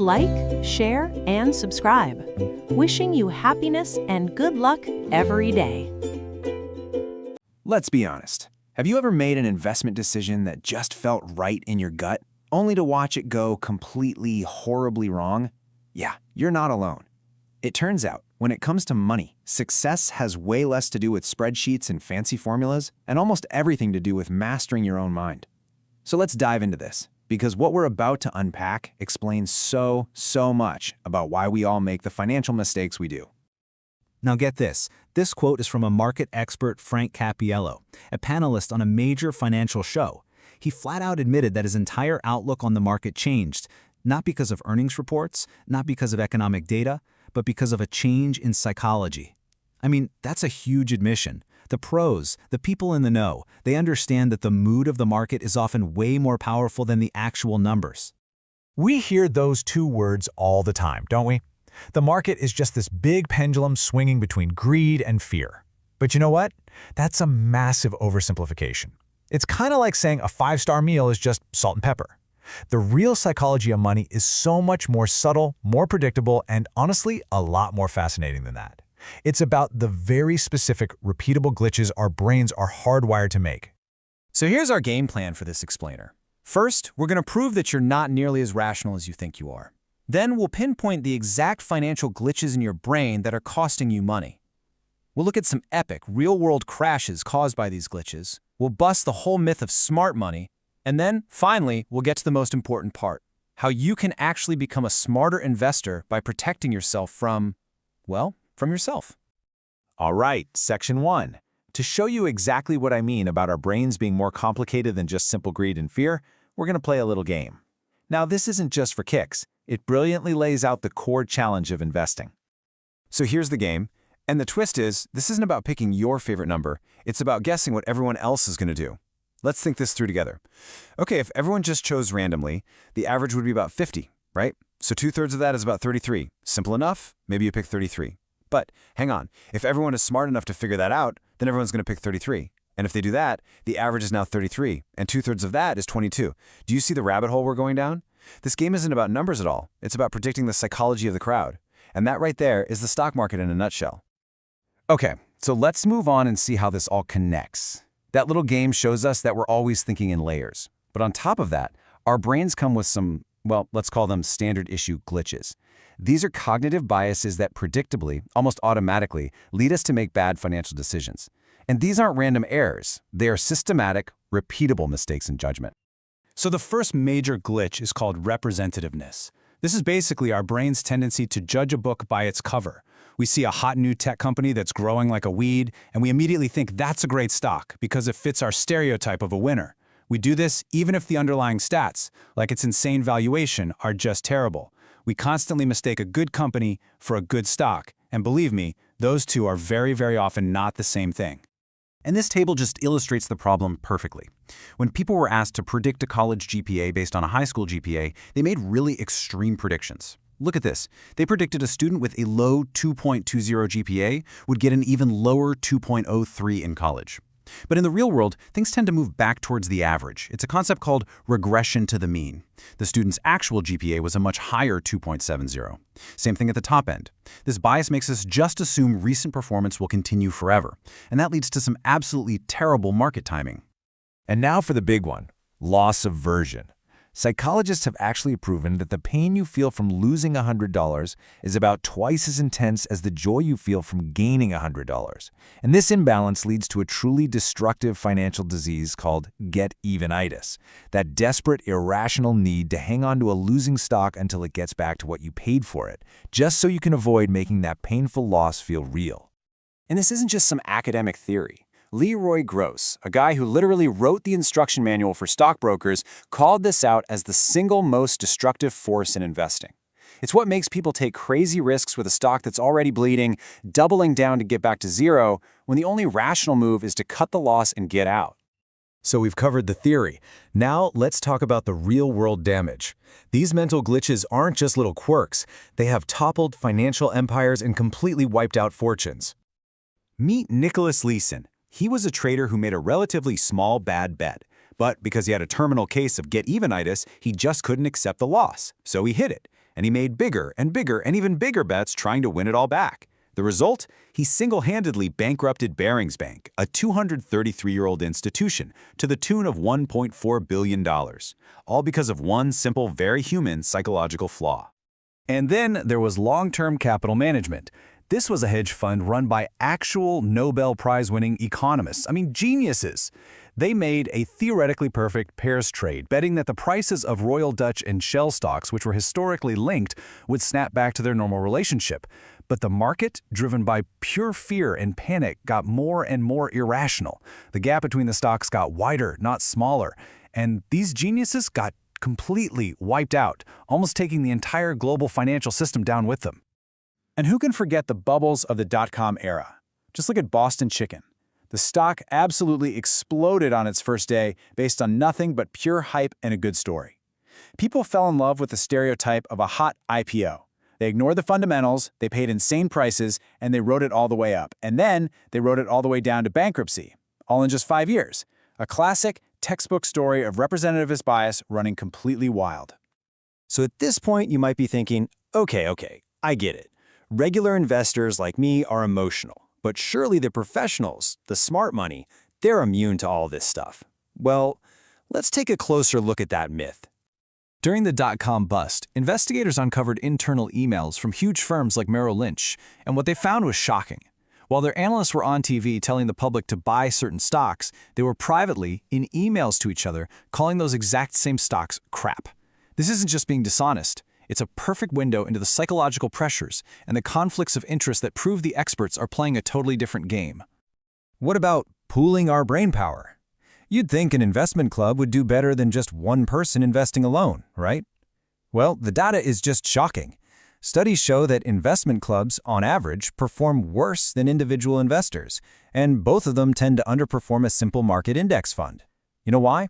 like, share, and subscribe. Wishing you happiness and good luck every day. Let's be honest. Have you ever made an investment decision that just felt right in your gut, only to watch it go completely horribly wrong? Yeah, you're not alone. It turns out, when it comes to money, success has way less to do with spreadsheets and fancy formulas, and almost everything to do with mastering your own mind. So let's dive into this, because what we're about to unpack explains so much about why we all make the financial mistakes we do. Now get this. This quote is from a market expert, Frank Cappiello, a panelist on a major financial show. He flat out admitted that his entire outlook on the market changed, not because of earnings reports, not because of economic data, but because of a change in psychology. I mean, that's a huge admission. The pros, the people in the know, they understand that the mood of the market is often way more powerful than the actual numbers. We hear those two words all the time, don't we? The market is just this big pendulum swinging between greed and fear. But you know what? That's a massive oversimplification. It's kind of like saying a 5-star meal is just salt and pepper. The real psychology of money is so much more subtle, more predictable, and honestly, a lot more fascinating than that. It's about the very specific, repeatable glitches our brains are hardwired to make. So here's our game plan for this explainer. First, we're going to prove that you're not nearly as rational as you think you are. Then we'll pinpoint the exact financial glitches in your brain that are costing you money. We'll look at some epic, real-world crashes caused by these glitches. We'll bust the whole myth of smart money. And then, finally, we'll get to the most important part, how you can actually become a smarter investor by protecting yourself from, well, from yourself. All right, Section 1. To show you exactly what I mean about our brains being more complicated than just simple greed and fear, we're going to play a little game. Now, this isn't just for kicks. It brilliantly lays out the core challenge of investing. So here's the game, and the twist is, this isn't about picking your favorite number, it's about guessing what everyone else is going to do. Let's think this through together. Okay, if everyone just chose randomly, the average would be about 50, right? So 2/3 of that is about 33. Simple enough? Maybe you pick 33. But hang on, if everyone is smart enough to figure that out, then everyone's going to pick 33. And if they do that, the average is now 33, and 2/3 of that is 22. Do you see the rabbit hole we're going down? This game isn't about numbers at all. It's about predicting the psychology of the crowd. And that right there is the stock market in a nutshell. Okay, so let's move on and see how this all connects. That little game shows us that we're always thinking in layers. But on top of that, our brains come with some, well, let's call them standard issue glitches. These are cognitive biases that predictably, almost automatically, lead us to make bad financial decisions. And these aren't random errors. They are systematic, repeatable mistakes in judgment. So the first major glitch is called representativeness. This is basically our brain's tendency to judge a book by its cover. We see a hot new tech company that's growing like a weed, and we immediately think that's a great stock because it fits our stereotype of a winner. We do this even if the underlying stats, like its insane valuation, are just terrible. We constantly mistake a good company for a good stock, and believe me, those two are very often not the same thing. And this table just illustrates the problem perfectly. When people were asked to predict a college GPA based on a high school GPA, they made really extreme predictions. Look at this. They predicted a student with a low 2.20 GPA would get an even lower 2.03 in college. But in the real world, things tend to move back towards the average. It's a concept called regression to the mean. The student's actual GPA was a much higher 2.70. Same thing at the top end. This bias makes us just assume recent performance will continue forever, and that leads to some absolutely terrible market timing. And now for the big one, loss aversion. Psychologists have actually proven that the pain you feel from losing $100 is about twice as intense as the joy you feel from gaining $100. And this imbalance leads to a truly destructive financial disease called get-evenitis, that desperate, irrational need to hang on to a losing stock until it gets back to what you paid for it, just so you can avoid making that painful loss feel real. And this isn't just some academic theory. Leroy Gross, a guy who literally wrote the instruction manual for stockbrokers, called this out as the single most destructive force in investing. It's what makes people take crazy risks with a stock that's already bleeding, doubling down to get back to zero, when the only rational move is to cut the loss and get out. So we've covered the theory. Now let's talk about the real-world damage. These mental glitches aren't just little quirks. They have toppled financial empires and completely wiped out fortunes. Meet Nicholas Leeson. He was a trader who made a relatively small bad bet, but because he had a terminal case of get-evenitis, he just couldn't accept the loss, so he hid it. and he made bigger and bigger and even bigger bets trying to win it all back. The result? He single-handedly bankrupted Barings Bank, a 233-year-old institution, to the tune of $1.4 billion, all because of one simple, very human psychological flaw. And then there was long-term capital management. This was a hedge fund run by actual Nobel Prize-winning economists. I mean, geniuses. They made a theoretically perfect pairs trade, betting that the prices of Royal Dutch and Shell stocks, which were historically linked, would snap back to their normal relationship. But the market, driven by pure fear and panic, got more and more irrational. The gap between the stocks got wider, not smaller. And these geniuses got completely wiped out, almost taking the entire global financial system down with them. And who can forget the bubbles of the dot-com era? Just look at Boston Chicken. The stock absolutely exploded on its first day based on nothing but pure hype and a good story. People fell in love with the stereotype of a hot IPO. They ignored the fundamentals, they paid insane prices, and they rode it all the way up. And then they rode it all the way down to bankruptcy, all in just 5 years. A classic, textbook story of representativist bias running completely wild. So at this point, you might be thinking, okay, I get it. Regular investors like me are emotional, but surely the professionals, the smart money, they're immune to all this stuff. Well, let's take a closer look at that myth. During the dot-com bust, investigators uncovered internal emails from huge firms like Merrill Lynch, and what they found was shocking. While their analysts were on TV telling the public to buy certain stocks, they were privately, in emails to each other, calling those exact same stocks crap. This isn't just being dishonest. It's a perfect window into the psychological pressures and the conflicts of interest that prove the experts are playing a totally different game. What about pooling our brainpower? You'd think an investment club would do better than just one person investing alone, right? Well, the data is just shocking. Studies show that investment clubs, on average, perform worse than individual investors, and both of them tend to underperform a simple market index fund. You know why?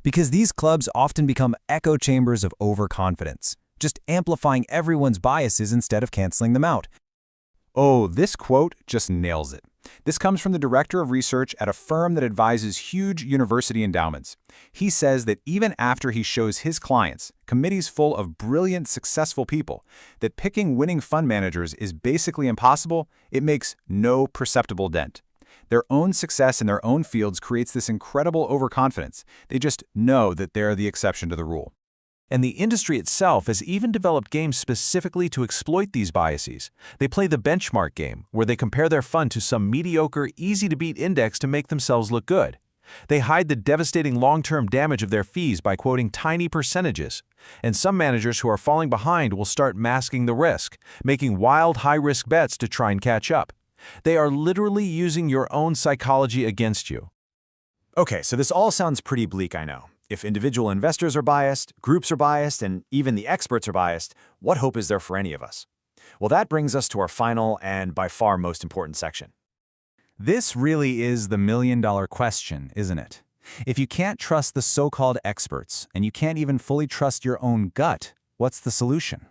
Because these clubs often become echo chambers of overconfidence, just amplifying everyone's biases instead of canceling them out. Oh, this quote just nails it. This comes from the director of research at a firm that advises huge university endowments. He says that even after he shows his clients, committees full of brilliant, successful people, that picking winning fund managers is basically impossible, it makes no perceptible dent. Their own success in their own fields creates this incredible overconfidence. They just know that they're the exception to the rule. And the industry itself has even developed games specifically to exploit these biases. They play the benchmark game, where they compare their fund to some mediocre, easy-to-beat index to make themselves look good. They hide the devastating long-term damage of their fees by quoting tiny percentages. And some managers who are falling behind will start masking the risk, making wild, high-risk bets to try and catch up. They are literally using your own psychology against you. Okay, so this all sounds pretty bleak, I know. If individual investors are biased, groups are biased, and even the experts are biased, what hope is there for any of us? Well, that brings us to our final and by far most important section. This really is the million-dollar question, isn't it? If you can't trust the so-called experts, and you can't even fully trust your own gut, what's the solution?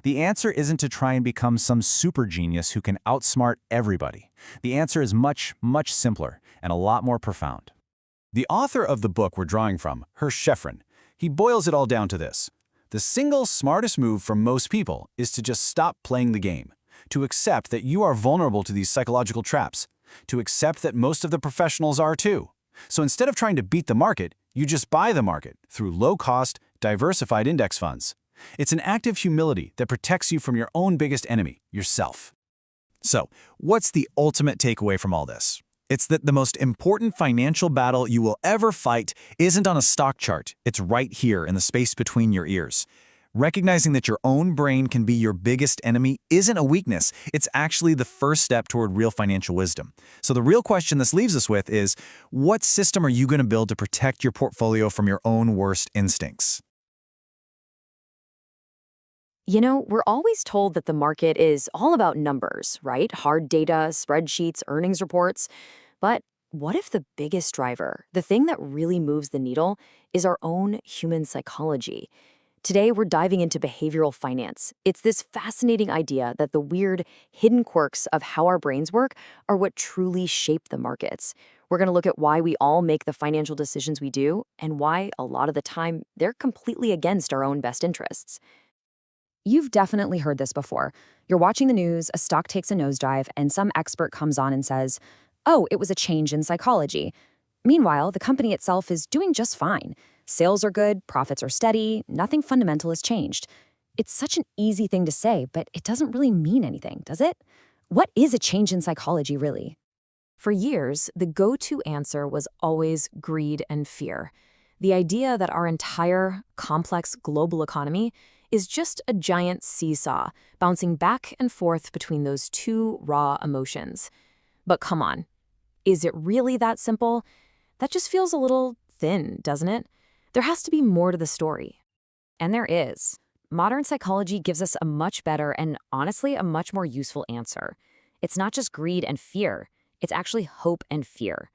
The answer isn't to try and become some super genius who can outsmart everybody. The answer is much, much simpler and a lot more profound. The author of the book we're drawing from, Heuristic-Driven, he boils it all down to this. The single smartest move for most people is to just stop playing the game, to accept that you are vulnerable to these psychological traps, to accept that most of the professionals are too. So instead of trying to beat the market, you just buy the market through low-cost, diversified index funds. It's an act of humility that protects you from your own biggest enemy, yourself. So, what's the ultimate takeaway from all this? It's that the most important financial battle you will ever fight isn't on a stock chart. It's right here in the space between your ears. Recognizing that your own brain can be your biggest enemy isn't a weakness. It's actually the first step toward real financial wisdom. So the real question this leaves us with is, what system are you going to build to protect your portfolio from your own worst instincts? You know, we're always told that the market is all about numbers, right? Hard data, spreadsheets, earnings reports. But what if the biggest driver, the thing that really moves the needle, is our own human psychology? Today, we're diving into behavioral finance. It's this fascinating idea that the weird, hidden quirks of how our brains work are what truly shape the markets. We're going to look at why we all make the financial decisions we do, and why, a lot of the time, they're completely against our own best interests. You've definitely heard this before. You're watching the news, a stock takes a nosedive, and some expert comes on and says, "Oh, it was a change in psychology." Meanwhile, the company itself is doing just fine. Sales are good, profits are steady, nothing fundamental has changed. It's such an easy thing to say, but it doesn't really mean anything, does it? What is a change in psychology, really? For years, the go-to answer was always greed and fear. The idea that our entire complex global economy is just a giant seesaw, bouncing back and forth between those two raw emotions. But come on, is it really that simple? That just feels a little thin, doesn't it? There has to be more to the story. And there is. Modern psychology gives us a much better and honestly a much more useful answer. It's not just greed and fear, it's actually hope and fear.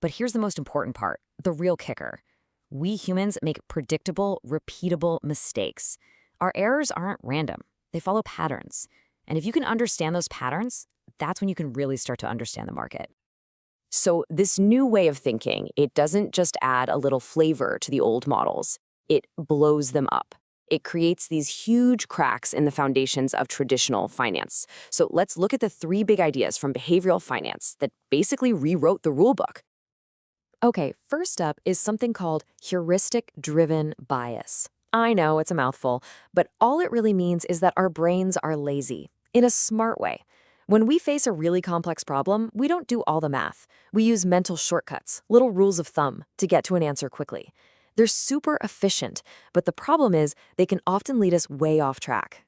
But here's the most important part, the real kicker. We humans make predictable, repeatable mistakes. Our errors aren't random, they follow patterns. And if you can understand those patterns, that's when you can really start to understand the market. So this new way of thinking, it doesn't just add a little flavor to the old models, it blows them up. It creates these huge cracks in the foundations of traditional finance. So let's look at the 3 big ideas from behavioral finance that basically rewrote the rulebook. Okay, first up is something called Heuristic-Driven Bias. I know it's a mouthful, but all it really means is that our brains are lazy, in a smart way. When we face a really complex problem, we don't do all the math. We use mental shortcuts, little rules of thumb, to get to an answer quickly. They're super efficient, but the problem is they can often lead us way off track.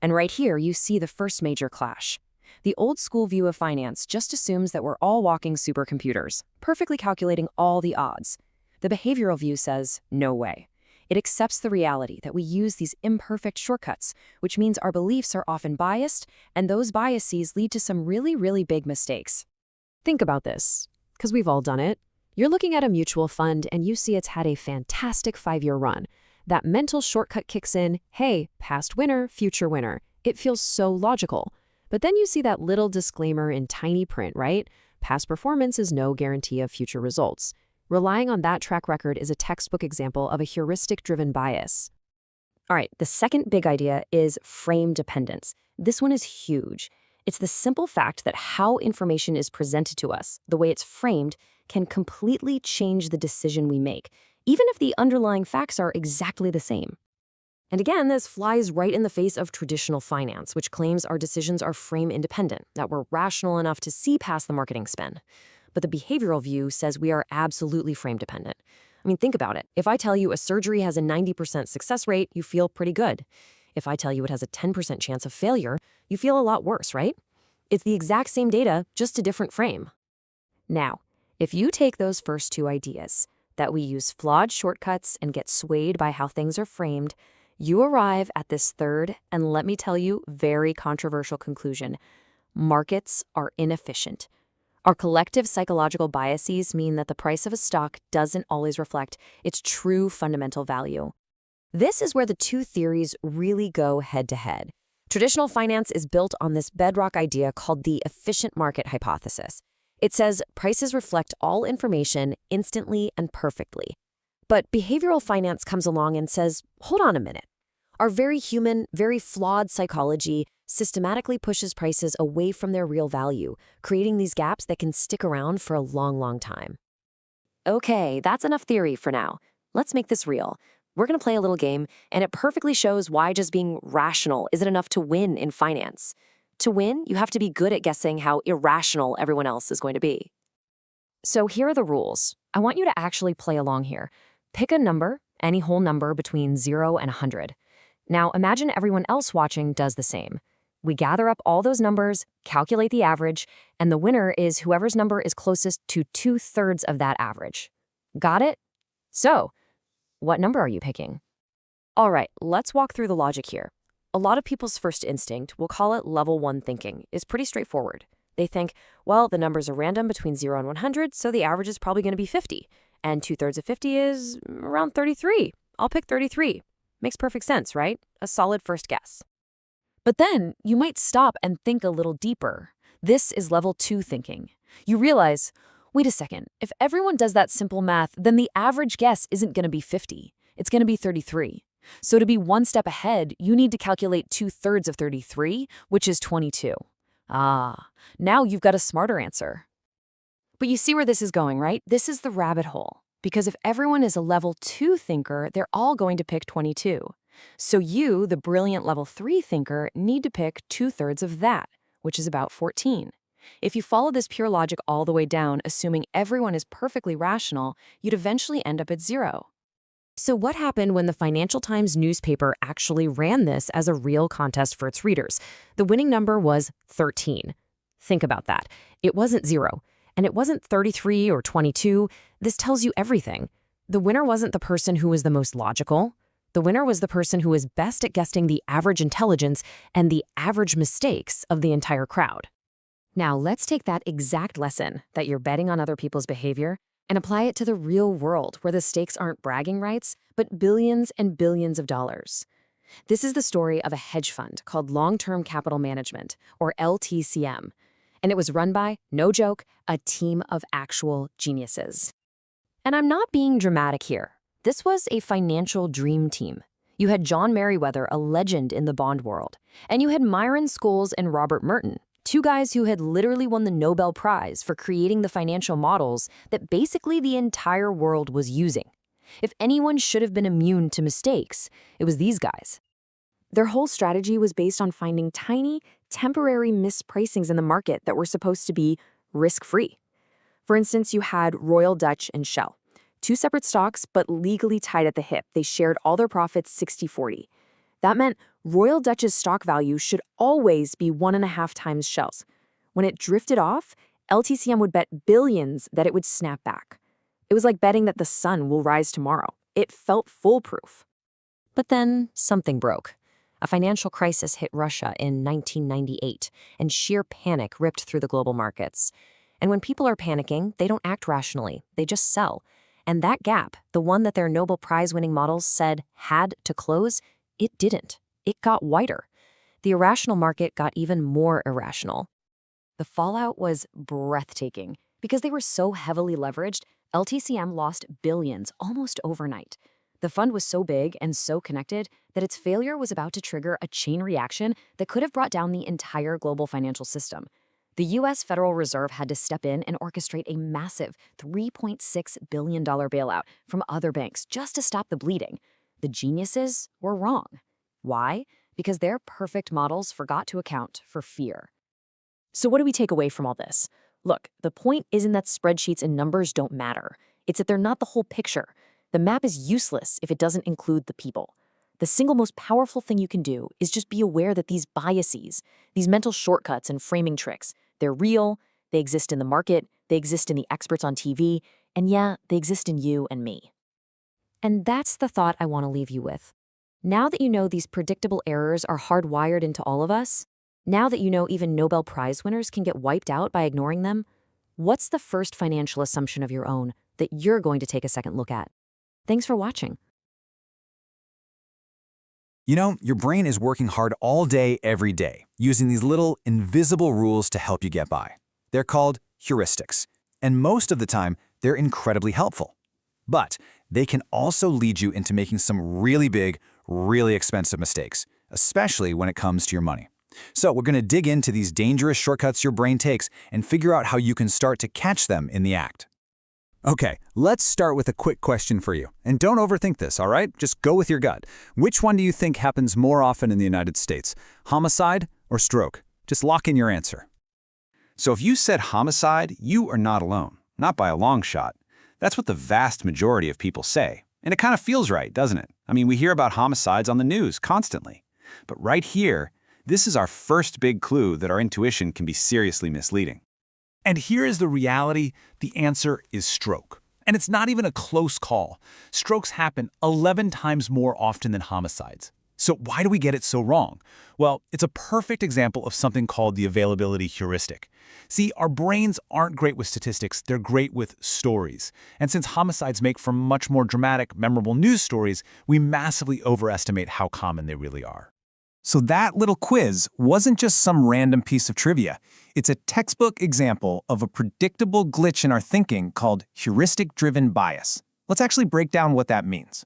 And right here, you see the first major clash. The old school view of finance just assumes that we're all walking supercomputers, perfectly calculating all the odds. The behavioral view says, no way. It accepts the reality that we use these imperfect shortcuts, which means our beliefs are often biased, and those biases lead to some really, really big mistakes. Think about this, because we've all done it. You're looking at a mutual fund and you see it's had a fantastic 5-year run. That mental shortcut kicks in, hey, past winner, future winner. It feels so logical. But then you see that little disclaimer in tiny print, right? Past performance is no guarantee of future results. Relying on that track record is a textbook example of a heuristic-driven bias. All right, the second big idea is frame dependence. This one is huge. It's the simple fact that how information is presented to us, the way it's framed, can completely change the decision we make, even if the underlying facts are exactly the same. And again, this flies right in the face of traditional finance, which claims our decisions are frame independent, that we're rational enough to see past the marketing spin. But the behavioral view says we are absolutely frame dependent. I mean, think about it. If I tell you a surgery has a 90% success rate, you feel pretty good. If I tell you it has a 10% chance of failure, you feel a lot worse, right? It's the exact same data, just a different frame. Now, if you take those first 2 ideas, that we use flawed shortcuts and get swayed by how things are framed, you arrive at this third, and let me tell you, very controversial conclusion. Markets are inefficient. Our collective psychological biases mean that the price of a stock doesn't always reflect its true fundamental value. This is where the 2 theories really go head-to-head. Traditional finance is built on this bedrock idea called the efficient market hypothesis. It says prices reflect all information instantly and perfectly. But behavioral finance comes along and says, hold on a minute. Our very human, very flawed psychology systematically pushes prices away from their real value, creating these gaps that can stick around for a long, long time. Okay, that's enough theory for now. Let's make this real. We're going to play a little game, and it perfectly shows why just being rational isn't enough to win in finance. To win, you have to be good at guessing how irrational everyone else is going to be. So here are the rules. I want you to actually play along here. Pick a number, any whole number between 0 and 100. Now imagine everyone else watching does the same. We gather up all those numbers, calculate the average, and the winner is whoever's number is closest to 2/3 of that average. Got it? So, what number are you picking? All right, let's walk through the logic here. A lot of people's first instinct, we'll call it level 1 thinking, is pretty straightforward. They think, well, the numbers are random between 0 and 100, so the average is probably going to be 50. And 2/3 of 50 is around 33. I'll pick 33. Makes perfect sense, right? A solid first guess. But then you might stop and think a little deeper. This is level 2 thinking. You realize, wait a second, if everyone does that simple math, then the average guess isn't going to be 50. It's going to be 33. So to be one step ahead, you need to calculate 2/3 of 33, which is 22. Ah, now you've got a smarter answer. But you see where this is going, right? This is the rabbit hole. Because if everyone is a level 2 thinker, they're all going to pick 22. So you, the brilliant level 3 thinker, need to pick 2/3 of that, which is about 14. If you follow this pure logic all the way down, assuming everyone is perfectly rational, you'd eventually end up at 0. So what happened when the Financial Times newspaper actually ran this as a real contest for its readers? The winning number was 13. Think about that. It wasn't 0. And it wasn't 33 or 22. This tells you everything. The winner wasn't the person who was the most logical. The winner was the person who was best at guessing the average intelligence and the average mistakes of the entire crowd. Now, let's take that exact lesson that you're betting on other people's behavior and apply it to the real world where the stakes aren't bragging rights, but billions and billions of dollars. This is the story of a hedge fund called Long-Term Capital Management, or LTCM. And it was run by, no joke, a team of actual geniuses. And I'm not being dramatic here. This was a financial dream team. You had John Merriweather, a legend in the bond world, and you had Myron Scholes and Robert Merton, two guys who had literally won the Nobel Prize for creating the financial models that basically the entire world was using. If anyone should have been immune to mistakes, it was these guys. Their whole strategy was based on finding tiny, temporary mispricings in the market that were supposed to be risk-free. For instance, you had Royal Dutch and Shell. Two separate stocks, but legally tied at the hip. They shared all their profits 60-40. That meant Royal Dutch's stock value should always be 1.5 times Shell's. When it drifted off, LTCM would bet billions that it would snap back. It was like betting that the sun will rise tomorrow. It felt foolproof. But then something broke. A financial crisis hit Russia in 1998, and sheer panic ripped through the global markets. And when people are panicking, they don't act rationally. They just sell. And that gap, the one that their Nobel Prize-winning models said had to close, it didn't. It got wider. The irrational market got even more irrational. The fallout was breathtaking. Because they were so heavily leveraged, LTCM lost billions almost overnight. The fund was so big and so connected that its failure was about to trigger a chain reaction that could have brought down the entire global financial system. The U.S. Federal Reserve had to step in and orchestrate a massive $3.6 billion bailout from other banks just to stop the bleeding. The geniuses were wrong. Why? Because their perfect models forgot to account for fear. So what do we take away from all this? Look, the point isn't that spreadsheets and numbers don't matter. It's that they're not the whole picture. The map is useless if it doesn't include the people. The single most powerful thing you can do is just be aware that these biases, these mental shortcuts and framing tricks, they're real, they exist in the market, they exist in the experts on TV, and yeah, they exist in you and me. And that's the thought I want to leave you with. Now that you know these predictable errors are hardwired into all of us, now that you know even Nobel Prize winners can get wiped out by ignoring them, what's the first financial assumption of your own that you're going to take a second look at? Thanks for watching. You know, your brain is working hard all day, every day, using these little invisible rules to help you get by. They're called heuristics, and most of the time, they're incredibly helpful. But they can also lead you into making some really big, really expensive mistakes, especially when it comes to your money. So we're going to dig into these dangerous shortcuts your brain takes and figure out how you can start to catch them in the act. Okay, let's start with a quick question for you. And don't overthink this, all right? Just go with your gut. Which one do you think happens more often in the United States? Homicide or stroke? Just lock in your answer. So if you said homicide, you are not alone. Not by a long shot. That's what the vast majority of people say. And it kind of feels right, doesn't it? I mean, we hear about homicides on the news constantly. But right here, this is our first big clue that our intuition can be seriously misleading. And here is the reality. The answer is stroke. And it's not even a close call. Strokes happen 11 times more often than homicides. So why do we get it so wrong? Well, it's a perfect example of something called the availability heuristic. See, our brains aren't great with statistics, they're great with stories. And since homicides make for much more dramatic, memorable news stories, we massively overestimate how common they really are. So that little quiz wasn't just some random piece of trivia. It's a textbook example of a predictable glitch in our thinking called heuristic-driven bias. Let's actually break down what that means.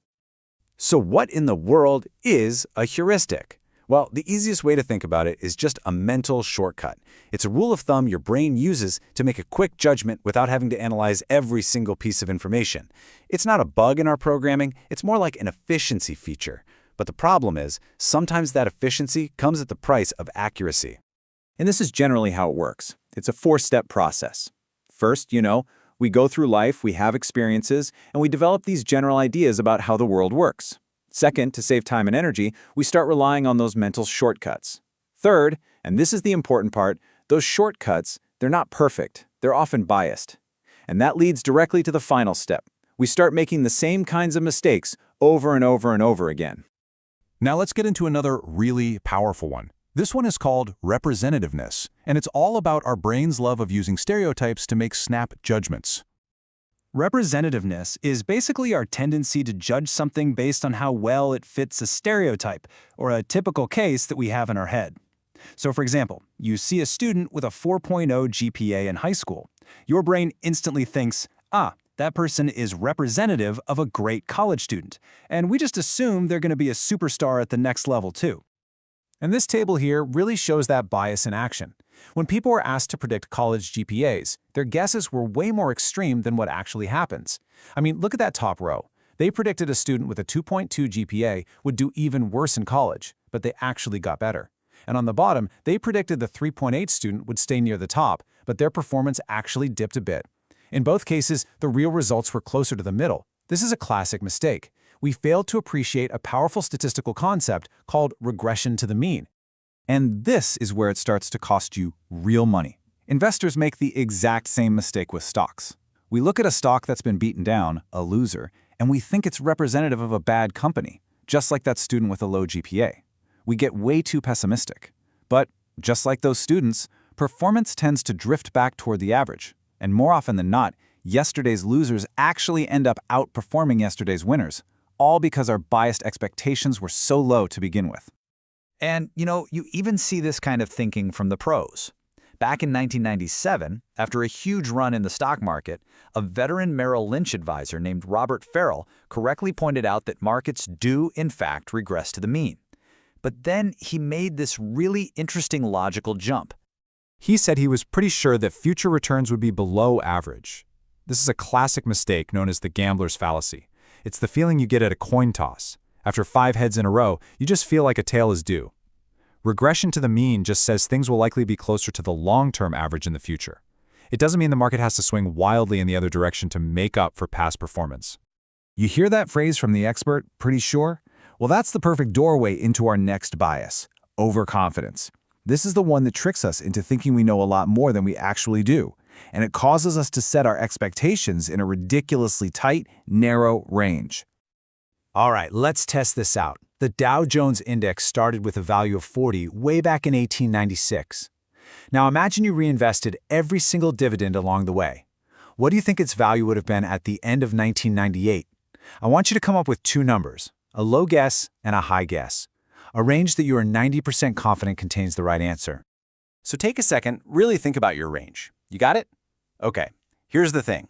So what in the world is a heuristic? Well, the easiest way to think about it is just a mental shortcut. It's a rule of thumb your brain uses to make a quick judgment without having to analyze every single piece of information. It's not a bug in our programming, it's more like an efficiency feature. But the problem is, sometimes that efficiency comes at the price of accuracy. And this is generally how it works. It's a four-step process. First, we go through life, we have experiences, and we develop these general ideas about how the world works. Second, to save time and energy, we start relying on those mental shortcuts. Third, and this is the important part, those shortcuts, they're not perfect. They're often biased. And that leads directly to the final step. We start making the same kinds of mistakes over and over and over again. Now let's get into another really powerful one. This one is called representativeness, and it's all about our brain's love of using stereotypes to make snap judgments. Representativeness is basically our tendency to judge something based on how well it fits a stereotype or a typical case that we have in our head. So for example, you see a student with a 4.0 GPA in high school. Your brain instantly thinks, that person is representative of a great college student, and we just assume they're going to be a superstar at the next level too. And this table here really shows that bias in action. When people were asked to predict college GPAs, their guesses were way more extreme than what actually happens. I mean, look at that top row. They predicted a student with a 2.2 GPA would do even worse in college, but they actually got better. And on the bottom, they predicted the 3.8 student would stay near the top, but their performance actually dipped a bit. In both cases, the real results were closer to the middle. This is a classic mistake. We failed to appreciate a powerful statistical concept called regression to the mean. And this is where it starts to cost you real money. Investors make the exact same mistake with stocks. We look at a stock that's been beaten down, a loser, and we think it's representative of a bad company, just like that student with a low GPA. We get way too pessimistic. But just like those students, performance tends to drift back toward the average. And more often than not, yesterday's losers actually end up outperforming yesterday's winners, all because our biased expectations were so low to begin with. And, you even see this kind of thinking from the pros. Back in 1997, after a huge run in the stock market, a veteran Merrill Lynch advisor named Robert Farrell correctly pointed out that markets do, in fact, regress to the mean. But then he made this really interesting logical jump. He said he was pretty sure that future returns would be below average. This is a classic mistake known as the gambler's fallacy. It's the feeling you get at a coin toss. After 5 heads in a row, you just feel like a tail is due. Regression to the mean just says things will likely be closer to the long-term average in the future. It doesn't mean the market has to swing wildly in the other direction to make up for past performance. You hear that phrase from the expert, pretty sure? Well, that's the perfect doorway into our next bias, overconfidence. This is the one that tricks us into thinking we know a lot more than we actually do, and it causes us to set our expectations in a ridiculously tight, narrow range. All right, let's test this out. The Dow Jones Index started with a value of 40 way back in 1896. Now imagine you reinvested every single dividend along the way. What do you think its value would have been at the end of 1998? I want you to come up with 2 numbers, a low guess and a high guess. A range that you are 90% confident contains the right answer. So take a second, really think about your range. You got it? Okay, here's the thing.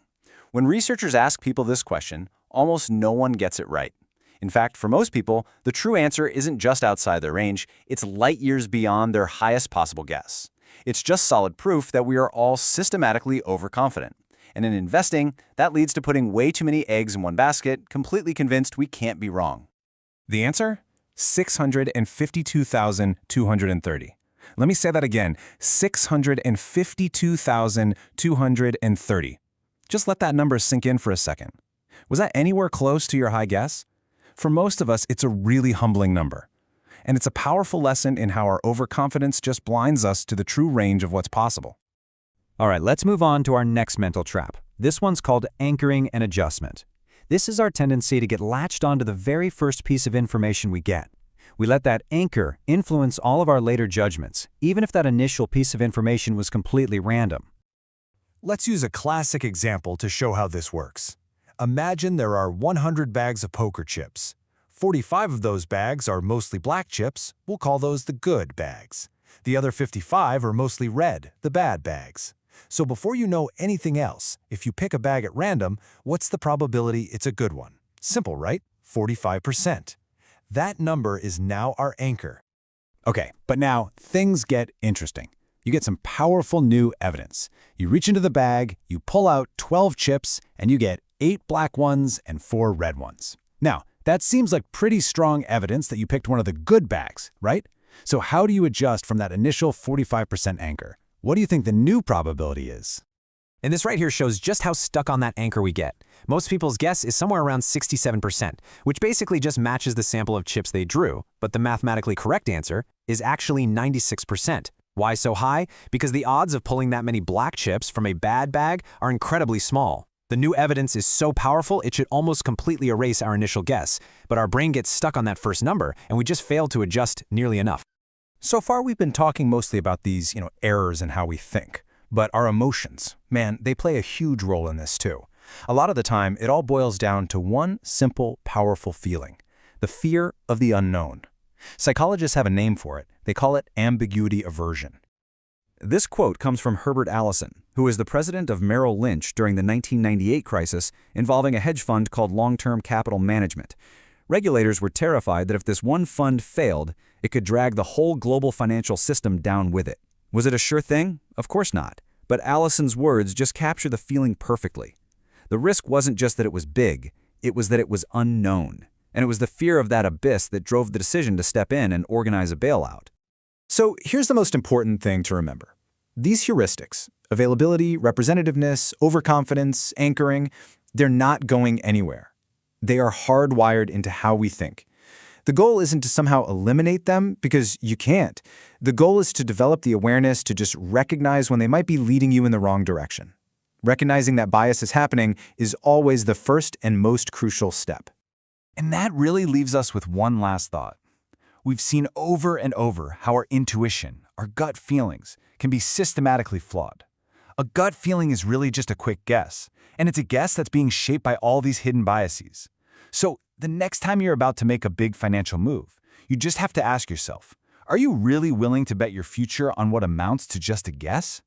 When researchers ask people this question, almost no one gets it right. In fact, for most people, the true answer isn't just outside their range, it's light years beyond their highest possible guess. It's just solid proof that we are all systematically overconfident. And in investing, that leads to putting way too many eggs in one basket, completely convinced we can't be wrong. The answer? 652,230. Let me say that again, 652,230. Just let that number sink in for a second. Was that anywhere close to your high guess? For most of us, it's a really humbling number. And it's a powerful lesson in how our overconfidence just blinds us to the true range of what's possible. All right, let's move on to our next mental trap. This one's called anchoring and adjustment. This is our tendency to get latched onto the very first piece of information we get. We let that anchor influence all of our later judgments, even if that initial piece of information was completely random. Let's use a classic example to show how this works. Imagine there are 100 bags of poker chips. 45 of those bags are mostly black chips. We'll call those the good bags. The other 55 are mostly red, the bad bags. So before you know anything else, if you pick a bag at random, what's the probability it's a good one? Simple, right? 45%. That number is now our anchor. Okay, but now things get interesting. You get some powerful new evidence. You reach into the bag, you pull out 12 chips, and you get 8 black ones and 4 red ones. Now, that seems like pretty strong evidence that you picked one of the good bags, right? So how do you adjust from that initial 45% anchor? What do you think the new probability is? And this right here shows just how stuck on that anchor we get. Most people's guess is somewhere around 67%, which basically just matches the sample of chips they drew, but the mathematically correct answer is actually 96%. Why so high? Because the odds of pulling that many black chips from a bad bag are incredibly small. The new evidence is so powerful it should almost completely erase our initial guess, but our brain gets stuck on that first number, and we just fail to adjust nearly enough. So far, we've been talking mostly about these, errors in how we think. But our emotions, man, they play a huge role in this too. A lot of the time, it all boils down to one simple, powerful feeling: the fear of the unknown. Psychologists have a name for it. They call it ambiguity aversion. This quote comes from Herbert Allison, who was the president of Merrill Lynch during the 1998 crisis involving a hedge fund called Long-Term Capital Management. Regulators were terrified that if this one fund failed, it could drag the whole global financial system down with it. Was it a sure thing? Of course not. But Allison's words just capture the feeling perfectly. The risk wasn't just that it was big, it was that it was unknown. And it was the fear of that abyss that drove the decision to step in and organize a bailout. So here's the most important thing to remember. These heuristics, availability, representativeness, overconfidence, anchoring, they're not going anywhere. They are hardwired into how we think. The goal isn't to somehow eliminate them, because you can't. The goal is to develop the awareness to just recognize when they might be leading you in the wrong direction. Recognizing that bias is happening is always the first and most crucial step. And that really leaves us with one last thought. We've seen over and over how our intuition, our gut feelings, can be systematically flawed. A gut feeling is really just a quick guess, and it's a guess that's being shaped by all these hidden biases. So the next time you're about to make a big financial move, you just have to ask yourself, are you really willing to bet your future on what amounts to just a guess?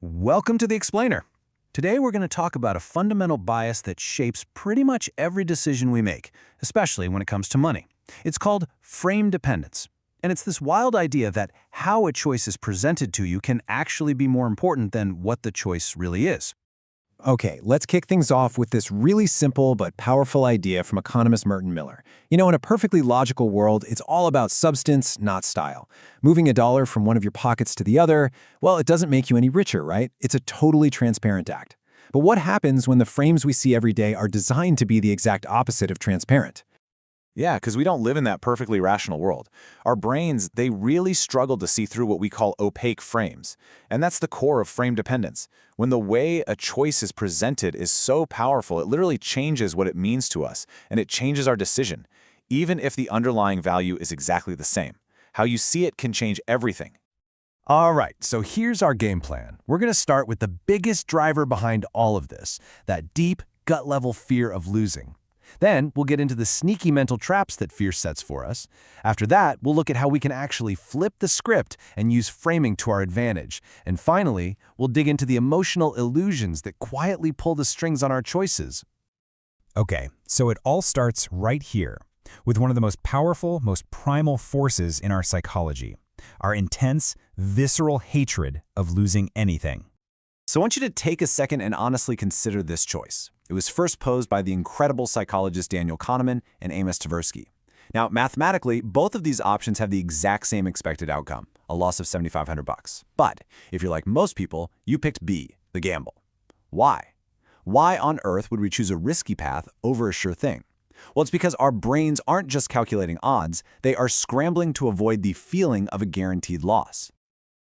Welcome to The Explainer. Today we're going to talk about a fundamental bias that shapes pretty much every decision we make, especially when it comes to money. It's called frame dependence. And it's this wild idea that how a choice is presented to you can actually be more important than what the choice really is. Okay, let's kick things off with this really simple but powerful idea from economist Merton Miller. In a perfectly logical world, it's all about substance, not style. Moving a dollar from one of your pockets to the other, well, it doesn't make you any richer, right? It's a totally transparent act. But what happens when the frames we see every day are designed to be the exact opposite of transparent? Yeah, because we don't live in that perfectly rational world. Our brains, they really struggle to see through what we call opaque frames. And that's the core of frame dependence. When the way a choice is presented is so powerful, it literally changes what it means to us, and it changes our decision, even if the underlying value is exactly the same. How you see it can change everything. All right, so here's our game plan. We're going to start with the biggest driver behind all of this, that deep, gut-level fear of losing. Then we'll get into the sneaky mental traps that fear sets for us. After that, we'll look at how we can actually flip the script and use framing to our advantage. And finally, we'll dig into the emotional illusions that quietly pull the strings on our choices. Okay, so it all starts right here, with one of the most powerful, most primal forces in our psychology: our intense, visceral hatred of losing anything. So I want you to take a second and honestly consider this choice. It was first posed by the incredible psychologists Daniel Kahneman and Amos Tversky. Now, mathematically, both of these options have the exact same expected outcome, a loss of $7,500. But if you're like most people, you picked B, the gamble. Why? Why on earth would we choose a risky path over a sure thing? Well, it's because our brains aren't just calculating odds, they are scrambling to avoid the feeling of a guaranteed loss.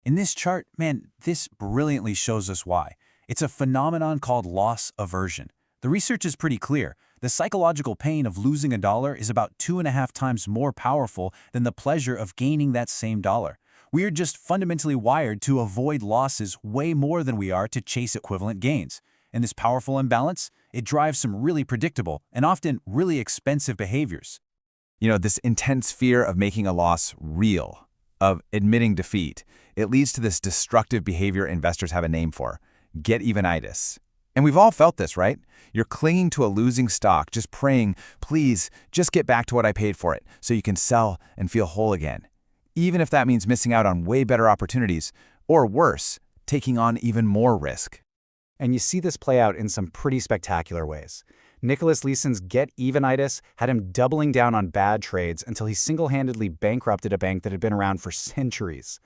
In this chart, man, this brilliantly shows us why. It's a phenomenon called loss aversion. The research is pretty clear. The psychological pain of losing a dollar is about 2.5 times more powerful than the pleasure of gaining that same dollar. We are just fundamentally wired to avoid losses way more than we are to chase equivalent gains. And this powerful imbalance, it drives some really predictable and often really expensive behaviors. This intense fear of making a loss real, of admitting defeat, it leads to this destructive behavior investors have a name for: get-evenitis. And we've all felt this, right? You're clinging to a losing stock, just praying, please, just get back to what I paid for it, so you can sell and feel whole again. Even if that means missing out on way better opportunities, or worse, taking on even more risk. And you see this play out in some pretty spectacular ways. Nicholas Leeson's get-evenitis had him doubling down on bad trades until he single-handedly bankrupted a bank that had been around for centuries.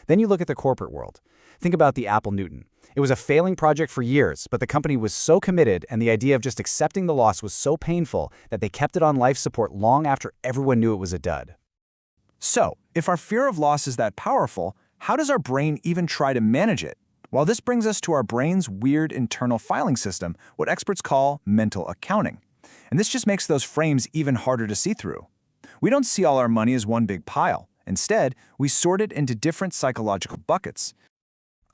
Then you look at the corporate world. Think about the Apple Newton. It was a failing project for years, but the company was so committed and the idea of just accepting the loss was so painful that they kept it on life support long after everyone knew it was a dud. So, if our fear of loss is that powerful, how does our brain even try to manage it? Well, this brings us to our brain's weird internal filing system, what experts call mental accounting. And this just makes those frames even harder to see through. We don't see all our money as one big pile. Instead, we sort it into different psychological buckets.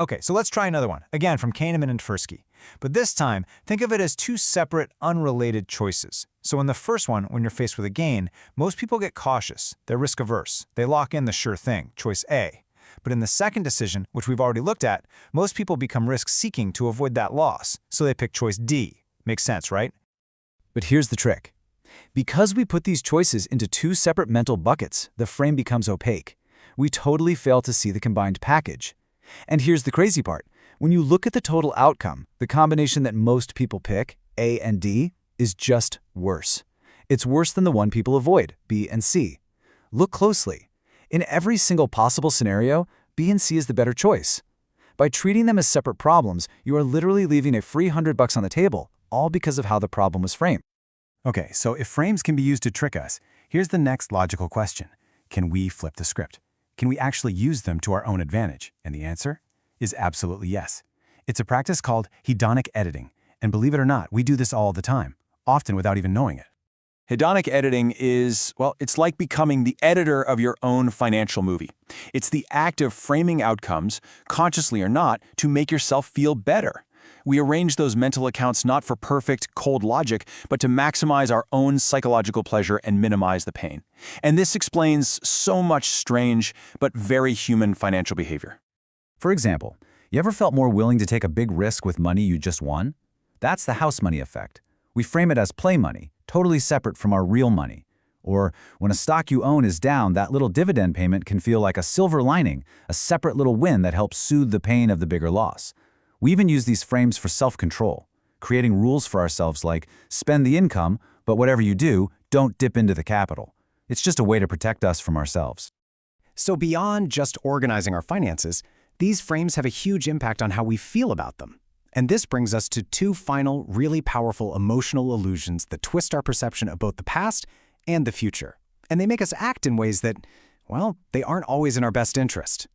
Okay, so let's try another one, again from Kahneman and Tversky. But this time, think of it as two separate, unrelated choices. So in the first one, when you're faced with a gain, most people get cautious, they're risk-averse, they lock in the sure thing, choice A. But in the second decision, which we've already looked at, most people become risk-seeking to avoid that loss, so they pick choice D. Makes sense, right? But here's the trick. Because we put these choices into two separate mental buckets, the frame becomes opaque. We totally fail to see the combined package. And here's the crazy part. When you look at the total outcome, the combination that most people pick, A and D, is just worse. It's worse than the one people avoid, B and C. Look closely. In every single possible scenario, B and C is the better choice. By treating them as separate problems, you are literally leaving a free $100 on the table, all because of how the problem was framed. Okay, so if frames can be used to trick us, here's the next logical question. Can we flip the script? Can we actually use them to our own advantage? And the answer is absolutely yes. It's a practice called hedonic editing, and believe it or not, we do this all the time, often without even knowing it. Hedonic editing is, well, it's like becoming the editor of your own financial movie. It's the act of framing outcomes, consciously or not, to make yourself feel better. We arrange those mental accounts not for perfect, cold logic, but to maximize our own psychological pleasure and minimize the pain. And this explains so much strange, but very human financial behavior. For example, you ever felt more willing to take a big risk with money you just won? That's the house money effect. We frame it as play money, totally separate from our real money. Or when a stock you own is down, that little dividend payment can feel like a silver lining, a separate little win that helps soothe the pain of the bigger loss. We even use these frames for self-control, creating rules for ourselves like spend the income, but whatever you do, don't dip into the capital. It's just a way to protect us from ourselves. So beyond just organizing our finances, these frames have a huge impact on how we feel about them. And this brings us to two final, really powerful emotional illusions that twist our perception of both the past and the future. And they make us act in ways that, well, they aren't always in our best interest.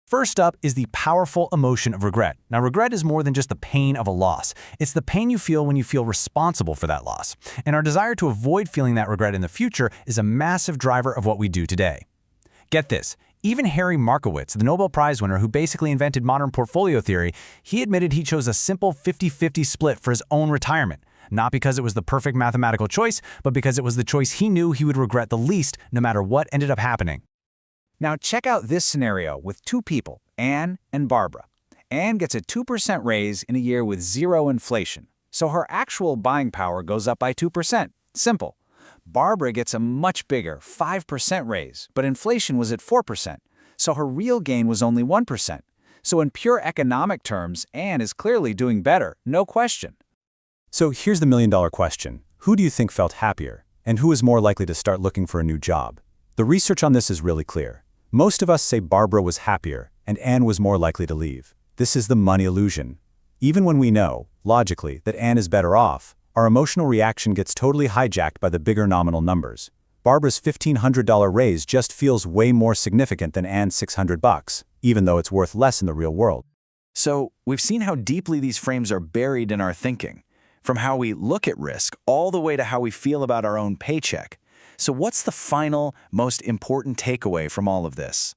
First up is the powerful emotion of regret. Now, regret is more than just the pain of a loss. It's the pain you feel when you feel responsible for that loss. And our desire to avoid feeling that regret in the future is a massive driver of what we do today. Get this. Even Harry Markowitz, the Nobel Prize winner who basically invented modern portfolio theory, he admitted he chose a simple 50-50 split for his own retirement. Not because it was the perfect mathematical choice, but because it was the choice he knew he would regret the least no matter what ended up happening. Now check out this scenario with two people, Anne and Barbara. Anne gets a 2% raise in a year with zero inflation, so her actual buying power goes up by 2%. Simple. Barbara gets a much bigger 5% raise, but inflation was at 4%, so her real gain was only 1%. So in pure economic terms, Anne is clearly doing better, no question. So here's the million-dollar question. Who do you think felt happier? And who is more likely to start looking for a new job? The research on this is really clear. Most of us say Barbara was happier, and Anne was more likely to leave. This is the money illusion. Even when we know, logically, that Anne is better off, our emotional reaction gets totally hijacked by the bigger nominal numbers. Barbara's $1,500 raise just feels way more significant than Anne's $600, even though it's worth less in the real world. So, we've seen how deeply these frames are buried in our thinking, from how we look at risk all the way to how we feel about our own paycheck. So what's the final, most important takeaway from all of this?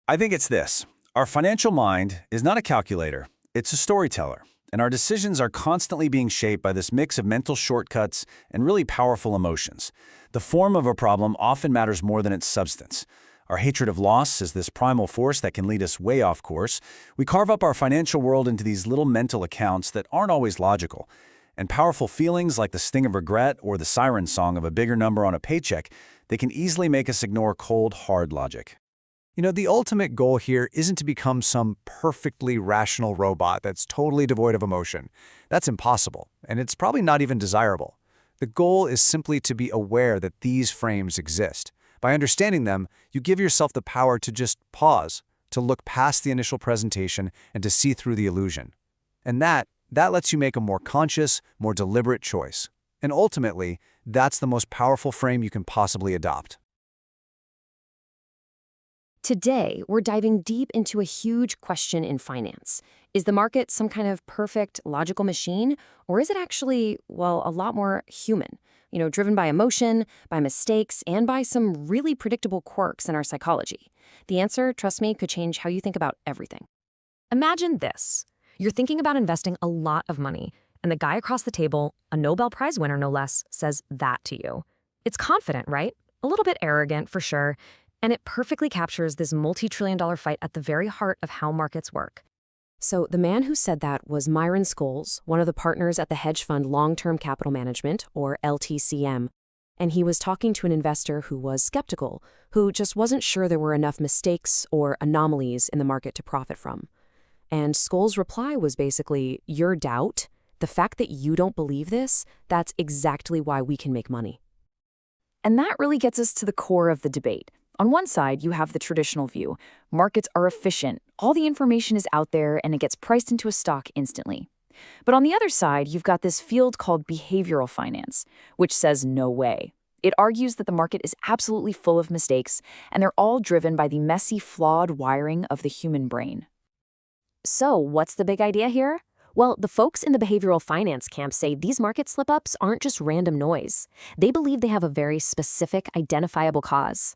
I think it's this. Our financial mind is not a calculator, it's a storyteller. And our decisions are constantly being shaped by this mix of mental shortcuts and really powerful emotions. The form of a problem often matters more than its substance. Our hatred of loss is this primal force that can lead us way off course. We carve up our financial world into these little mental accounts that aren't always logical. And powerful feelings like the sting of regret or the siren song of a bigger number on a paycheck, they can easily make us ignore cold, hard logic. You know, the ultimate goal here isn't to become some perfectly rational robot that's totally devoid of emotion. That's impossible, and it's probably not even desirable. The goal is simply to be aware that these frames exist. By understanding them, you give yourself the power to just pause, to look past the initial presentation, and to see through the illusion. And that lets you make a more conscious, more deliberate choice. And ultimately, that's the most powerful frame you can possibly adopt. Today, we're diving deep into a huge question in finance. Is the market some kind of perfect, logical machine, or is it actually, well, a lot more human? Driven by emotion, by mistakes, and by some really predictable quirks in our psychology. The answer, trust me, could change how you think about everything. Imagine this. You're thinking about investing a lot of money, and the guy across the table, a Nobel Prize winner no less, says that to you. It's confident, right? A little bit arrogant, for sure. And it perfectly captures this multi-trillion-dollar fight at the very heart of how markets work. So the man who said that was Myron Scholes, one of the partners at the hedge fund Long-Term Capital Management, or LTCM. And he was talking to an investor who was skeptical, who just wasn't sure there were enough mistakes or anomalies in the market to profit from. And Scholes' reply was basically, your doubt, the fact that you don't believe this, that's exactly why we can make money. And that really gets us to the core of the debate. On one side, you have the traditional view. Markets are efficient. All the information is out there, and it gets priced into a stock instantly. But on the other side, you've got this field called behavioral finance, which says no way. It argues that the market is absolutely full of mistakes, and they're all driven by the messy, flawed wiring of the human brain. So, what's the big idea here? Well, the folks in the behavioral finance camp say these market slip-ups aren't just random noise. They believe they have a very specific, identifiable cause.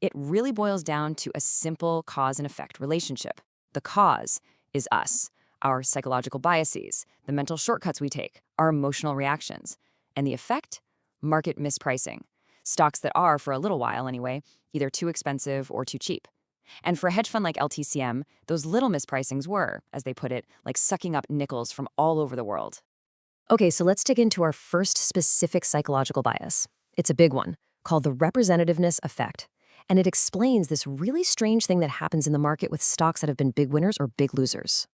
It really boils down to a simple cause and effect relationship. The cause is us, our psychological biases, the mental shortcuts we take, our emotional reactions. And the effect? Market mispricing. Stocks that are, for a little while anyway, either too expensive or too cheap. And for a hedge fund like LTCM, those little mispricings were, as they put it, like sucking up nickels from all over the world. Okay, so let's dig into our first specific psychological bias. It's a big one, called the representativeness effect. And it explains this really strange thing that happens in the market with stocks that have been big winners or big losers.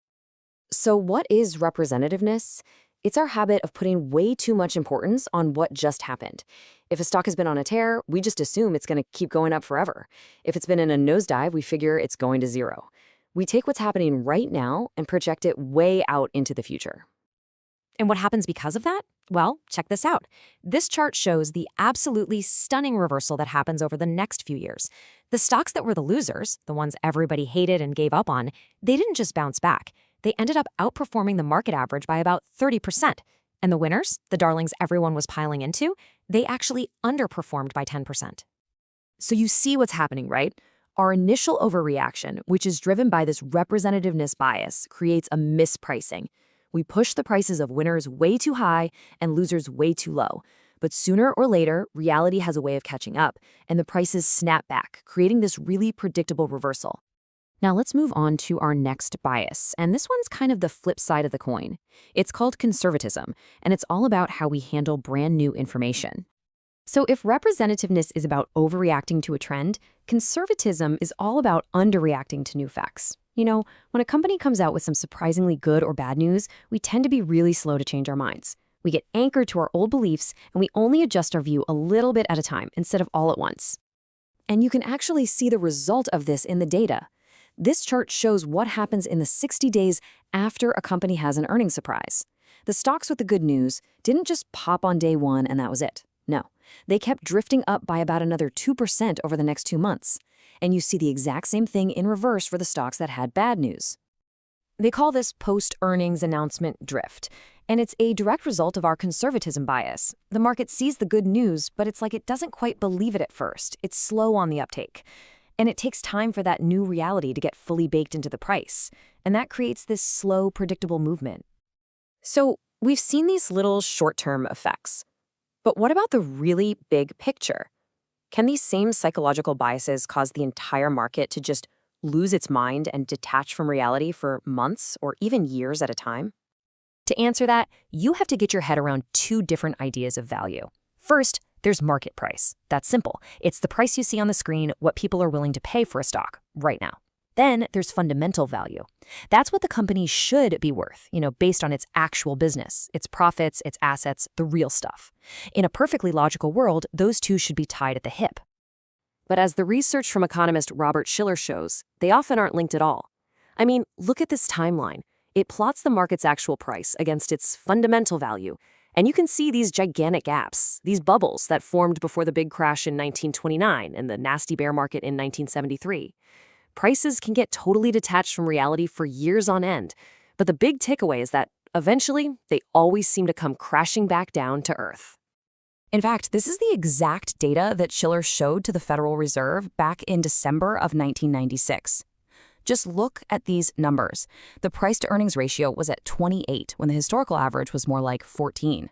So what is representativeness? It's our habit of putting way too much importance on what just happened. If a stock has been on a tear, we just assume it's going to keep going up forever. If it's been in a nosedive, we figure it's going to zero. We take what's happening right now and project it way out into the future. And what happens because of that? Well, check this out. This chart shows the absolutely stunning reversal that happens over the next few years. The stocks that were the losers, the ones everybody hated and gave up on, they didn't just bounce back. They ended up outperforming the market average by about 30%. And the winners, the darlings everyone was piling into, they actually underperformed by 10%. So you see what's happening, right? Our initial overreaction, which is driven by this representativeness bias, creates a mispricing. We push the prices of winners way too high and losers way too low. But sooner or later, reality has a way of catching up, and the prices snap back, creating this really predictable reversal. Now let's move on to our next bias, and this one's kind of the flip side of the coin. It's called conservatism, and it's all about how we handle brand new information. So if representativeness is about overreacting to a trend, conservatism is all about underreacting to new facts. When a company comes out with some surprisingly good or bad news, we tend to be really slow to change our minds. We get anchored to our old beliefs, and we only adjust our view a little bit at a time instead of all at once. And you can actually see the result of this in the data. This chart shows what happens in the 60 days after a company has an earnings surprise. The stocks with the good news didn't just pop on day one and that was it. No, they kept drifting up by about another 2% over the next 2 months. And you see the exact same thing in reverse for the stocks that had bad news. They call this post-earnings announcement drift, and it's a direct result of our conservatism bias. The market sees the good news, but it's like it doesn't quite believe it at first. It's slow on the uptake. And it takes time for that new reality to get fully baked into the price. And that creates this slow, predictable movement. So we've seen these little short-term effects. But what about the really big picture? Can these same psychological biases cause the entire market to just lose its mind and detach from reality for months or even years at a time? To answer that, you have to get your head around two different ideas of value. First, there's market price. That's simple. It's the price you see on the screen, what people are willing to pay for a stock right now. Then there's fundamental value. That's what the company should be worth, based on its actual business, its profits, its assets, the real stuff. In a perfectly logical world, those two should be tied at the hip. But as the research from economist Robert Shiller shows, they often aren't linked at all. I mean, look at this timeline. It plots the market's actual price against its fundamental value, and you can see these gigantic gaps, these bubbles that formed before the big crash in 1929 and the nasty bear market in 1973. Prices can get totally detached from reality for years on end, but the big takeaway is that, eventually, they always seem to come crashing back down to earth. In fact, this is the exact data that Shiller showed to the Federal Reserve back in December of 1996. Just look at these numbers. The price-to-earnings ratio was at 28 when the historical average was more like 14.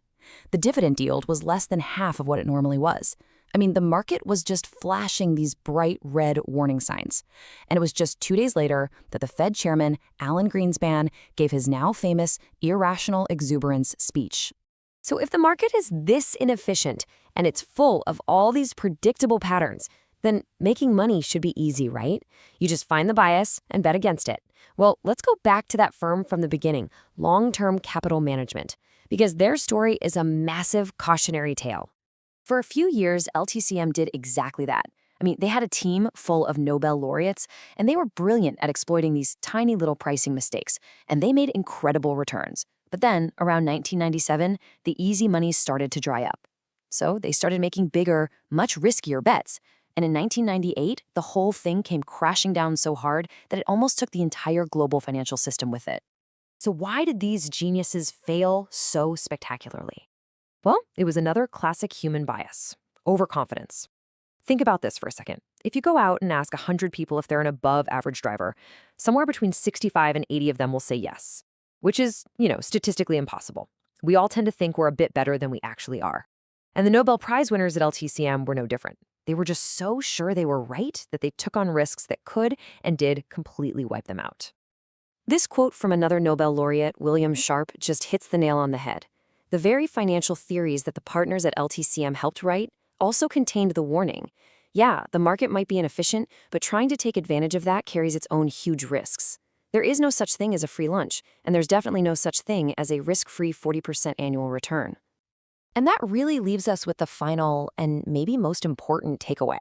The dividend yield was less than half of what it normally was. I mean, the market was just flashing these bright red warning signs. And it was just 2 days later that the Fed chairman, Alan Greenspan, gave his now famous irrational exuberance speech. So if the market is this inefficient and it's full of all these predictable patterns, then making money should be easy, right? You just find the bias and bet against it. Well, let's go back to that firm from the beginning, Long-Term Capital Management, because their story is a massive cautionary tale. For a few years, LTCM did exactly that. I mean, they had a team full of Nobel laureates, and they were brilliant at exploiting these tiny little pricing mistakes, and they made incredible returns. But then, around 1997, the easy money started to dry up. So they started making bigger, much riskier bets. And in 1998, the whole thing came crashing down so hard that it almost took the entire global financial system with it. So why did these geniuses fail so spectacularly? Well, it was another classic human bias, overconfidence. Think about this for a second. If you go out and ask 100 people if they're an above-average driver, somewhere between 65 and 80 of them will say yes, which is, statistically impossible. We all tend to think we're a bit better than we actually are. And the Nobel Prize winners at LTCM were no different. They were just so sure they were right that they took on risks that could and did completely wipe them out. This quote from another Nobel laureate, William Sharpe, just hits the nail on the head. The very financial theories that the partners at LTCM helped write also contained the warning. Yeah, the market might be inefficient, but trying to take advantage of that carries its own huge risks. There is no such thing as a free lunch, and there's definitely no such thing as a risk-free 40% annual return. And that really leaves us with the final and maybe most important takeaway.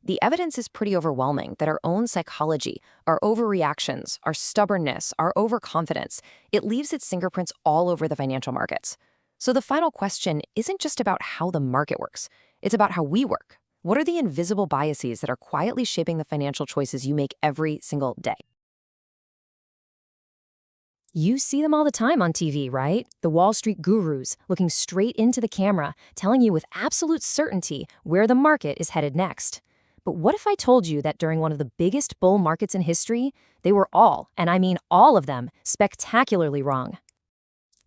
The evidence is pretty overwhelming that our own psychology, our overreactions, our stubbornness, our overconfidence, it leaves its fingerprints all over the financial markets. So the final question isn't just about how the market works. It's about how we work. What are the invisible biases that are quietly shaping the financial choices you make every single day? You see them all the time on TV, right? The Wall Street gurus looking straight into the camera, telling you with absolute certainty where the market is headed next. But what if I told you that during one of the biggest bull markets in history, they were all, and I mean all of them, spectacularly wrong?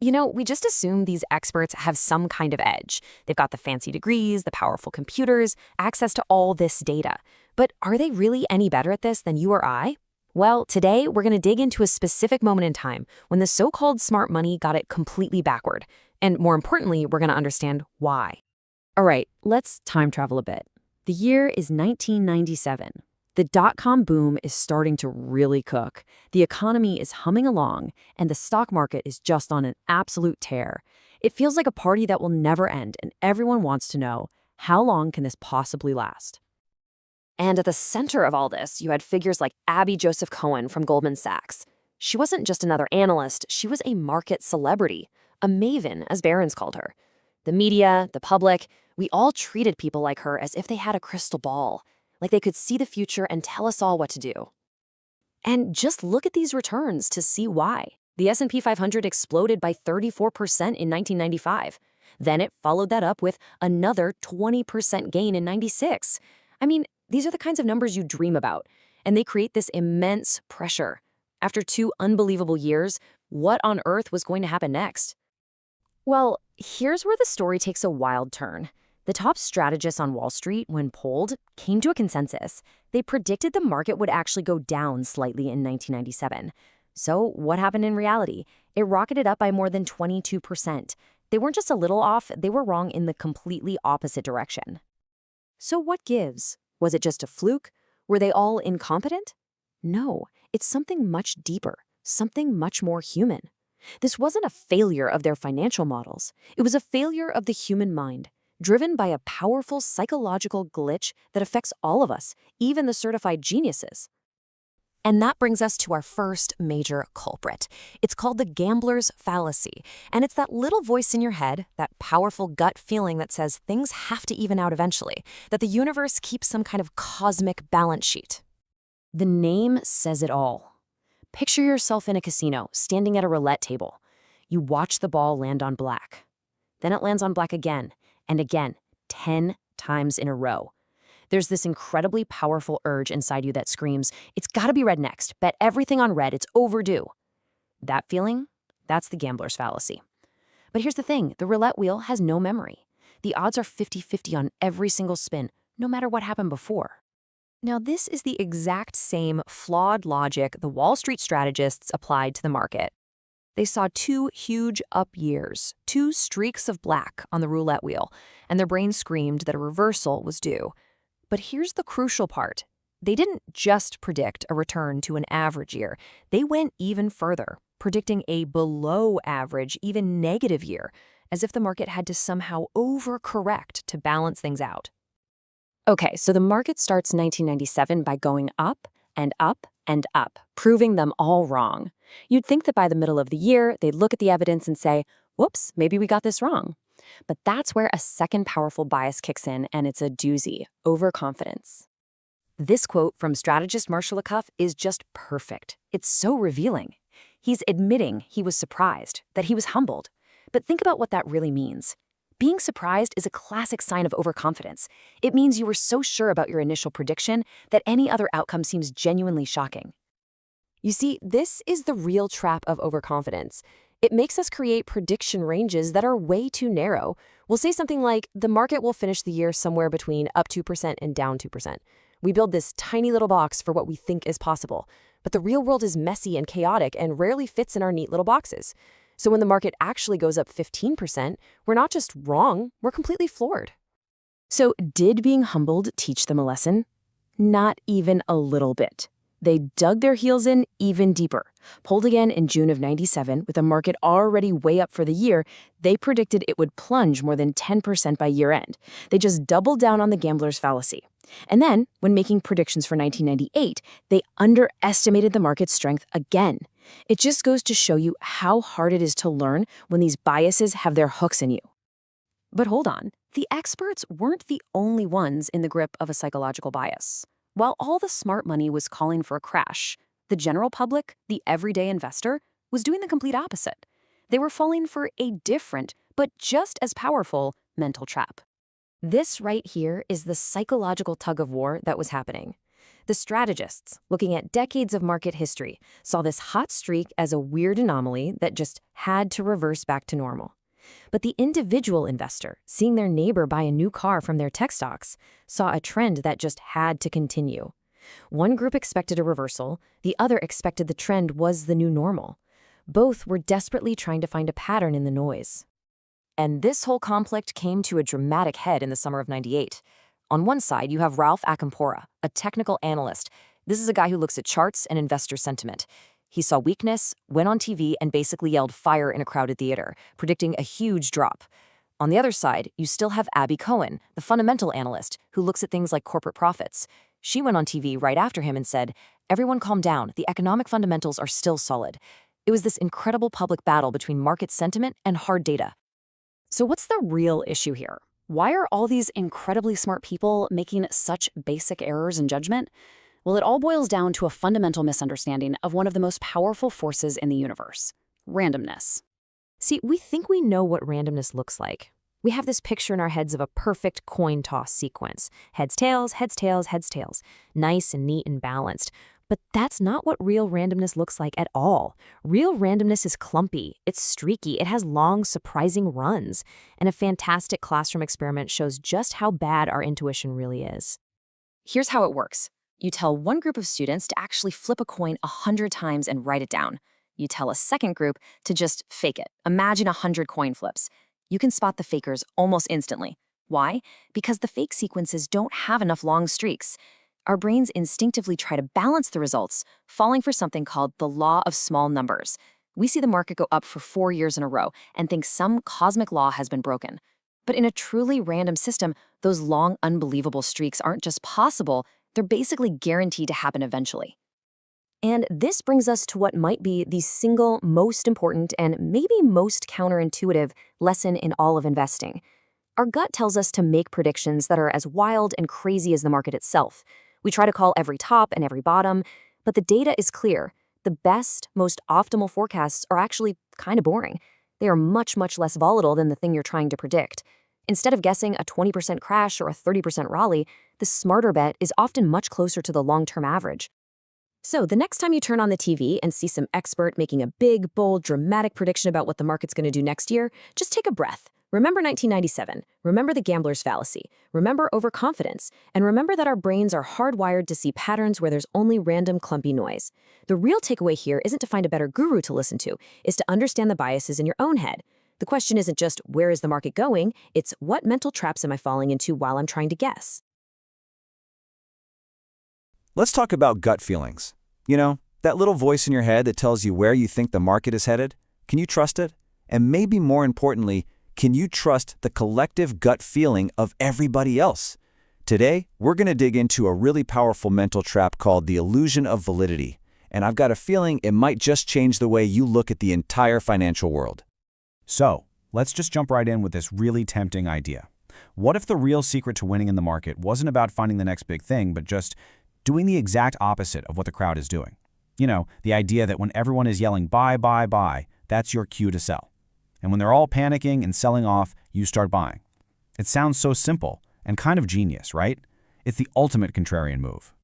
We just assume these experts have some kind of edge. They've got the fancy degrees, the powerful computers, access to all this data. But are they really any better at this than you or I? Well, today we're going to dig into a specific moment in time when the so-called smart money got it completely backward. And more importantly, we're going to understand why. All right, let's time travel a bit. The year is 1997. The dot-com boom is starting to really cook. The economy is humming along, and the stock market is just on an absolute tear. It feels like a party that will never end, and everyone wants to know, how long can this possibly last? And at the center of all this, you had figures like Abby Joseph Cohen from Goldman Sachs. She wasn't just another analyst, she was a market celebrity, a maven, as Barron's called her. The media, the public, we all treated people like her as if they had a crystal ball, like they could see the future and tell us all what to do. And just look at these returns to see why. The S&P 500 exploded by 34% in 1995. Then it followed that up with another 20% gain in 96. I mean, these are the kinds of numbers you dream about, and they create this immense pressure. After 2 unbelievable years, what on earth was going to happen next? Well, here's where the story takes a wild turn. The top strategists on Wall Street, when polled, came to a consensus. They predicted the market would actually go down slightly in 1997. So what happened in reality? It rocketed up by more than 22%. They weren't just a little off, they were wrong in the completely opposite direction. So what gives? Was it just a fluke? Were they all incompetent? No, it's something much deeper, something much more human. This wasn't a failure of their financial models. It was a failure of the human mind, driven by a powerful psychological glitch that affects all of us, even the certified geniuses. And that brings us to our first major culprit. It's called the gambler's fallacy, and it's that little voice in your head, that powerful gut feeling that says things have to even out eventually, that the universe keeps some kind of cosmic balance sheet. The name says it all. Picture yourself in a casino, standing at a roulette table. You watch the ball land on black. Then it lands on black again, and again, 10 times in a row. There's this incredibly powerful urge inside you that screams, it's gotta be red next, bet everything on red, it's overdue. That feeling, that's the gambler's fallacy. But here's the thing, the roulette wheel has no memory. The odds are 50-50 on every single spin, no matter what happened before. Now, this is the exact same flawed logic the Wall Street strategists applied to the market. They saw 2 huge up years, 2 streaks of black on the roulette wheel, and their brain screamed that a reversal was due. But here's the crucial part. They didn't just predict a return to an average year. They went even further, predicting a below average, even negative year, as if the market had to somehow overcorrect to balance things out. Okay, so the market starts 1997 by going up and up and up, proving them all wrong. You'd think that by the middle of the year, they'd look at the evidence and say, whoops, maybe we got this wrong. But that's where a second powerful bias kicks in, and it's a doozy: overconfidence. This quote from strategist Marshall LeCuff is just perfect. It's so revealing. He's admitting he was surprised, that he was humbled. But think about what that really means. Being surprised is a classic sign of overconfidence. It means you were so sure about your initial prediction that any other outcome seems genuinely shocking. You see, this is the real trap of overconfidence. It makes us create prediction ranges that are way too narrow. We'll say something like, the market will finish the year somewhere between up 2% and down 2%. We build this tiny little box for what we think is possible. But the real world is messy and chaotic and rarely fits in our neat little boxes. So when the market actually goes up 15%, we're not just wrong, we're completely floored. So did being humbled teach them a lesson? Not even a little bit. They dug their heels in even deeper. Polled again in June of 97, with the market already way up for the year, they predicted it would plunge more than 10% by year end. They just doubled down on the gambler's fallacy. And then, when making predictions for 1998, they underestimated the market's strength again. It just goes to show you how hard it is to learn when these biases have their hooks in you. But hold on, the experts weren't the only ones in the grip of a psychological bias. While all the smart money was calling for a crash, the general public, the everyday investor, was doing the complete opposite. They were falling for a different, but just as powerful, mental trap. This right here is the psychological tug-of-war that was happening. The strategists, looking at decades of market history, saw this hot streak as a weird anomaly that just had to reverse back to normal. But the individual investor, seeing their neighbor buy a new car from their tech stocks, saw a trend that just had to continue. One group expected a reversal, the other expected the trend was the new normal. Both were desperately trying to find a pattern in the noise. And this whole conflict came to a dramatic head in the summer of '98. On one side, you have Ralph Acampora, a technical analyst. This is a guy who looks at charts and investor sentiment. He saw weakness, went on TV, and basically yelled fire in a crowded theater, predicting a huge drop. On the other side, you still have Abby Cohen, the fundamental analyst, who looks at things like corporate profits. She went on TV right after him and said, "Everyone calm down, the economic fundamentals are still solid." It was this incredible public battle between market sentiment and hard data. So what's the real issue here? Why are all these incredibly smart people making such basic errors in judgment? Well, it all boils down to a fundamental misunderstanding of one of the most powerful forces in the universe: randomness. See, we think we know what randomness looks like. We have this picture in our heads of a perfect coin toss sequence. Heads, tails, heads, tails, heads, tails. Nice and neat and balanced. But that's not what real randomness looks like at all. Real randomness is clumpy, it's streaky, it has long, surprising runs, and a fantastic classroom experiment shows just how bad our intuition really is. Here's how it works. You tell one group of students to actually flip a coin 100 times and write it down. You tell a second group to just fake it. Imagine 100 coin flips. You can spot the fakers almost instantly. Why? Because the fake sequences don't have enough long streaks. Our brains instinctively try to balance the results, falling for something called the law of small numbers. We see the market go up for 4 years in a row and think some cosmic law has been broken. But in a truly random system, those long, unbelievable streaks aren't just possible, they're basically guaranteed to happen eventually. And this brings us to what might be the single most important and maybe most counterintuitive lesson in all of investing. Our gut tells us to make predictions that are as wild and crazy as the market itself. We try to call every top and every bottom, but the data is clear. The best, most optimal forecasts are actually kind of boring. They are much, much less volatile than the thing you're trying to predict. Instead of guessing a 20% crash or a 30% rally, the smarter bet is often much closer to the long-term average. So the next time you turn on the TV and see some expert making a big, bold, dramatic prediction about what the market's going to do next year, just take a breath. Remember 1997, remember the gambler's fallacy, remember overconfidence, and remember that our brains are hardwired to see patterns where there's only random clumpy noise. The real takeaway here isn't to find a better guru to listen to, it's to understand the biases in your own head. The question isn't just where is the market going, it's what mental traps am I falling into while I'm trying to guess. Let's talk about gut feelings. You know, that little voice in your head that tells you where you think the market is headed. Can you trust it? And maybe more importantly, can you trust the collective gut feeling of everybody else? Today, we're going to dig into a really powerful mental trap called the illusion of validity. And I've got a feeling it might just change the way you look at the entire financial world. So, let's just jump right in with this really tempting idea. What if the real secret to winning in the market wasn't about finding the next big thing, but just doing the exact opposite of what the crowd is doing? You know, the idea that when everyone is yelling buy, buy, buy, that's your cue to sell. And when they're all panicking and selling off, you start buying. It sounds so simple and kind of genius, right? It's the ultimate contrarian move.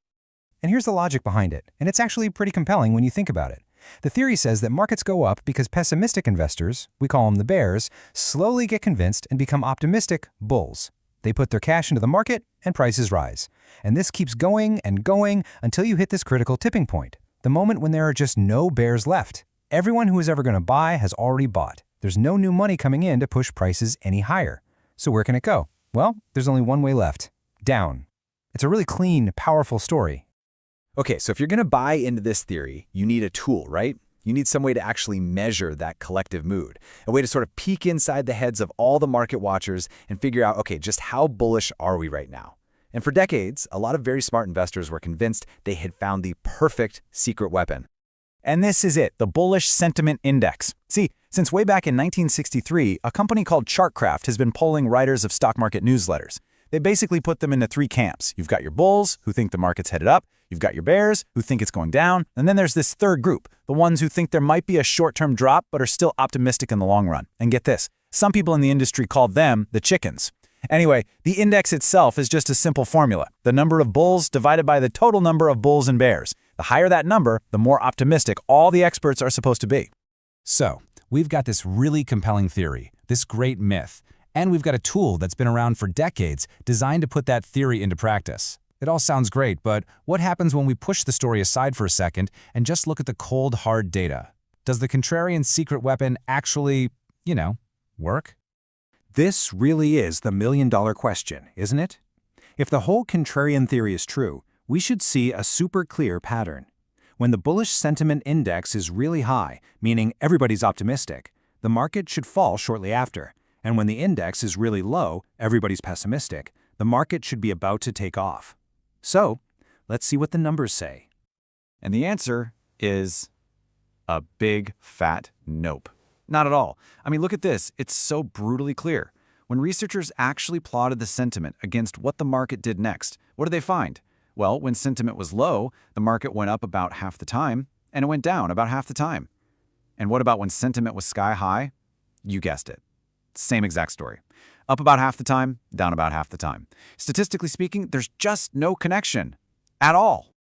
And here's the logic behind it, and it's actually pretty compelling when you think about it. The theory says that markets go up because pessimistic investors, we call them the bears, slowly get convinced and become optimistic bulls. They put their cash into the market and prices rise. And this keeps going and going until you hit this critical tipping point, the moment when there are just no bears left. Everyone who is ever going to buy has already bought. There's no new money coming in to push prices any higher. So where can it go? Well, there's only one way left: down. It's a really clean, powerful story. Okay, so if you're going to buy into this theory, you need a tool, right? You need some way to actually measure that collective mood, a way to sort of peek inside the heads of all the market watchers and figure out, okay, just how bullish are we right now? And for decades, a lot of very smart investors were convinced they had found the perfect secret weapon. And this is it, the bullish sentiment index. See, since way back in 1963, a company called Chartcraft has been polling writers of stock market newsletters. They basically put them into 3 camps. You've got your bulls, who think the market's headed up. You've got your bears, who think it's going down. And then there's this third group, the ones who think there might be a short-term drop but are still optimistic in the long run. And get this, some people in the industry call them the chickens. Anyway, the index itself is just a simple formula. The number of bulls divided by the total number of bulls and bears. The higher that number, the more optimistic all the experts are supposed to be. So, we've got this really compelling theory, this great myth, and we've got a tool that's been around for decades designed to put that theory into practice. It all sounds great, but what happens when we push the story aside for a second and just look at the cold, hard data? Does the contrarian secret weapon actually, work? This really is the million-dollar question, isn't it? If the whole contrarian theory is true, we should see a super clear pattern. When the bullish sentiment index is really high, meaning everybody's optimistic, the market should fall shortly after. And when the index is really low, everybody's pessimistic, the market should be about to take off. So, let's see what the numbers say. And the answer is a big, fat nope. Not at all. I mean, look at this. It's so brutally clear. When researchers actually plotted the sentiment against what the market did next, what did they find? Well, when sentiment was low, the market went up about half the time, and it went down about half the time. And what about when sentiment was sky high? You guessed it. Same exact story. Up about half the time, down about half the time. Statistically speaking, there's just no connection at all.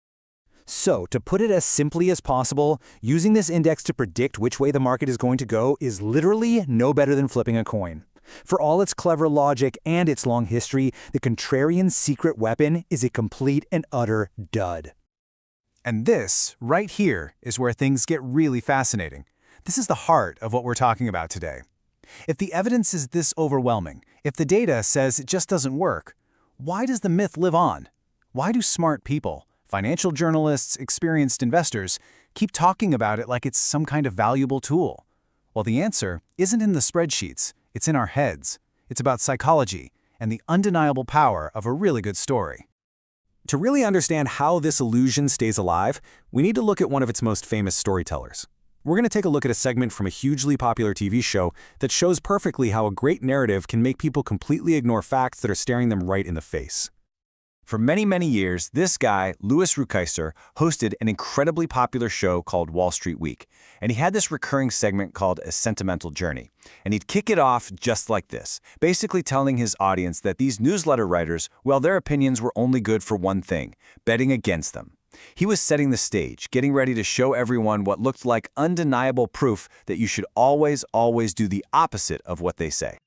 So, to put it as simply as possible, using this index to predict which way the market is going to go is literally no better than flipping a coin. For all its clever logic and its long history, the contrarian's secret weapon is a complete and utter dud. And this, right here, is where things get really fascinating. This is the heart of what we're talking about today. If the evidence is this overwhelming, if the data says it just doesn't work, why does the myth live on? Why do smart people, financial journalists, experienced investors, keep talking about it like it's some kind of valuable tool? Well, the answer isn't in the spreadsheets, it's in our heads. It's about psychology and the undeniable power of a really good story. To really understand how this illusion stays alive, we need to look at one of its most famous storytellers. We're going to take a look at a segment from a hugely popular TV show that shows perfectly how a great narrative can make people completely ignore facts that are staring them right in the face. For many, many years, this guy, Louis Rukeyser, hosted an incredibly popular show called Wall Street Week. And he had this recurring segment called A Sentimental Journey. And he'd kick it off just like this, basically telling his audience that these newsletter writers, well, their opinions were only good for one thing, betting against them. He was setting the stage, getting ready to show everyone what looked like undeniable proof that you should always, always do the opposite of what they say.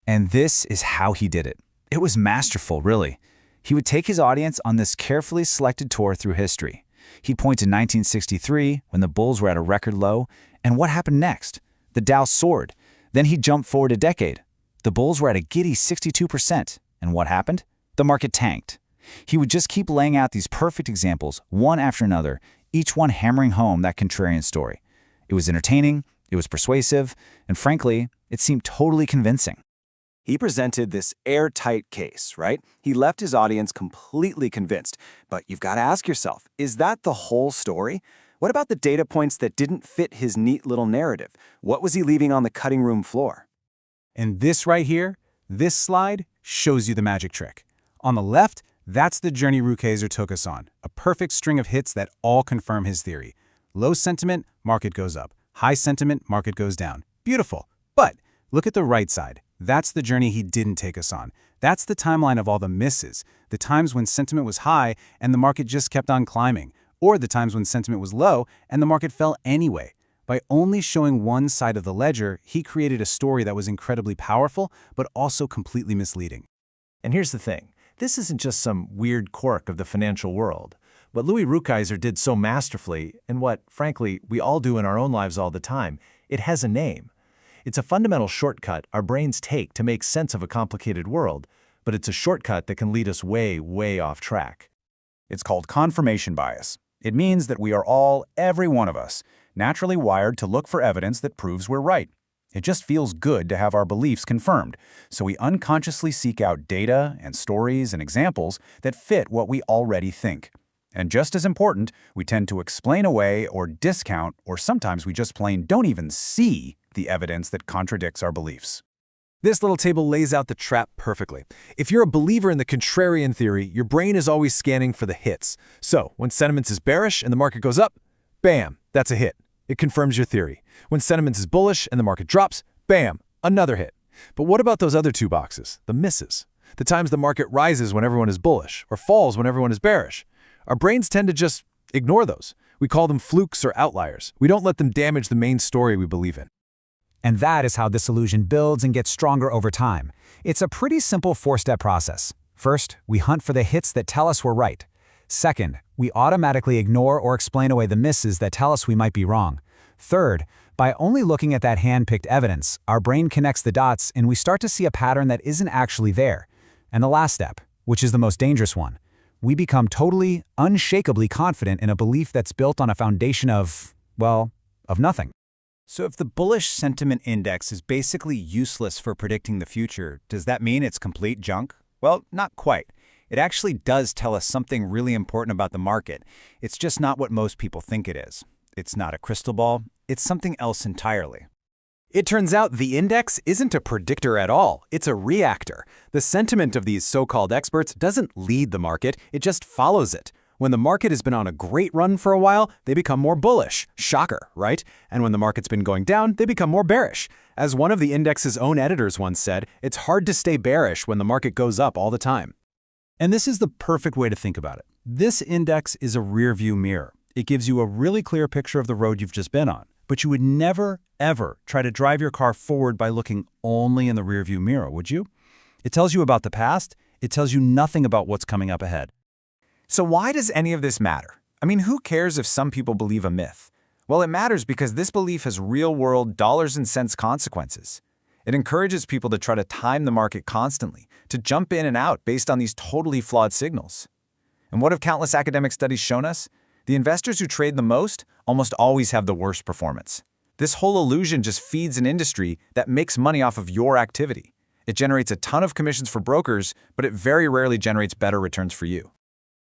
And this is how he did it. It was masterful, really. He would take his audience on this carefully selected tour through history. He'd point to 1963, when the bulls were at a record low, and what happened next? The Dow soared. Then he'd jump forward a decade. The bulls were at a giddy 62%, and what happened? The market tanked. He would just keep laying out these perfect examples, one after another, each one hammering home that contrarian story. It was entertaining, it was persuasive, and frankly, it seemed totally convincing. He presented this airtight case, right? He left his audience completely convinced. But you've got to ask yourself, is that the whole story? What about the data points that didn't fit his neat little narrative? What was he leaving on the cutting room floor? And this right here, this slide, shows you the magic trick. On the left, that's the journey Rukeyser took us on, a perfect string of hits that all confirm his theory. Low sentiment, market goes up. High sentiment, market goes down. Beautiful. But look at the right side. That's the journey he didn't take us on. That's the timeline of all the misses, the times when sentiment was high and the market just kept on climbing, or the times when sentiment was low and the market fell anyway. By only showing one side of the ledger, he created a story that was incredibly powerful, but also completely misleading. And here's the thing. This isn't just some weird quirk of the financial world. What Louis Rukeyser did so masterfully, and what, frankly, we all do in our own lives all the time, it has a name. It's a fundamental shortcut our brains take to make sense of a complicated world, but it's a shortcut that can lead us way, way off track. It's called confirmation bias. It means that we are all, every one of us, naturally wired to look for evidence that proves we're right. It just feels good to have our beliefs confirmed, so we unconsciously seek out data and stories and examples that fit what we already think. And just as important, we tend to explain away or discount, or sometimes we just plain don't even see the evidence that contradicts our beliefs. This little table lays out the trap perfectly. If you're a believer in the contrarian theory, your brain is always scanning for the hits. So, when sentiment is bearish and the market goes up, bam, that's a hit. It confirms your theory. When sentiment is bullish and the market drops, bam, another hit. But what about those other two boxes, the misses? The times the market rises when everyone is bullish or falls when everyone is bearish. Our brains tend to just ignore those. We call them flukes or outliers. We don't let them damage the main story we believe in. And that is how this illusion builds and gets stronger over time. It's a pretty simple four-step process. First, we hunt for the hits that tell us we're right. Second, we automatically ignore or explain away the misses that tell us we might be wrong. Third, by only looking at that hand-picked evidence, our brain connects the dots and we start to see a pattern that isn't actually there. And the last step, which is the most dangerous one, we become totally, unshakably confident in a belief that's built on a foundation of, well, of nothing. So if the bullish sentiment index is basically useless for predicting the future, does that mean it's complete junk? Well, not quite. It actually does tell us something really important about the market. It's just not what most people think it is. It's not a crystal ball. It's something else entirely. It turns out the index isn't a predictor at all. It's a reactor. The sentiment of these so-called experts doesn't lead the market, it just follows it. When the market has been on a great run for a while, they become more bullish. Shocker, right? And when the market's been going down, they become more bearish. As one of the index's own editors once said, it's hard to stay bearish when the market goes up all the time. And this is the perfect way to think about it. This index is a rearview mirror. It gives you a really clear picture of the road you've just been on. But you would never, ever try to drive your car forward by looking only in the rearview mirror, would you? It tells you about the past. It tells you nothing about what's coming up ahead. So why does any of this matter? I mean, who cares if some people believe a myth? Well, it matters because this belief has real-world dollars and cents consequences. It encourages people to try to time the market constantly, to jump in and out based on these totally flawed signals. And what have countless academic studies shown us? The investors who trade the most almost always have the worst performance. This whole illusion just feeds an industry that makes money off of your activity. It generates a ton of commissions for brokers, but it very rarely generates better returns for you.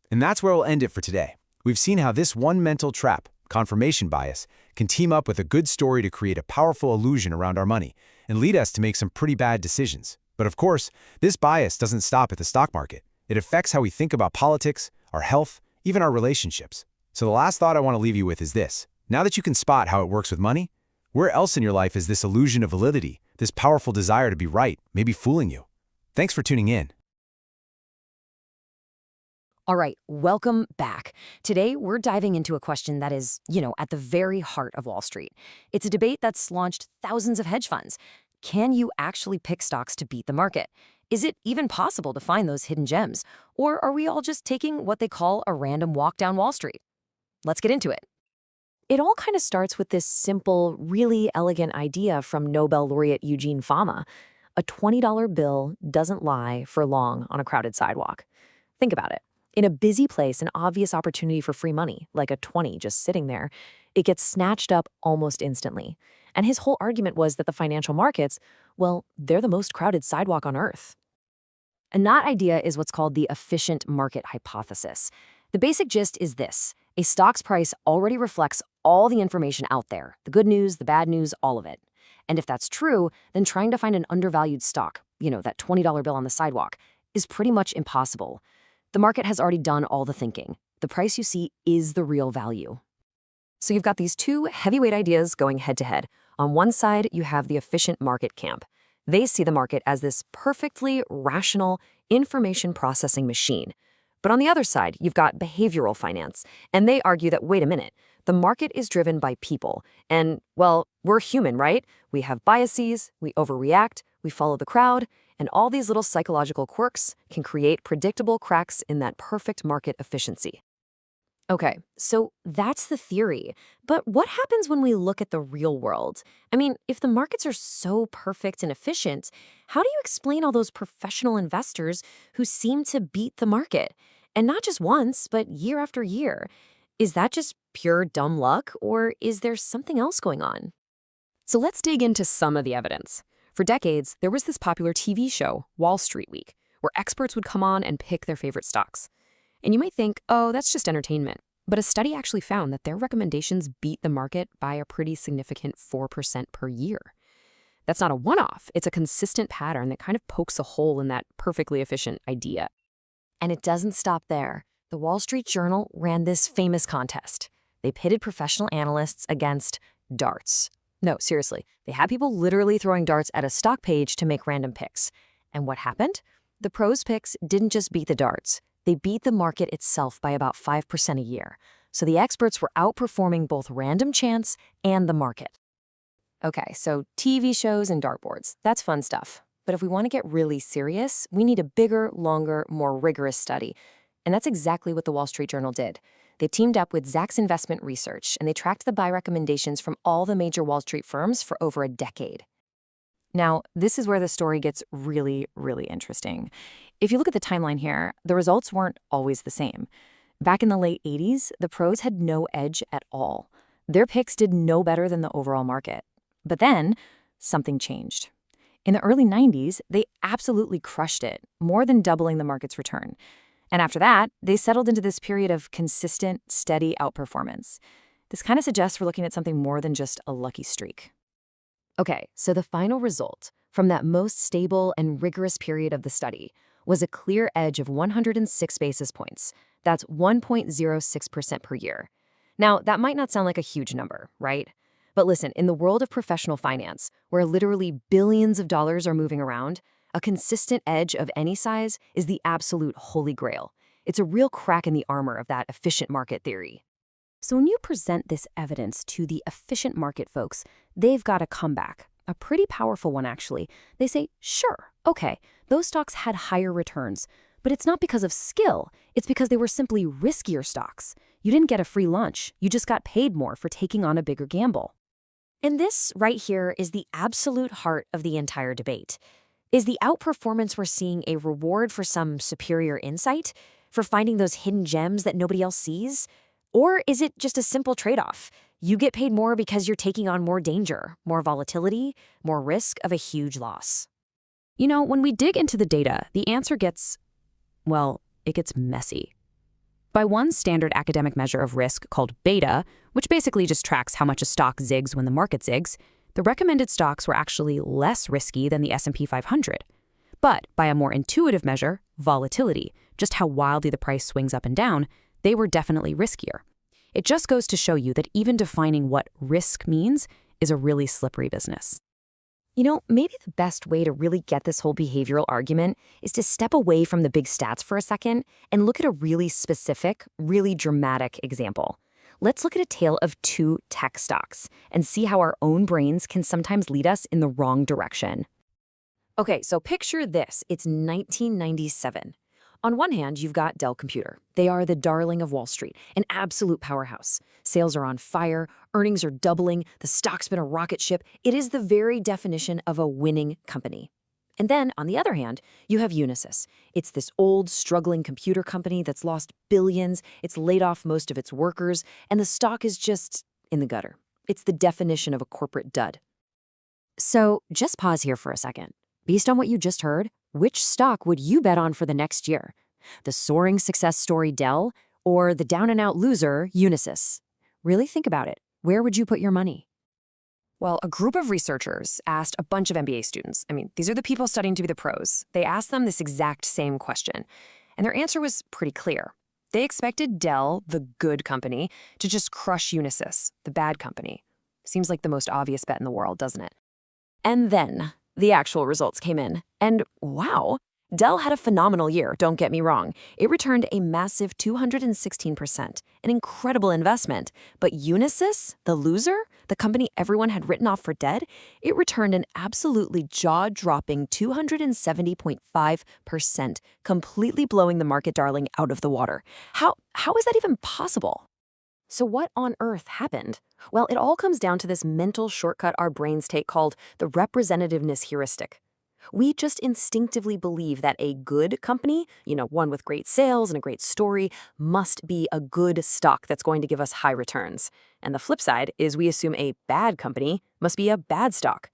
And that's where we'll end it for today. We've seen how this one mental trap, confirmation bias, can team up with a good story to create a powerful illusion around our money and lead us to make some pretty bad decisions. But of course, this bias doesn't stop at the stock market. It affects how we think about politics, our health, even our relationships. So the last thought I want to leave you with is this. Now that you can spot how it works with money, where else in your life is this illusion of validity, this powerful desire to be right, maybe fooling you? Thanks for tuning in. All right, welcome back. Today, we're diving into a question that is, at the very heart of Wall Street. It's a debate that's launched thousands of hedge funds. Can you actually pick stocks to beat the market? Is it even possible to find those hidden gems? Or are we all just taking what they call a random walk down Wall Street? Let's get into it. It all kind of starts with this simple, really elegant idea from Nobel laureate Eugene Fama. A $20 bill doesn't lie for long on a crowded sidewalk. Think about it. In a busy place, an obvious opportunity for free money, like a 20 just sitting there, it gets snatched up almost instantly. And his whole argument was that the financial markets, well, they're the most crowded sidewalk on Earth. And that idea is what's called the efficient market hypothesis. The basic gist is this. A stock's price already reflects all the information out there, the good news, the bad news, all of it. And if that's true, then trying to find an undervalued stock, that $20 bill on the sidewalk, is pretty much impossible. The market has already done all the thinking. The price you see is the real value. So you've got these two heavyweight ideas going head to head. On one side, you have the efficient market camp. They see the market as this perfectly rational information processing machine. But on the other side, you've got behavioral finance, and they argue that, wait a minute, the market is driven by people. And, well, we're human, right? We have biases, we overreact, we follow the crowd, and all these little psychological quirks can create predictable cracks in that perfect market efficiency. Okay, so that's the theory. But what happens when we look at the real world? I mean, if the markets are so perfect and efficient, how do you explain all those professional investors who seem to beat the market? And not just once, but year after year. Is that just pure dumb luck, or is there something else going on? So let's dig into some of the evidence. For decades, there was this popular TV show, Wall Street Week, where experts would come on and pick their favorite stocks. And you might think, oh, that's just entertainment. But a study actually found that their recommendations beat the market by a pretty significant 4% per year. That's not a one-off. It's a consistent pattern that kind of pokes a hole in that perfectly efficient idea. And it doesn't stop there. The Wall Street Journal ran this famous contest. They pitted professional analysts against darts. No, seriously, they had people literally throwing darts at a stock page to make random picks. And what happened? The pros' picks didn't just beat the darts. They beat the market itself by about 5% a year. So the experts were outperforming both random chance and the market. Okay, so TV shows and dartboards, that's fun stuff. But if we want to get really serious, we need a bigger, longer, more rigorous study. And that's exactly what the Wall Street Journal did. They teamed up with Zacks Investment Research, and they tracked the buy recommendations from all the major Wall Street firms for over a decade. Now, this is where the story gets really, really interesting. If you look at the timeline here, the results weren't always the same. Back in the late 80s, the pros had no edge at all. Their picks did no better than the overall market. But then, something changed. In the early 90s, they absolutely crushed it, more than doubling the market's return. And after that, they settled into this period of consistent, steady outperformance. This kind of suggests we're looking at something more than just a lucky streak. Okay, so the final result from that most stable and rigorous period of the study was a clear edge of 106 basis points. That's 1.06% per year. Now, that might not sound like a huge number, right? But listen, in the world of professional finance, where literally billions of dollars are moving around, a consistent edge of any size is the absolute holy grail. It's a real crack in the armor of that efficient market theory. So when you present this evidence to the efficient market folks, they've got a comeback. A pretty powerful one, actually. They say, sure, okay, those stocks had higher returns, but it's not because of skill. It's because they were simply riskier stocks. You didn't get a free lunch. You just got paid more for taking on a bigger gamble. And this right here is the absolute heart of the entire debate. Is the outperformance we're seeing a reward for some superior insight, for finding those hidden gems that nobody else sees? Or is it just a simple trade-off? You get paid more because you're taking on more danger, more volatility, more risk of a huge loss. You know, when we dig into the data, the answer gets, well, it gets messy. By one standard academic measure of risk called beta, which basically just tracks how much a stock zigs when the market zigs, the recommended stocks were actually less risky than the S&P 500. But by a more intuitive measure, volatility, just how wildly the price swings up and down, they were definitely riskier. It just goes to show you that even defining what risk means is a really slippery business. You know, maybe the best way to really get this whole behavioral argument is to step away from the big stats for a second and look at a really specific, really dramatic example. Let's look at a tale of two tech stocks and see how our own brains can sometimes lead us in the wrong direction. Okay, so picture this. It's 1997. On one hand, you've got Dell Computer. They are the darling of Wall Street, an absolute powerhouse. Sales are on fire, earnings are doubling, the stock's been a rocket ship. It is the very definition of a winning company. And then, on the other hand, you have Unisys. It's this old, struggling computer company that's lost billions, it's laid off most of its workers, and the stock is just in the gutter. It's the definition of a corporate dud. So, just pause here for a second. Based on what you just heard, which stock would you bet on for the next year? The soaring success story Dell or the down-and-out loser Unisys? Really think about it. Where would you put your money? Well, a group of researchers asked a bunch of MBA students. These are the people studying to be the pros. They asked them this exact same question, and their answer was pretty clear. They expected Dell, the good company, to just crush Unisys, the bad company. Seems like the most obvious bet in the world, doesn't it? And then the actual results came in, and wow, Dell had a phenomenal year, don't get me wrong. It returned a massive 216%, an incredible investment. But Unisys, the loser, the company everyone had written off for dead, it returned an absolutely jaw-dropping 270.5%, completely blowing the market darling out of the water. How is that even possible? So what on earth happened? Well, it all comes down to this mental shortcut our brains take called the representativeness heuristic. We just instinctively believe that a good company, one with great sales and a great story, must be a good stock that's going to give us high returns. And the flip side is we assume a bad company must be a bad stock.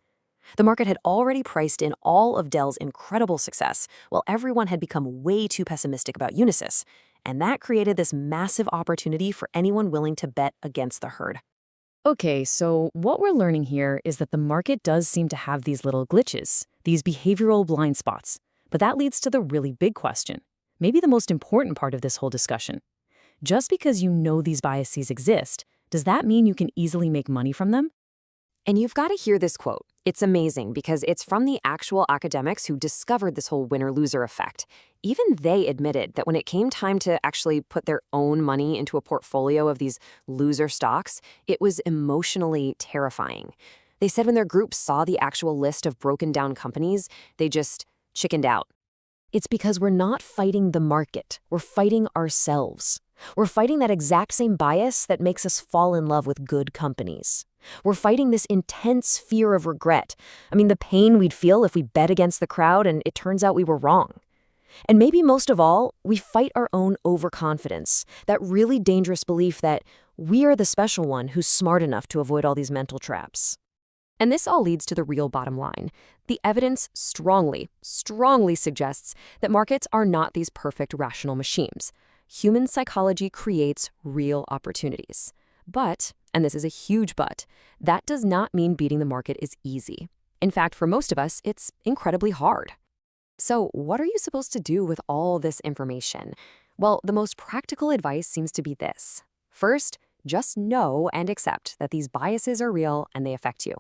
The market had already priced in all of Dell's incredible success, while everyone had become way too pessimistic about Unisys. And that created this massive opportunity for anyone willing to bet against the herd. Okay, so what we're learning here is that the market does seem to have these little glitches, these behavioral blind spots. But that leads to the really big question, maybe the most important part of this whole discussion. Just because you know these biases exist, does that mean you can easily make money from them? And you've got to hear this quote. It's amazing because it's from the actual academics who discovered this whole winner-loser effect. Even they admitted that when it came time to actually put their own money into a portfolio of these loser stocks, it was emotionally terrifying. They said when their group saw the actual list of broken down companies, they just chickened out. It's because we're not fighting the market. We're fighting ourselves. We're fighting that exact same bias that makes us fall in love with good companies. We're fighting this intense fear of regret. The pain we'd feel if we bet against the crowd and it turns out we were wrong. And maybe most of all, we fight our own overconfidence, that really dangerous belief that we are the special one who's smart enough to avoid all these mental traps. And this all leads to the real bottom line. The evidence strongly suggests that markets are not these perfect rational machines. Human psychology creates real opportunities. But, and this is a huge but, that does not mean beating the market is easy. In fact, for most of us, it's incredibly hard. So what are you supposed to do with all this information? Well, the most practical advice seems to be this. First, just know and accept that these biases are real and they affect you.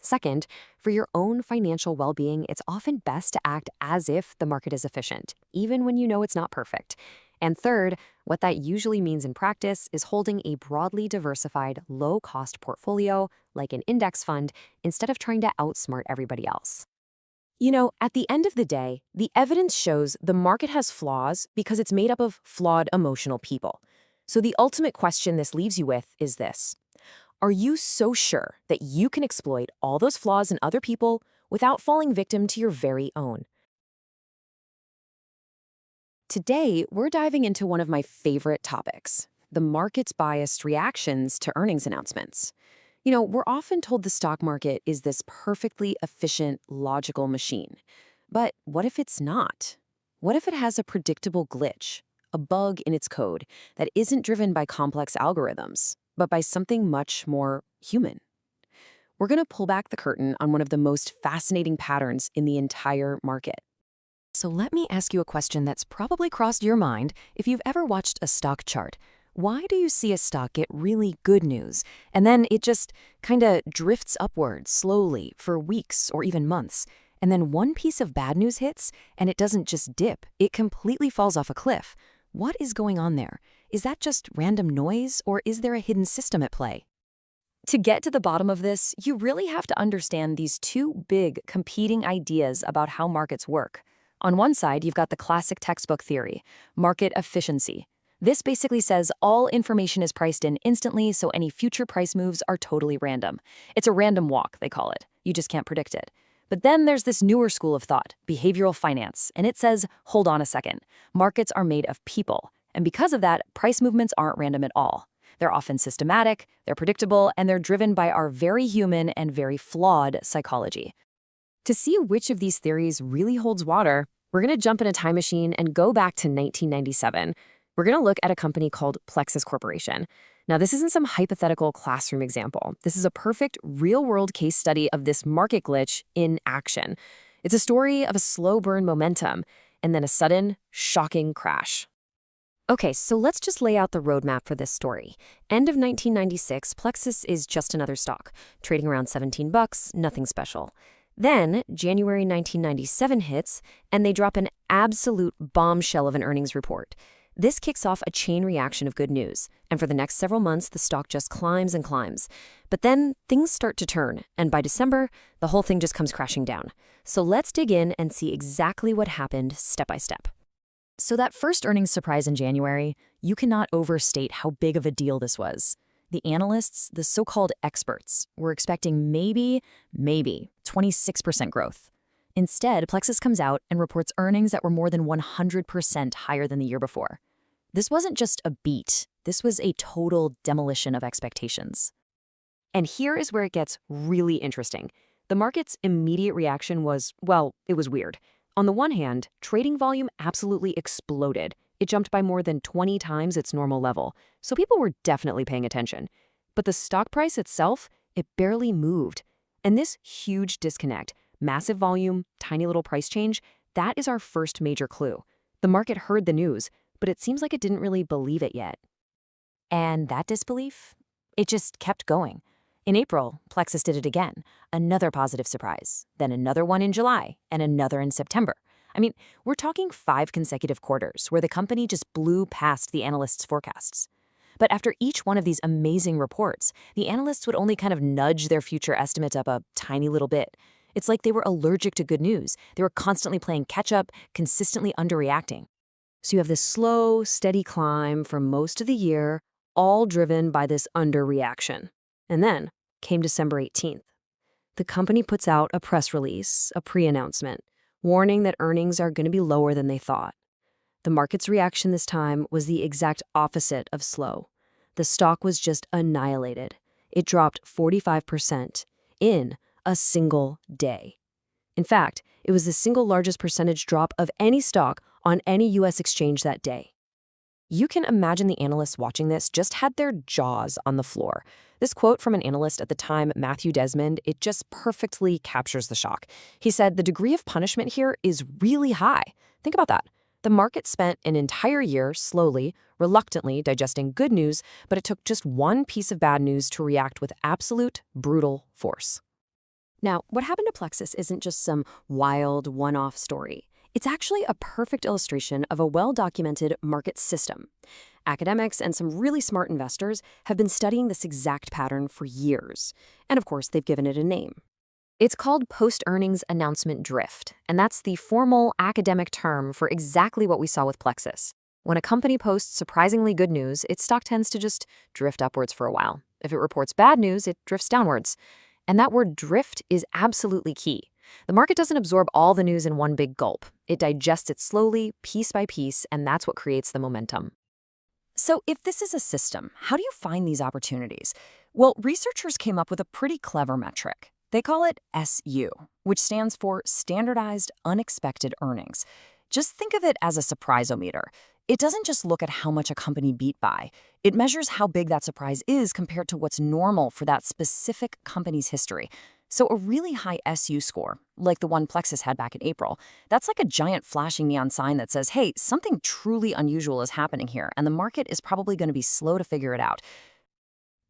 Second, for your own financial well-being, it's often best to act as if the market is efficient, even when you know it's not perfect. And third, what that usually means in practice is holding a broadly diversified, low-cost portfolio, like an index fund, instead of trying to outsmart everybody else. You know, at the end of the day, the evidence shows the market has flaws because it's made up of flawed emotional people. So the ultimate question this leaves you with is this: are you so sure that you can exploit all those flaws in other people without falling victim to your very own? Today, we're diving into one of my favorite topics, the market's biased reactions to earnings announcements. You know, we're often told the stock market is this perfectly efficient, logical machine. But what if it's not? What if it has a predictable glitch, a bug in its code that isn't driven by complex algorithms, but by something much more human? We're going to pull back the curtain on one of the most fascinating patterns in the entire market. So let me ask you a question that's probably crossed your mind if you've ever watched a stock chart. Why do you see a stock get really good news, and then it just kind of drifts upwards slowly for weeks or even months, and then one piece of bad news hits, and it doesn't just dip, it completely falls off a cliff? What is going on there? Is that just random noise, or is there a hidden system at play? To get to the bottom of this, you really have to understand these two big, competing ideas about how markets work. On one side, you've got the classic textbook theory, market efficiency. This basically says all information is priced in instantly, so any future price moves are totally random. It's a random walk, they call it. You just can't predict it. But then there's this newer school of thought, behavioral finance, and it says, hold on a second, markets are made of people, and because of that, price movements aren't random at all. They're often systematic, they're predictable, and they're driven by our very human and very flawed psychology. To see which of these theories really holds water, we're going to jump in a time machine and go back to 1997. We're going to look at a company called Plexus Corporation. Now, this isn't some hypothetical classroom example. This is a perfect real-world case study of this market glitch in action. It's a story of a slow burn momentum and then a sudden, shocking crash. Okay, so let's just lay out the roadmap for this story. End of 1996, Plexus is just another stock, trading around $17, nothing special. Then, January 1997 hits, and they drop an absolute bombshell of an earnings report. This kicks off a chain reaction of good news, and for the next several months, the stock just climbs and climbs. But then, things start to turn, and by December, the whole thing just comes crashing down. So let's dig in and see exactly what happened step by step. So that first earnings surprise in January, you cannot overstate how big of a deal this was. The analysts, the so-called experts, were expecting maybe 26% growth. Instead, Plexus comes out and reports earnings that were more than 100% higher than the year before. This wasn't just a beat. This was a total demolition of expectations. And here is where it gets really interesting. The market's immediate reaction was, well, it was weird. On the one hand, trading volume absolutely exploded. It jumped by more than 20 times its normal level, so people were definitely paying attention. But the stock price itself, it barely moved. And this huge disconnect, massive volume, tiny little price change, that is our first major clue. The market heard the news, but it seems like it didn't really believe it yet. And that disbelief? It just kept going. In April, Plexus did it again, another positive surprise, then another one in July, and another in September. I mean, we're talking 5 consecutive quarters where the company just blew past the analysts' forecasts. But after each one of these amazing reports, the analysts would only kind of nudge their future estimates up a tiny little bit. It's like they were allergic to good news. They were constantly playing catch-up, consistently underreacting. So you have this slow, steady climb for most of the year, all driven by this underreaction. And then came December 18th. The company puts out a press release, a pre-announcement, warning that earnings are going to be lower than they thought. The market's reaction this time was the exact opposite of slow. The stock was just annihilated. It dropped 45% in a single day. In fact, it was the single largest percentage drop of any stock on any U.S. exchange that day. You can imagine the analysts watching this just had their jaws on the floor. This quote from an analyst at the time, Matthew Desmond, it just perfectly captures the shock. He said, "The degree of punishment here is really high." Think about that. The market spent an entire year slowly, reluctantly digesting good news, but it took just one piece of bad news to react with absolute, brutal force. Now, what happened to Plexus isn't just some wild, one-off story. It's actually a perfect illustration of a well-documented market system. Academics and some really smart investors have been studying this exact pattern for years. And of course, they've given it a name. It's called post-earnings announcement drift, and that's the formal academic term for exactly what we saw with Plexus. When a company posts surprisingly good news, its stock tends to just drift upwards for a while. If it reports bad news, it drifts downwards. And that word drift is absolutely key. The market doesn't absorb all the news in one big gulp. It digests it slowly, piece by piece, and that's what creates the momentum. So if this is a system, how do you find these opportunities? Well, researchers came up with a pretty clever metric. They call it SU, which stands for Standardized Unexpected Earnings. Just think of it as a surprise-o-meter. It doesn't just look at how much a company beat by. It measures how big that surprise is compared to what's normal for that specific company's history. So a really high SU score, like the one Plexus had back in April, that's like a giant flashing neon sign that says, hey, something truly unusual is happening here, and the market is probably going to be slow to figure it out.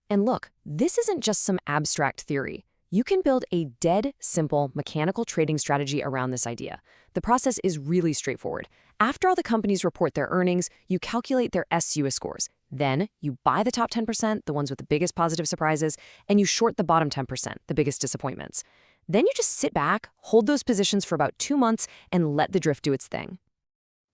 And look, this isn't just some abstract theory. You can build a dead, simple, mechanical trading strategy around this idea. The process is really straightforward. After all the companies report their earnings, you calculate their SU scores. Then, you buy the top 10%, the ones with the biggest positive surprises, and you short the bottom 10%, the biggest disappointments. Then you just sit back, hold those positions for about 2 months, and let the drift do its thing.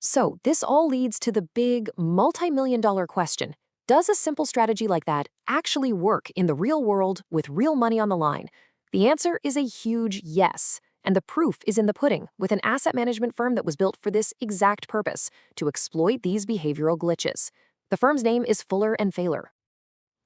So, this all leads to the big, multi-million-dollar question. Does a simple strategy like that actually work in the real world with real money on the line? The answer is a huge yes. And the proof is in the pudding with an asset management firm that was built for this exact purpose, to exploit these behavioral glitches. The firm's name is Fuller & Failor.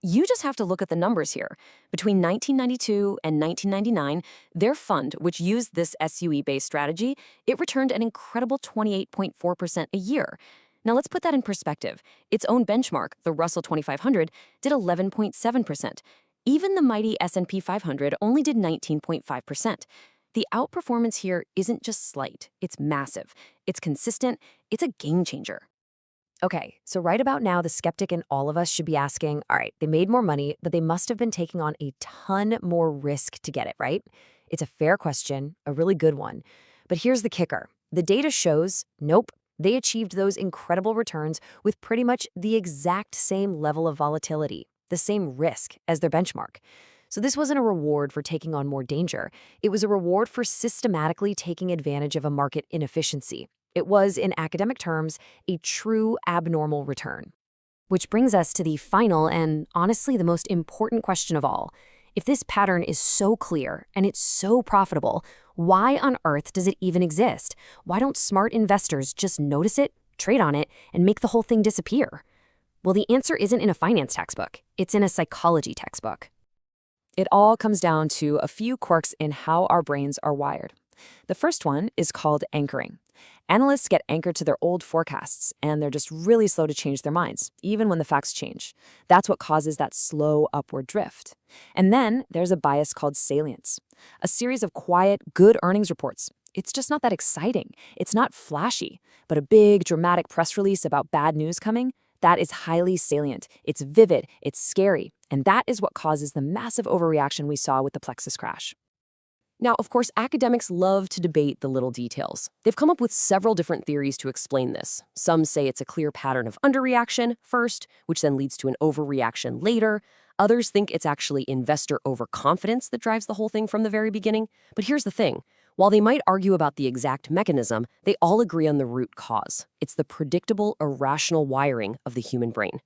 You just have to look at the numbers here. Between 1992 and 1999, their fund, which used this SUE-based strategy, it returned an incredible 28.4% a year. Now let's put that in perspective. Its own benchmark, the Russell 2500, did 11.7%. Even the mighty S&P 500 only did 19.5%. The outperformance here isn't just slight, it's massive, it's consistent, it's a game changer. Okay, so right about now, the skeptic in all of us should be asking, all right, they made more money, but they must have been taking on a ton more risk to get it, right? It's a fair question, a really good one. But here's the kicker. The data shows, nope, they achieved those incredible returns with pretty much the exact same level of volatility, the same risk as their benchmark. So this wasn't a reward for taking on more danger. It was a reward for systematically taking advantage of a market inefficiency. It was, in academic terms, a true abnormal return. Which brings us to the final and, honestly, the most important question of all. If this pattern is so clear and it's so profitable, why on earth does it even exist? Why don't smart investors just notice it, trade on it, and make the whole thing disappear? Well, the answer isn't in a finance textbook. It's in a psychology textbook. It all comes down to a few quirks in how our brains are wired. The first one is called anchoring. Analysts get anchored to their old forecasts, and they're just really slow to change their minds, even when the facts change. That's what causes that slow upward drift. And then there's a bias called salience, a series of quiet, good earnings reports. It's just not that exciting. It's not flashy, but a big, dramatic press release about bad news coming, that is highly salient. It's vivid, it's scary, and that is what causes the massive overreaction we saw with the Plexus crash. Now, of course, academics love to debate the little details. They've come up with several different theories to explain this. Some say it's a clear pattern of underreaction first, which then leads to an overreaction later. Others think it's actually investor overconfidence that drives the whole thing from the very beginning. But here's the thing. While they might argue about the exact mechanism, they all agree on the root cause. It's the predictable, irrational wiring of the human brain.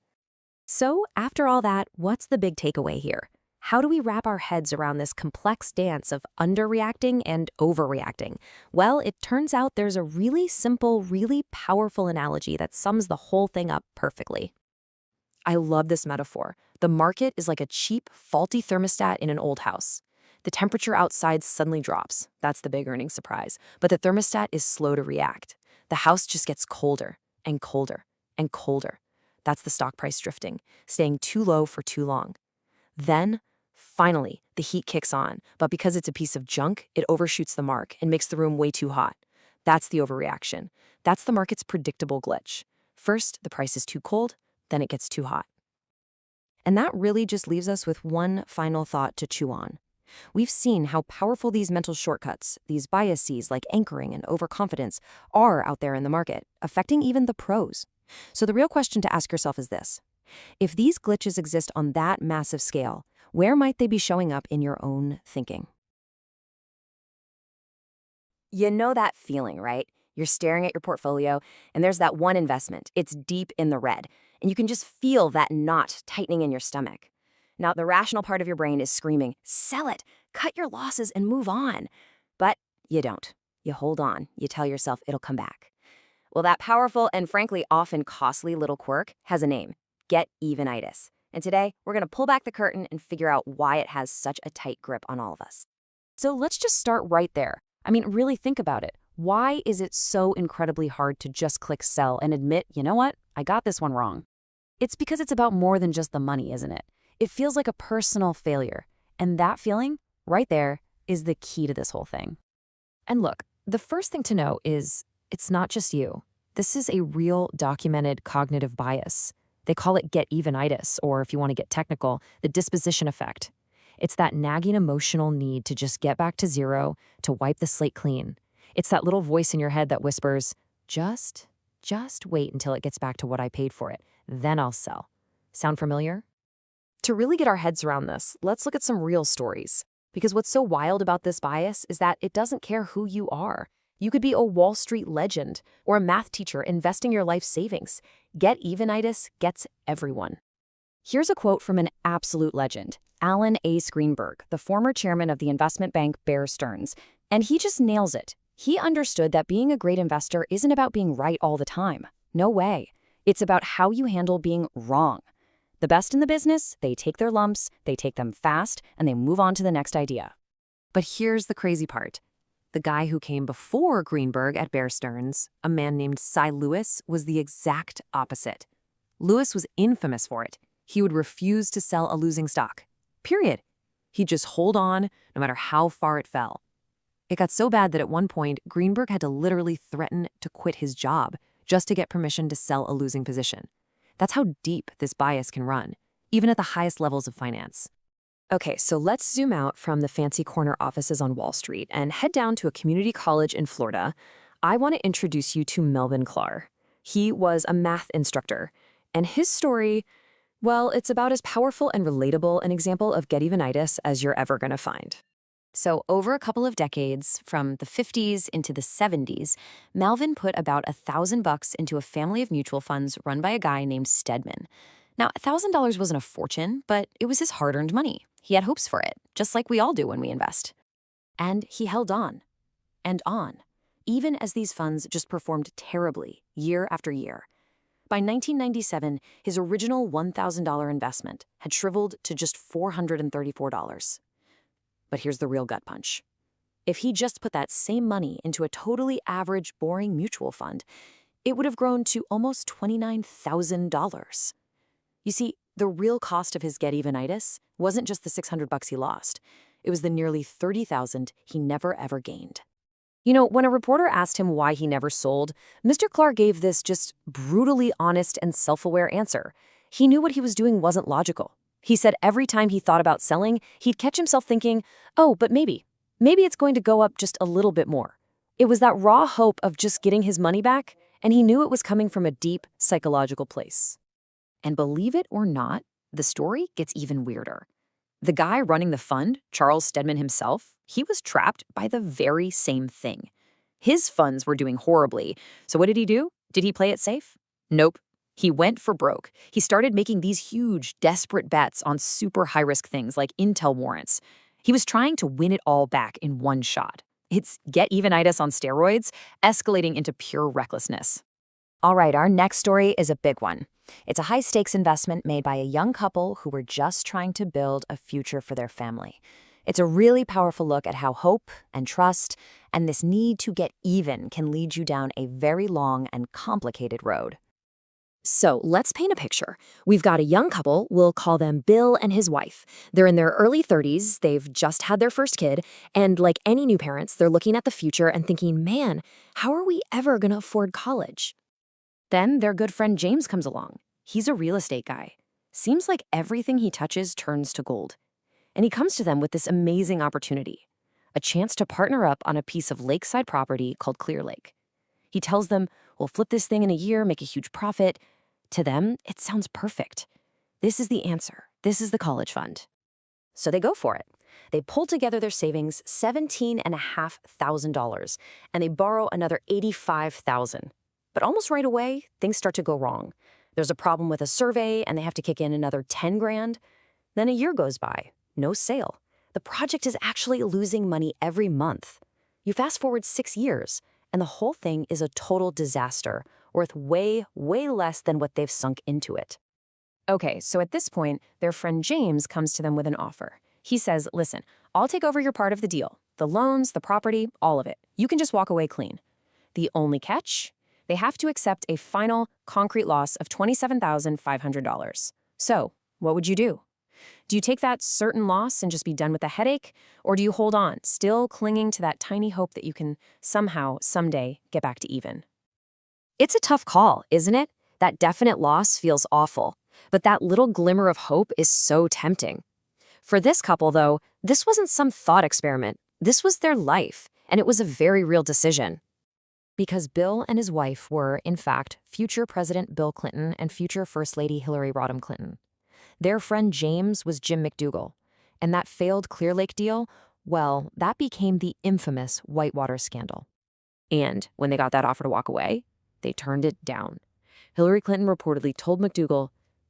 So, after all that, what's the big takeaway here? How do we wrap our heads around this complex dance of underreacting and overreacting? Well, it turns out there's a really simple, really powerful analogy that sums the whole thing up perfectly. I love this metaphor. The market is like a cheap, faulty thermostat in an old house. The temperature outside suddenly drops. That's the big earnings surprise. But the thermostat is slow to react. The house just gets colder and colder and colder. That's the stock price drifting, staying too low for too long. Then, finally, the heat kicks on, but because it's a piece of junk, it overshoots the mark and makes the room way too hot. That's the overreaction. That's the market's predictable glitch. First, the price is too cold, then it gets too hot. And that really just leaves us with one final thought to chew on. We've seen how powerful these mental shortcuts, these biases like anchoring and overconfidence, are out there in the market, affecting even the pros. So the real question to ask yourself is this. If these glitches exist on that massive scale, where might they be showing up in your own thinking? You know that feeling, right? You're staring at your portfolio, and there's that one investment. It's deep in the red, and you can just feel that knot tightening in your stomach. Now, the rational part of your brain is screaming, sell it, cut your losses, and move on. But you don't. You hold on. You tell yourself it'll come back. Well, that powerful and frankly often costly little quirk has a name, get-evenitis. And today, we're going to pull back the curtain and figure out why it has such a tight grip on all of us. So let's just start right there. I mean, really think about it. Why is it so incredibly hard to just click sell and admit, you know what, I got this one wrong? It's because it's about more than just the money, isn't it? It feels like a personal failure. And that feeling, right there, is the key to this whole thing. And look, the first thing to know is it's not just you. This is a real documented cognitive bias. They call it get-evenitis, or if you want to get technical, the disposition effect. It's that nagging emotional need to just get back to zero, to wipe the slate clean. It's that little voice in your head that whispers, just wait until it gets back to what I paid for it. Then I'll sell. Sound familiar? To really get our heads around this, let's look at some real stories. Because what's so wild about this bias is that it doesn't care who you are. You could be a Wall Street legend or a math teacher investing your life savings. Get-evenitis gets everyone. Here's a quote from an absolute legend, Alan A. Greenberg, the former chairman of the investment bank Bear Stearns. And he just nails it. He understood that being a great investor isn't about being right all the time. No way. It's about how you handle being wrong. The best in the business, they take their lumps, they take them fast, and they move on to the next idea. But here's the crazy part. The guy who came before Greenberg at Bear Stearns, a man named Cy Lewis, was the exact opposite. Lewis was infamous for it. He would refuse to sell a losing stock. Period. He'd just hold on, no matter how far it fell. It got so bad that at one point, Greenberg had to literally threaten to quit his job just to get permission to sell a losing position. That's how deep this bias can run, even at the highest levels of finance. Okay, so let's zoom out from the fancy corner offices on Wall Street and head down to a community college in Florida. I want to introduce you to Melvin Clark. He was a math instructor, and his story, well, it's about as powerful and relatable an example of get-evenitis as you're ever going to find. So over a couple of decades, from the 50s into the 70s, Melvin put about $1,000 into a family of mutual funds run by a guy named Stedman. Now, $1,000 wasn't a fortune, but it was his hard-earned money. He had hopes for it, just like we all do when we invest. And he held on, and on, even as these funds just performed terribly year after year. By 1997, his original $1,000 investment had shriveled to just $434. But here's the real gut punch. If he just put that same money into a totally average, boring mutual fund, it would have grown to almost $29,000. You see, the real cost of his get-evenitis wasn't just the $600 he lost. It was the nearly $30,000 he never ever gained. You know, when a reporter asked him why he never sold, Mr. Clark gave this just brutally honest and self-aware answer. He knew what he was doing wasn't logical. He said every time he thought about selling, he'd catch himself thinking, oh, but maybe it's going to go up just a little bit more. It was that raw hope of just getting his money back, and he knew it was coming from a deep psychological place. And believe it or not, the story gets even weirder. The guy running the fund, Charles Stedman himself, he was trapped by the very same thing. His funds were doing horribly, so what did he do? Did he play it safe? Nope. He went for broke. He started making these huge, desperate bets on super high-risk things like Intel warrants. He was trying to win it all back in one shot. It's get-evenitis on steroids, escalating into pure recklessness. All right, our next story is a big one. It's a high-stakes investment made by a young couple who were just trying to build a future for their family. It's a really powerful look at how hope and trust and this need to get even can lead you down a very long and complicated road. So let's paint a picture. We've got a young couple, we'll call them Bill and his wife. They're in their early 30s, they've just had their first kid, and like any new parents, they're looking at the future and thinking, man, how are we ever going to afford college? Then their good friend James comes along. He's a real estate guy. Seems like everything he touches turns to gold. And he comes to them with this amazing opportunity, a chance to partner up on a piece of lakeside property called Clear Lake. He tells them, we'll flip this thing in a year, make a huge profit. To them, it sounds perfect. This is the answer. This is the college fund. So they go for it. They pull together their savings, $17,500, and they borrow another $85,000. But almost right away, things start to go wrong. There's a problem with a survey, and they have to kick in another 10 grand. Then a year goes by, no sale. The project is actually losing money every month. You fast forward 6 years, and the whole thing is a total disaster, worth way, way less than what they've sunk into it. Okay, so at this point, their friend James comes to them with an offer. He says, listen, I'll take over your part of the deal. The loans, the property, all of it. You can just walk away clean. The only catch? They have to accept a final, concrete loss of $27,500. So, what would you do? Do you take that certain loss and just be done with the headache? Or do you hold on, still clinging to that tiny hope that you can somehow, someday, get back to even? It's a tough call, isn't it? That definite loss feels awful. But that little glimmer of hope is so tempting. For this couple, though, this wasn't some thought experiment. This was their life, and it was a very real decision. Because Bill and his wife were, in fact, future President Bill Clinton and future First Lady Hillary Rodham Clinton. Their friend James was Jim McDougal, and that failed Clear Lake deal, well, that became the infamous Whitewater scandal. And when they got that offer to walk away, they turned it down. Hillary Clinton reportedly told McDougal,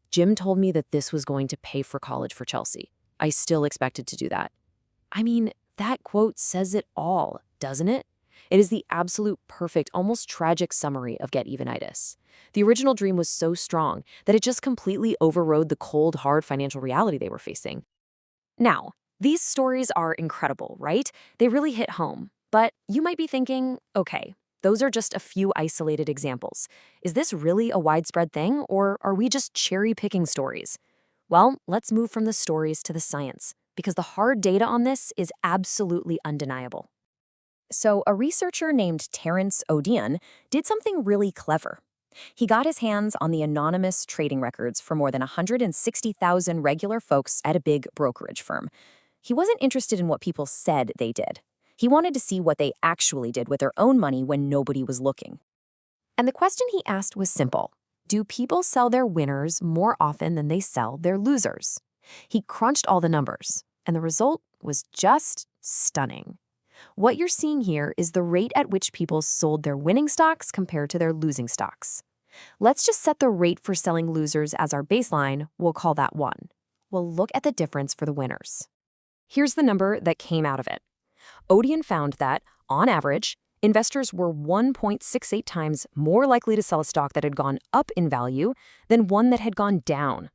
Jim told me that this was going to pay for college for Chelsea. I still expected to do that. I mean, that quote says it all, doesn't it? It is the absolute perfect, almost tragic summary of get-evenitis. The original dream was so strong that it just completely overrode the cold, hard financial reality they were facing. Now, these stories are incredible, right? They really hit home. But you might be thinking, okay, those are just a few isolated examples. Is this really a widespread thing, or are we just cherry-picking stories? Well, let's move from the stories to the science, because the hard data on this is absolutely undeniable. So a researcher named Terence Odion did something really clever. He got his hands on the anonymous trading records for more than 160,000 regular folks at a big brokerage firm. He wasn't interested in what people said they did. He wanted to see what they actually did with their own money when nobody was looking. And the question he asked was simple. Do people sell their winners more often than they sell their losers? He crunched all the numbers, and the result was just stunning. What you're seeing here is the rate at which people sold their winning stocks compared to their losing stocks. Let's just set the rate for selling losers as our baseline. We'll call that 1. We'll look at the difference for the winners. Here's the number that came out of it. Odion found that, on average, investors were 1.68 times more likely to sell a stock that had gone up in value than one that had gone down.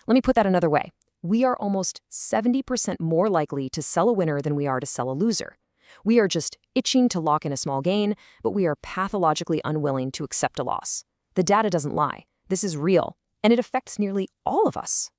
Let me put that another way. We are almost 70% more likely to sell a winner than we are to sell a loser. We are just itching to lock in a small gain, but we are pathologically unwilling to accept a loss. The data doesn't lie. This is real, and it affects nearly all of us.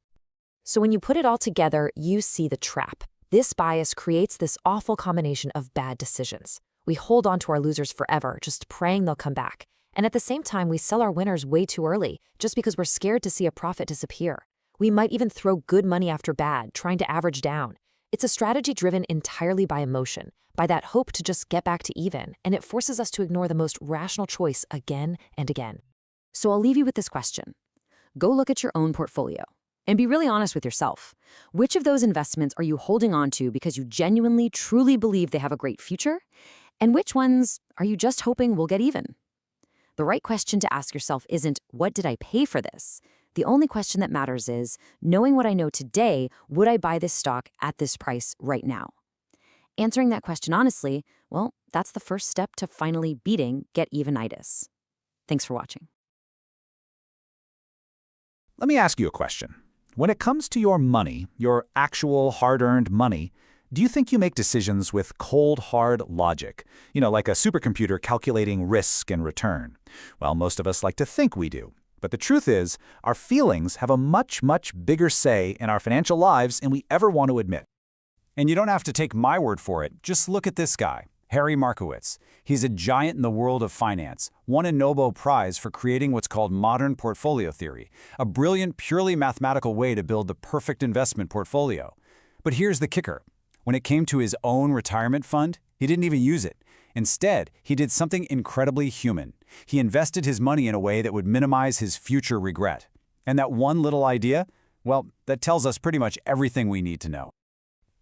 So when you put it all together, you see the trap. This bias creates this awful combination of bad decisions. We hold on to our losers forever, just praying they'll come back. And at the same time, we sell our winners way too early, just because we're scared to see a profit disappear. We might even throw good money after bad, trying to average down. It's a strategy driven entirely by emotion, by that hope to just get back to even, and it forces us to ignore the most rational choice again and again. So I'll leave you with this question. Go look at your own portfolio and be really honest with yourself. Which of those investments are you holding on to because you genuinely, truly believe they have a great future? And which ones are you just hoping will get even? The right question to ask yourself isn't, what did I pay for this? The only question that matters is, knowing what I know today, would I buy this stock at this price right now? Answering that question honestly, well, that's the first step to finally beating get-evenitis. Thanks for watching. Let me ask you a question. When it comes to your money, your actual hard-earned money, do you think you make decisions with cold, hard logic? Like a supercomputer calculating risk and return. Well, most of us like to think we do. But the truth is, our feelings have a much, much bigger say in our financial lives than we ever want to admit. And you don't have to take my word for it. Just look at this guy, Harry Markowitz. He's a giant in the world of finance, won a Nobel Prize for creating what's called modern portfolio theory, a brilliant, purely mathematical way to build the perfect investment portfolio. But here's the kicker. When it came to his own retirement fund, he didn't even use it. Instead, he did something incredibly human. He invested his money in a way that would minimize his future regret. And that one little idea, well, that tells us pretty much everything we need to know.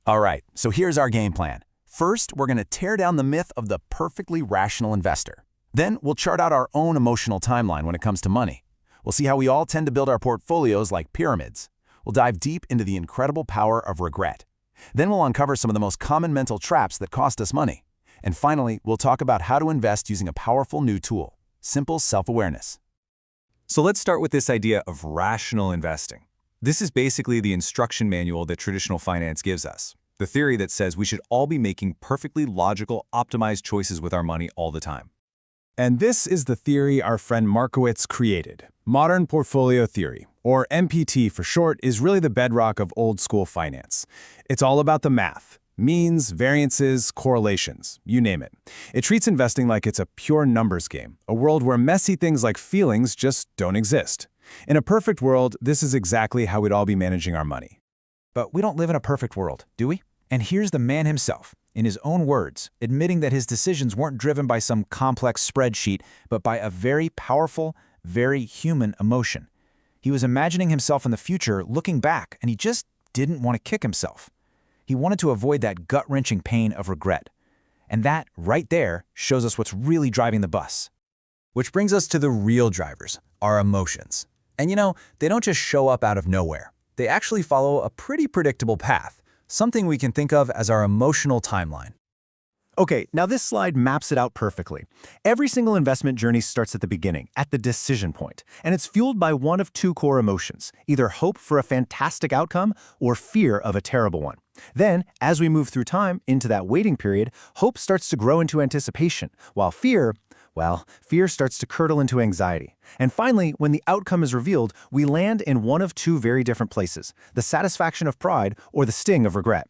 All right, so here's our game plan. First, we're going to tear down the myth of the perfectly rational investor. Then we'll chart out our own emotional timeline when it comes to money. We'll see how we all tend to build our portfolios like pyramids. We'll dive deep into the incredible power of regret. Then we'll uncover some of the most common mental traps that cost us money. And finally, we'll talk about how to invest using a powerful new tool, simple self-awareness. So let's start with this idea of rational investing. This is basically the instruction manual that traditional finance gives us. The theory that says we should all be making perfectly logical, optimized choices with our money all the time. And this is the theory our friend Markowitz created. Modern portfolio theory, or MPT for short, is really the bedrock of old-school finance. It's all about the math. Means, variances, correlations, you name it. It treats investing like it's a pure numbers game, a world where messy things like feelings just don't exist. In a perfect world, this is exactly how we'd all be managing our money. But we don't live in a perfect world, do we? And here's the man himself, in his own words, admitting that his decisions weren't driven by some complex spreadsheet, but by a very powerful, very human emotion. He was imagining himself in the future, looking back, and he just didn't want to kick himself. He wanted to avoid that gut-wrenching pain of regret. And that, right there, shows us what's really driving the bus. Which brings us to the real drivers, our emotions. And they don't just show up out of nowhere. They actually follow a pretty predictable path, something we can think of as our emotional timeline. Okay, now this slide maps it out perfectly. Every single investment journey starts at the beginning, at the decision point, and it's fueled by one of two core emotions, either hope for a fantastic outcome or fear of a terrible one. Then, as we move through time into that waiting period, hope starts to grow into anticipation, while fear starts to curdle into anxiety. And finally, when the outcome is revealed, we land in one of two very different places, the satisfaction of pride or the sting of regret.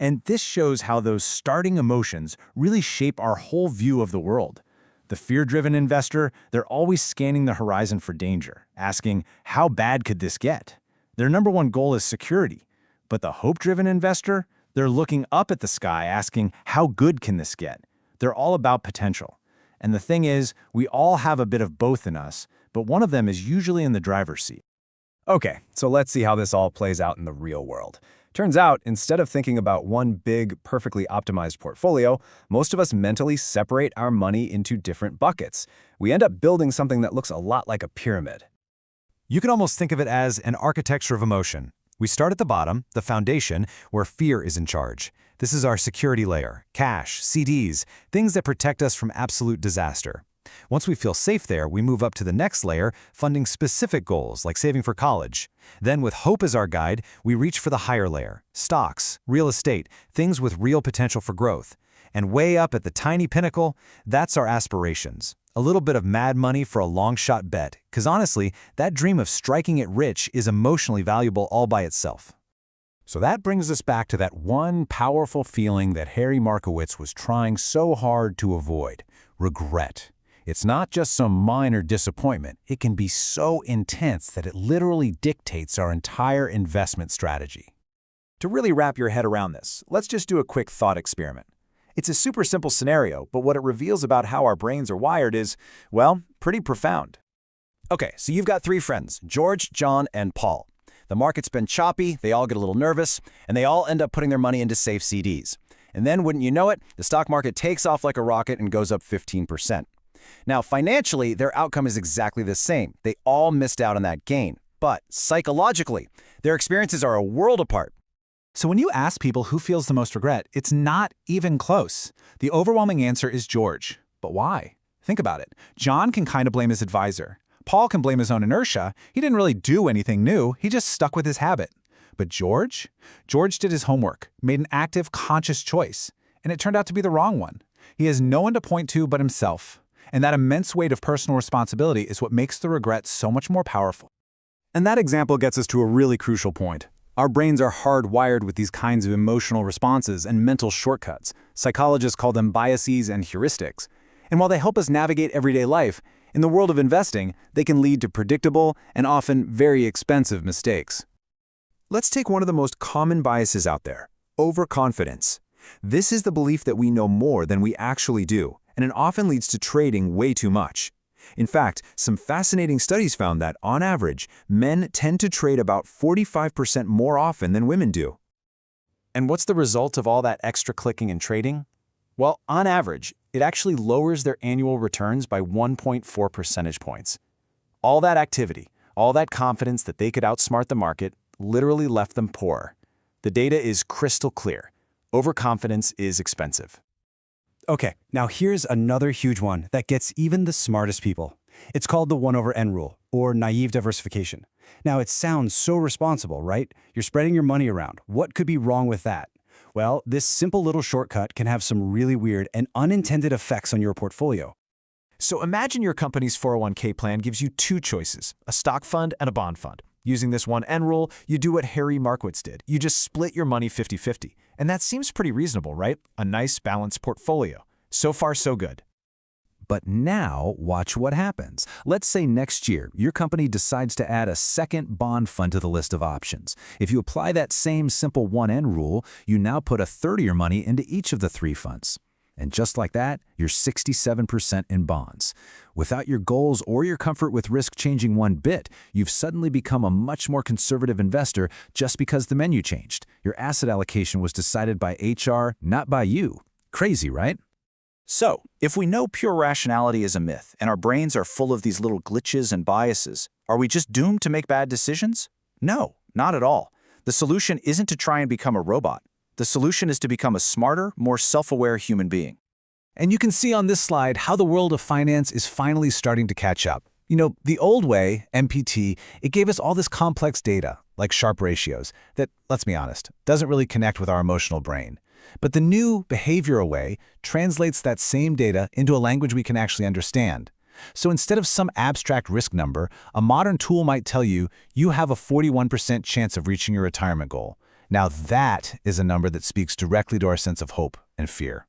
And this shows how those starting emotions really shape our whole view of the world. The fear-driven investor, they're always scanning the horizon for danger, asking, how bad could this get? Their number one goal is security. But the hope-driven investor, they're looking up at the sky, asking, how good can this get? They're all about potential. And the thing is, we all have a bit of both in us, but one of them is usually in the driver's seat. Okay, so let's see how this all plays out in the real world. Turns out, instead of thinking about one big, perfectly optimized portfolio, most of us mentally separate our money into different buckets. We end up building something that looks a lot like a pyramid. You can almost think of it as an architecture of emotion. We start at the bottom, the foundation, where fear is in charge. This is our security layer, cash, CDs, things that protect us from absolute disaster. Once we feel safe there, we move up to the next layer, funding specific goals like saving for college. Then with hope as our guide, we reach for the higher layer, stocks, real estate, things with real potential for growth. And way up at the tiny pinnacle, that's our aspirations. A little bit of mad money for a long-shot bet, because honestly, that dream of striking it rich is emotionally valuable all by itself. So that brings us back to that one powerful feeling that Harry Markowitz was trying so hard to avoid, regret. It's not just some minor disappointment. It can be so intense that it literally dictates our entire investment strategy. To really wrap your head around this, let's just do a quick thought experiment. It's a super simple scenario, but what it reveals about how our brains are wired is, well, pretty profound. Okay, so you've got three friends, George, John, and Paul. The market's been choppy, they all get a little nervous, and they all end up putting their money into safe CDs. And then, wouldn't you know it, the stock market takes off like a rocket and goes up 15%. Now, financially, their outcome is exactly the same. They all missed out on that gain. But psychologically, their experiences are a world apart. So when you ask people who feels the most regret, it's not even close. The overwhelming answer is George. But why? Think about it. John can kind of blame his advisor. Paul can blame his own inertia. He didn't really do anything new. He just stuck with his habit. But George? George did his homework, made an active, conscious choice. And it turned out to be the wrong one. He has no one to point to but himself. And that immense weight of personal responsibility is what makes the regret so much more powerful. And that example gets us to a really crucial point. Our brains are hardwired with these kinds of emotional responses and mental shortcuts. Psychologists call them biases and heuristics. And while they help us navigate everyday life, in the world of investing, they can lead to predictable and often very expensive mistakes. Let's take one of the most common biases out there, overconfidence. This is the belief that we know more than we actually do, and it often leads to trading way too much. In fact, some fascinating studies found that, on average, men tend to trade about 45% more often than women do. And what's the result of all that extra clicking and trading? Well, on average, it actually lowers their annual returns by 1.4 percentage points. All that activity, all that confidence that they could outsmart the market, literally left them poorer. The data is crystal clear. Overconfidence is expensive. Okay, now here's another huge one that gets even the smartest people. It's called the 1/n rule, or naive diversification. Now, it sounds so responsible, right? You're spreading your money around. What could be wrong with that? Well, this simple little shortcut can have some really weird and unintended effects on your portfolio. So imagine your company's 401k plan gives you two choices, a stock fund and a bond fund. Using this 1N rule, you do what Harry Markowitz did. You just split your money 50-50. And that seems pretty reasonable, right? A nice, balanced portfolio. So far, so good. But now, watch what happens. Let's say next year, your company decides to add a second bond fund to the list of options. If you apply that same simple 1N rule, you now put a third of your money into each of the three funds. And just like that, you're 67% in bonds. Without your goals or your comfort with risk changing one bit, you've suddenly become a much more conservative investor just because the menu changed. Your asset allocation was decided by HR, not by you. Crazy, right? So, if we know pure rationality is a myth and our brains are full of these little glitches and biases, are we just doomed to make bad decisions? No, not at all. The solution isn't to try and become a robot. The solution is to become a smarter, more self-aware human being. And you can see on this slide how the world of finance is finally starting to catch up. You know, the old way, MPT, it gave us all this complex data, like Sharpe ratios, that, let's be honest, doesn't really connect with our emotional brain. But the new behavioral way translates that same data into a language we can actually understand. So instead of some abstract risk number, a modern tool might tell you, you have a 41% chance of reaching your retirement goal. Now that is a number that speaks directly to our sense of hope and fear.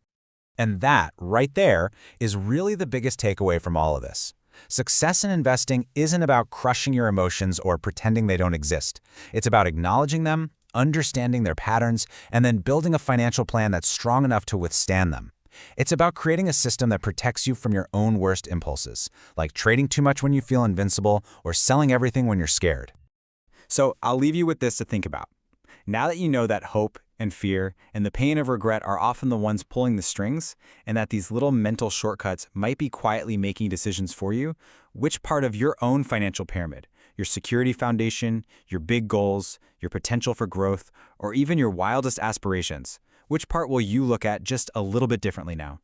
And that, right there, is really the biggest takeaway from all of this. Success in investing isn't about crushing your emotions or pretending they don't exist. It's about acknowledging them, understanding their patterns, and then building a financial plan that's strong enough to withstand them. It's about creating a system that protects you from your own worst impulses, like trading too much when you feel invincible or selling everything when you're scared. So I'll leave you with this to think about. Now that you know that hope and fear and the pain of regret are often the ones pulling the strings, and that these little mental shortcuts might be quietly making decisions for you, which part of your own financial pyramid, your security foundation, your big goals, your potential for growth, or even your wildest aspirations, which part will you look at just a little bit differently now?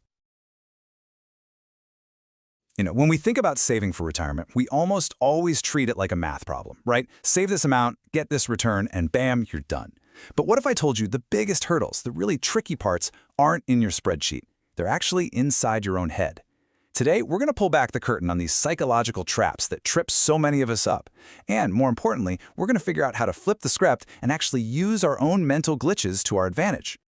You know, when we think about saving for retirement, we almost always treat it like a math problem, right? Save this amount, get this return, and bam, you're done. But what if I told you the biggest hurdles, the really tricky parts, aren't in your spreadsheet? They're actually inside your own head. Today, we're going to pull back the curtain on these psychological traps that trip so many of us up. And more importantly, we're going to figure out how to flip the script and actually use our own mental glitches to our advantage.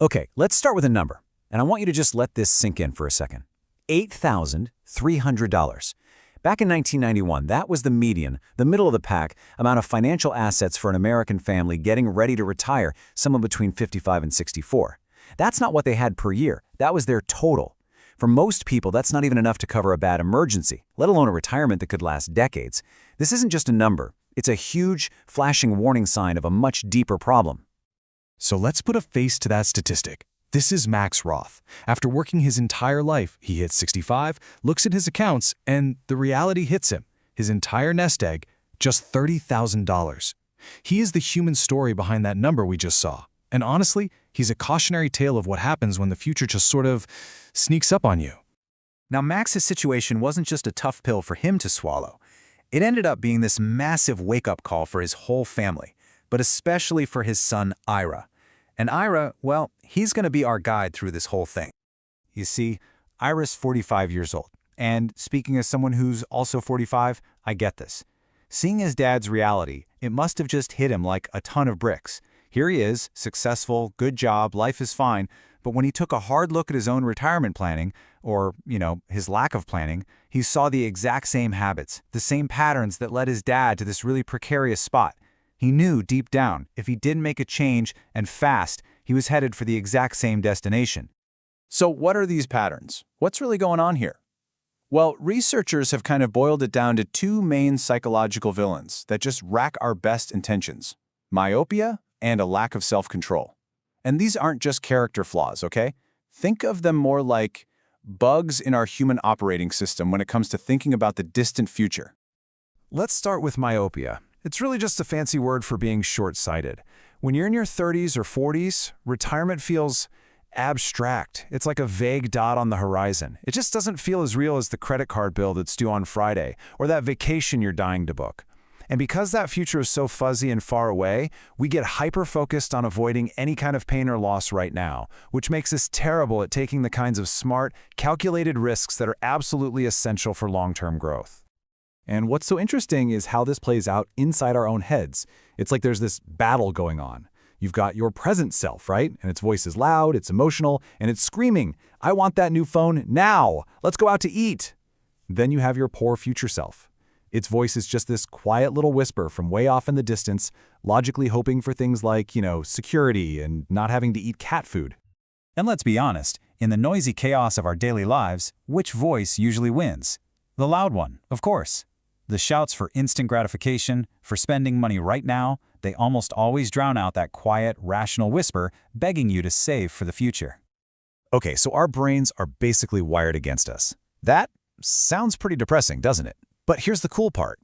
Okay, let's start with a number. And I want you to just let this sink in for a second. $8,300. Back in 1991, that was the median, the middle of the pack, amount of financial assets for an American family getting ready to retire, someone between 55 and 64. That's not what they had per year. That was their total. For most people, that's not even enough to cover a bad emergency, let alone a retirement that could last decades. This isn't just a number. It's a huge, flashing warning sign of a much deeper problem. So let's put a face to that statistic. This is Max Roth. After working his entire life, he hits 65, looks at his accounts, and the reality hits him. His entire nest egg, just $30,000. He is the human story behind that number we just saw. And honestly, he's a cautionary tale of what happens when the future just sort of sneaks up on you. Now, Max's situation wasn't just a tough pill for him to swallow. It ended up being this massive wake-up call for his whole family, but especially for his son, Ira. And Ira, well, he's going to be our guide through this whole thing. You see, Ira's 45 years old. And speaking as someone who's also 45, I get this. Seeing his dad's reality, it must have just hit him like a ton of bricks. Here he is, successful, good job, life is fine. But when he took a hard look at his own retirement planning, or, his lack of planning, he saw the exact same habits, the same patterns that led his dad to this really precarious spot. He knew deep down, if he didn't make a change, and fast, he was headed for the exact same destination. So what are these patterns? What's really going on here? Well, researchers have kind of boiled it down to two main psychological villains that just rack our best intentions: myopia and a lack of self-control. And these aren't just character flaws, okay? Think of them more like bugs in our human operating system when it comes to thinking about the distant future. Let's start with myopia. It's really just a fancy word for being short-sighted. When you're in your 30s or 40s, retirement feels abstract. It's like a vague dot on the horizon. It just doesn't feel as real as the credit card bill that's due on Friday, or that vacation you're dying to book. And because that future is so fuzzy and far away, we get hyper-focused on avoiding any kind of pain or loss right now, which makes us terrible at taking the kinds of smart, calculated risks that are absolutely essential for long-term growth. And what's so interesting is how this plays out inside our own heads. It's like there's this battle going on. You've got your present self, right? And its voice is loud, it's emotional, and it's screaming, "I want that new phone now! Let's go out to eat!" Then you have your poor future self. Its voice is just this quiet little whisper from way off in the distance, logically hoping for things like, security and not having to eat cat food. And let's be honest, in the noisy chaos of our daily lives, which voice usually wins? The loud one, of course. The shouts for instant gratification, for spending money right now, they almost always drown out that quiet, rational whisper begging you to save for the future. Okay, so our brains are basically wired against us. That sounds pretty depressing, doesn't it? But here's the cool part.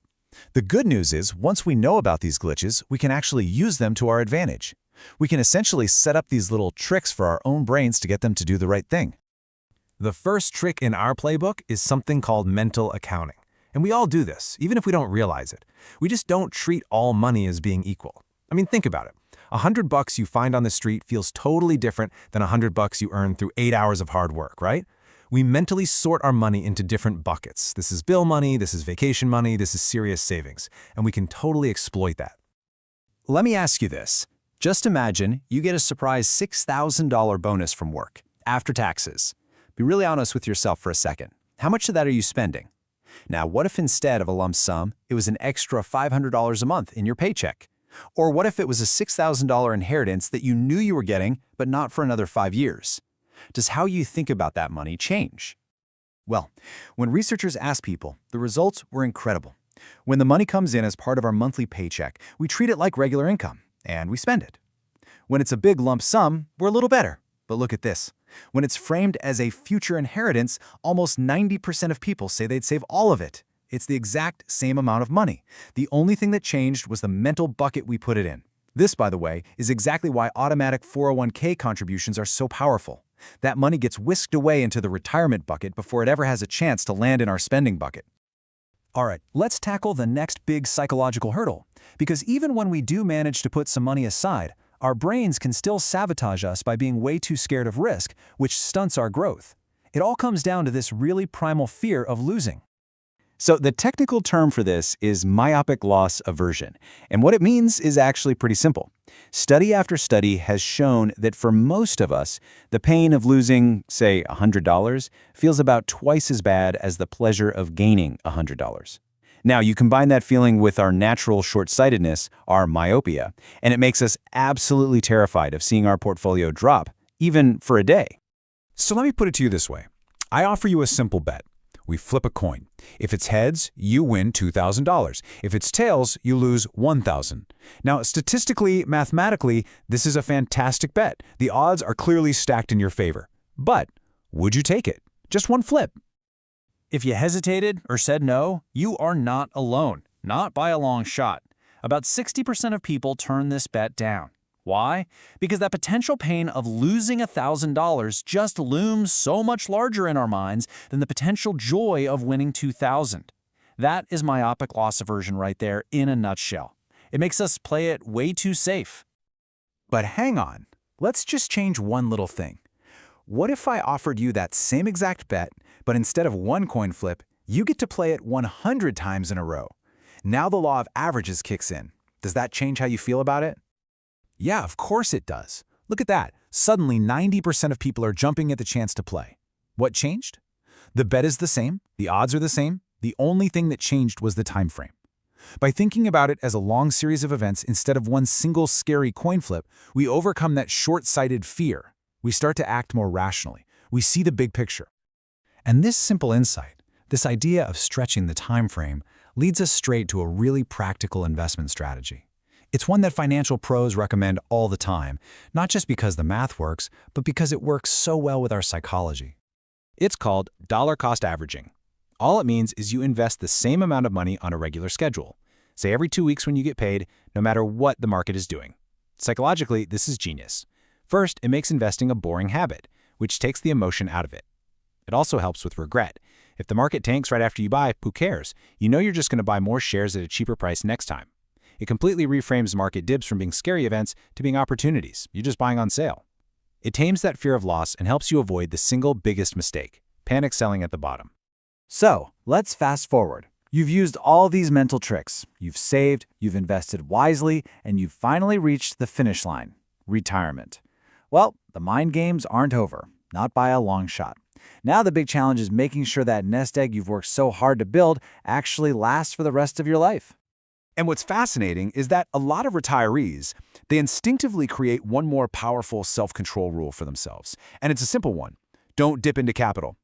The good news is, once we know about these glitches, we can actually use them to our advantage. We can essentially set up these little tricks for our own brains to get them to do the right thing. The first trick in our playbook is something called mental accounting. And we all do this, even if we don't realize it. We just don't treat all money as being equal. I mean, think about it. $100 you find on the street feels totally different than $100 you earn through 8 hours of hard work, right? We mentally sort our money into different buckets. This is bill money, this is vacation money, this is serious savings. And we can totally exploit that. Let me ask you this. Just imagine you get a surprise $6,000 bonus from work, after taxes. Be really honest with yourself for a second. How much of that are you spending? Now, what if instead of a lump sum, it was an extra $500 a month in your paycheck? Or what if it was a $6,000 inheritance that you knew you were getting, but not for another 5 years? Does how you think about that money change? Well, when researchers asked people, the results were incredible. When the money comes in as part of our monthly paycheck, we treat it like regular income, and we spend it. When it's a big lump sum, we're a little better. But look at this. When it's framed as a future inheritance, almost 90% of people say they'd save all of it. It's the exact same amount of money. The only thing that changed was the mental bucket we put it in. This, by the way, is exactly why automatic 401k contributions are so powerful. That money gets whisked away into the retirement bucket before it ever has a chance to land in our spending bucket. All right, let's tackle the next big psychological hurdle. Because even when we do manage to put some money aside, our brains can still sabotage us by being way too scared of risk, which stunts our growth. It all comes down to this really primal fear of losing. So the technical term for this is myopic loss aversion. And what it means is actually pretty simple. Study after study has shown that for most of us, the pain of losing, say, $100 feels about twice as bad as the pleasure of gaining $100. Now, you combine that feeling with our natural short-sightedness, our myopia, and it makes us absolutely terrified of seeing our portfolio drop, even for a day. So let me put it to you this way. I offer you a simple bet. We flip a coin. If it's heads, you win $2,000. If it's tails, you lose $1,000. Now, statistically, mathematically, this is a fantastic bet. The odds are clearly stacked in your favor. But would you take it? Just one flip. If you hesitated or said no, you are not alone, not by a long shot. About 60% of people turn this bet down. Why? Because that potential pain of losing $1,000 just looms so much larger in our minds than the potential joy of winning $2,000. That is myopic loss aversion right there in a nutshell. It makes us play it way too safe. But hang on, let's just change one little thing. What if I offered you that same exact bet, but instead of one coin flip, you get to play it 100 times in a row? Now the law of averages kicks in. Does that change how you feel about it? Yeah, of course it does. Look at that. Suddenly 90% of people are jumping at the chance to play. What changed? The bet is the same, the odds are the same, the only thing that changed was the time frame. By thinking about it as a long series of events instead of one single scary coin flip, we overcome that short-sighted fear. We start to act more rationally. We see the big picture. And this simple insight, this idea of stretching the time frame, leads us straight to a really practical investment strategy. It's one that financial pros recommend all the time, not just because the math works, but because it works so well with our psychology. It's called dollar cost averaging. All it means is you invest the same amount of money on a regular schedule, say every 2 weeks when you get paid, no matter what the market is doing. Psychologically, this is genius. First, it makes investing a boring habit, which takes the emotion out of it. It also helps with regret. If the market tanks right after you buy, who cares? You know you're just going to buy more shares at a cheaper price next time. It completely reframes market dips from being scary events to being opportunities. You're just buying on sale. It tames that fear of loss and helps you avoid the single biggest mistake, panic selling at the bottom. So, let's fast forward. You've used all these mental tricks. You've saved, you've invested wisely, and you've finally reached the finish line, retirement. Well, the mind games aren't over, not by a long shot. Now the big challenge is making sure that nest egg you've worked so hard to build actually lasts for the rest of your life. And what's fascinating is that a lot of retirees, they instinctively create one more powerful self-control rule for themselves. And it's a simple one. Don't dip into capital.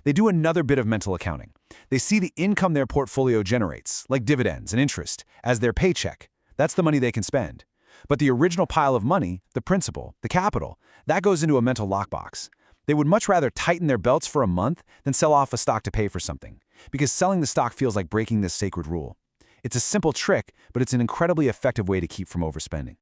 They do another bit of mental accounting. They see the income their portfolio generates, like dividends and interest, as their paycheck. That's the money they can spend. But the original pile of money, the principal, the capital, that goes into a mental lockbox. They would much rather tighten their belts for a month than sell off a stock to pay for something, because selling the stock feels like breaking this sacred rule. It's a simple trick, but it's an incredibly effective way to keep from overspending.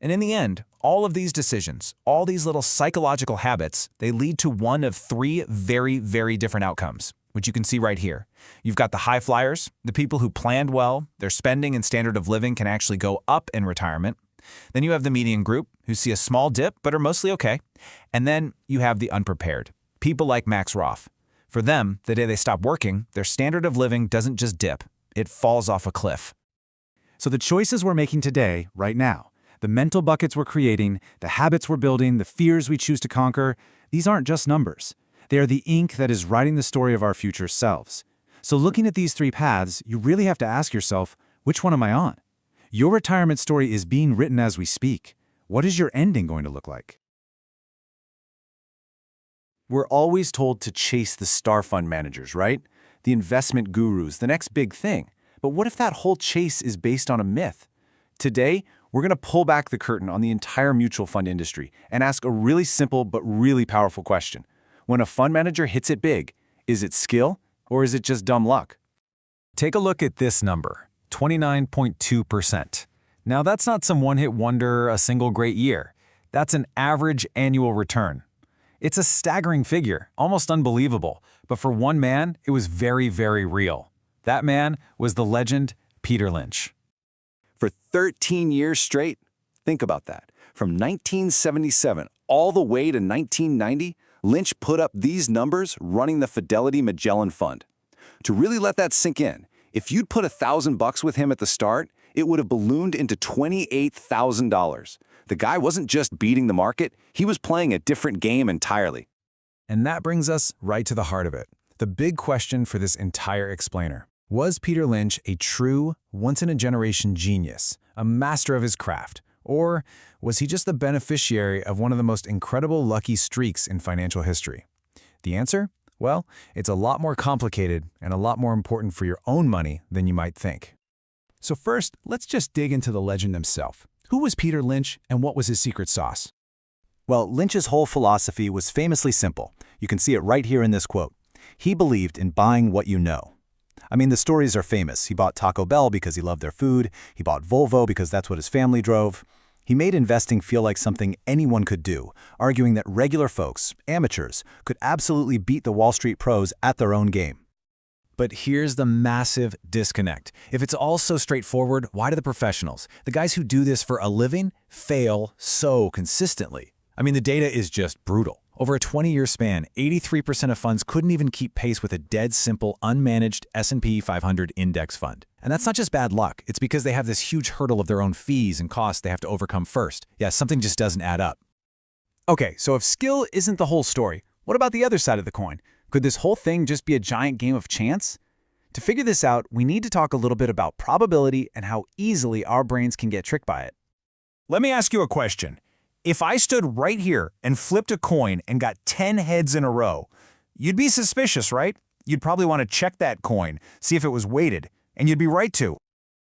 And in the end, all of these decisions, all these little psychological habits, they lead to one of three very, very different outcomes, which you can see right here. You've got the high flyers, the people who planned well, their spending and standard of living can actually go up in retirement. Then you have the median group, who see a small dip but are mostly okay. And then you have the unprepared, people like Max Roth. For them, the day they stop working, their standard of living doesn't just dip, it falls off a cliff. So the choices we're making today, right now, the mental buckets we're creating, the habits we're building, the fears we choose to conquer, these aren't just numbers. They are the ink that is writing the story of our future selves. So looking at these three paths, you really have to ask yourself, which one am I on? Your retirement story is being written as we speak. What is your ending going to look like? We're always told to chase the star fund managers, right? The investment gurus, the next big thing. But what if that whole chase is based on a myth? Today, we're going to pull back the curtain on the entire mutual fund industry and ask a really simple but really powerful question. When a fund manager hits it big, is it skill or is it just dumb luck? Take a look at this number, 29.2%. Now that's not some one-hit wonder, a single great year. That's an average annual return. It's a staggering figure, almost unbelievable, but for one man, it was very, very real. That man was the legend Peter Lynch. For 13 years straight, think about that. From 1977 all the way to 1990, Lynch put up these numbers running the Fidelity Magellan Fund. To really let that sink in, if you'd put $1,000 with him at the start, it would have ballooned into $28,000. The guy wasn't just beating the market, he was playing a different game entirely. And that brings us right to the heart of it. The big question for this entire explainer. Was Peter Lynch a true, once-in-a-generation genius, a master of his craft? Or was he just the beneficiary of one of the most incredible lucky streaks in financial history? The answer? Well, it's a lot more complicated and a lot more important for your own money than you might think. So first, let's just dig into the legend himself. Who was Peter Lynch and what was his secret sauce? Well, Lynch's whole philosophy was famously simple. You can see it right here in this quote. He believed in buying what you know. I mean, the stories are famous. He bought Taco Bell because he loved their food. He bought Volvo because that's what his family drove. He made investing feel like something anyone could do, arguing that regular folks, amateurs, could absolutely beat the Wall Street pros at their own game. But here's the massive disconnect. If it's all so straightforward, why do the professionals, the guys who do this for a living, fail so consistently? I mean, the data is just brutal. Over a 20-year span, 83% of funds couldn't even keep pace with a dead simple, unmanaged S&P 500 index fund. And that's not just bad luck. It's because they have this huge hurdle of their own fees and costs they have to overcome first. Yeah, something just doesn't add up. Okay, so if skill isn't the whole story, what about the other side of the coin? Could this whole thing just be a giant game of chance? To figure this out, we need to talk a little bit about probability and how easily our brains can get tricked by it. Let me ask you a question. If I stood right here and flipped a coin and got 10 heads in a row, you'd be suspicious, right? You'd probably want to check that coin, see if it was weighted, and you'd be right to.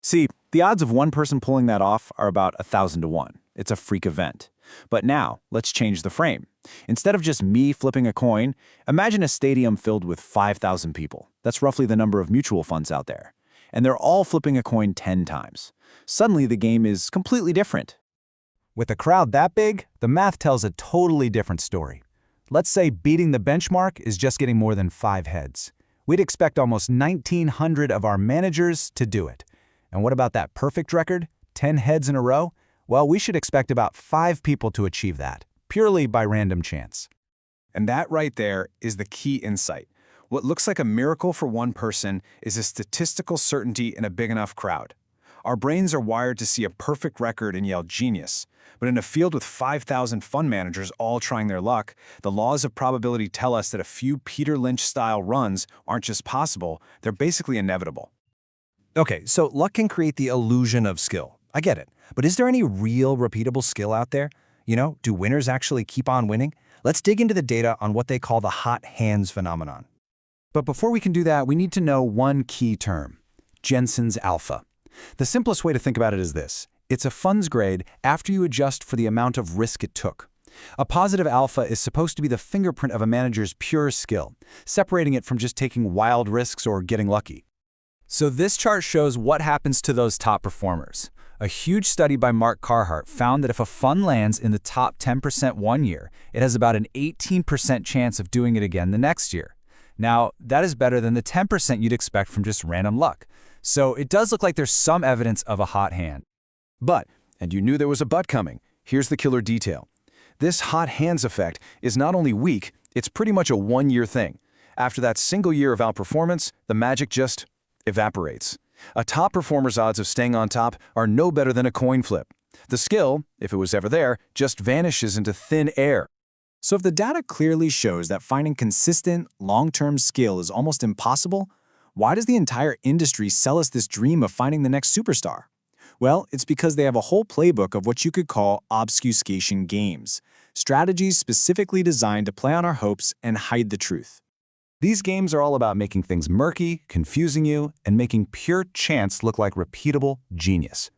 See, the odds of one person pulling that off are about 1,000 to 1. It's a freak event. But now, let's change the frame. Instead of just me flipping a coin, imagine a stadium filled with 5,000 people. That's roughly the number of mutual funds out there. And they're all flipping a coin 10 times. Suddenly, the game is completely different. With a crowd that big, the math tells a totally different story. Let's say beating the benchmark is just getting more than 5 heads. We'd expect almost 1,900 of our managers to do it. And what about that perfect record, 10 heads in a row? Well, we should expect about 5 people to achieve that, purely by random chance. And that right there is the key insight. What looks like a miracle for one person is a statistical certainty in a big enough crowd. Our brains are wired to see a perfect record and yell genius. But in a field with 5,000 fund managers all trying their luck, the laws of probability tell us that a few Peter Lynch-style runs aren't just possible, they're basically inevitable. Okay, so luck can create the illusion of skill. I get it. But is there any real repeatable skill out there? Do winners actually keep on winning? Let's dig into the data on what they call the hot hands phenomenon. But before we can do that, we need to know one key term: Jensen's alpha. The simplest way to think about it is this. It's a fund's grade after you adjust for the amount of risk it took. A positive alpha is supposed to be the fingerprint of a manager's pure skill, separating it from just taking wild risks or getting lucky. So this chart shows what happens to those top performers. A huge study by Mark Carhart found that if a fund lands in the top 10% one year, it has about an 18% chance of doing it again the next year. Now, that is better than the 10% you'd expect from just random luck. So it does look like there's some evidence of a hot hand. But, and you knew there was a but coming, here's the killer detail. This hot hands effect is not only weak, it's pretty much a one-year thing. After that single year of outperformance, the magic just evaporates. A top performer's odds of staying on top are no better than a coin flip. The skill, if it was ever there, just vanishes into thin air. So if the data clearly shows that finding consistent, long-term skill is almost impossible, why does the entire industry sell us this dream of finding the next superstar? Well, it's because they have a whole playbook of what you could call obfuscation games, strategies specifically designed to play on our hopes and hide the truth. These games are all about making things murky, confusing you, and making pure chance look like repeatable genius.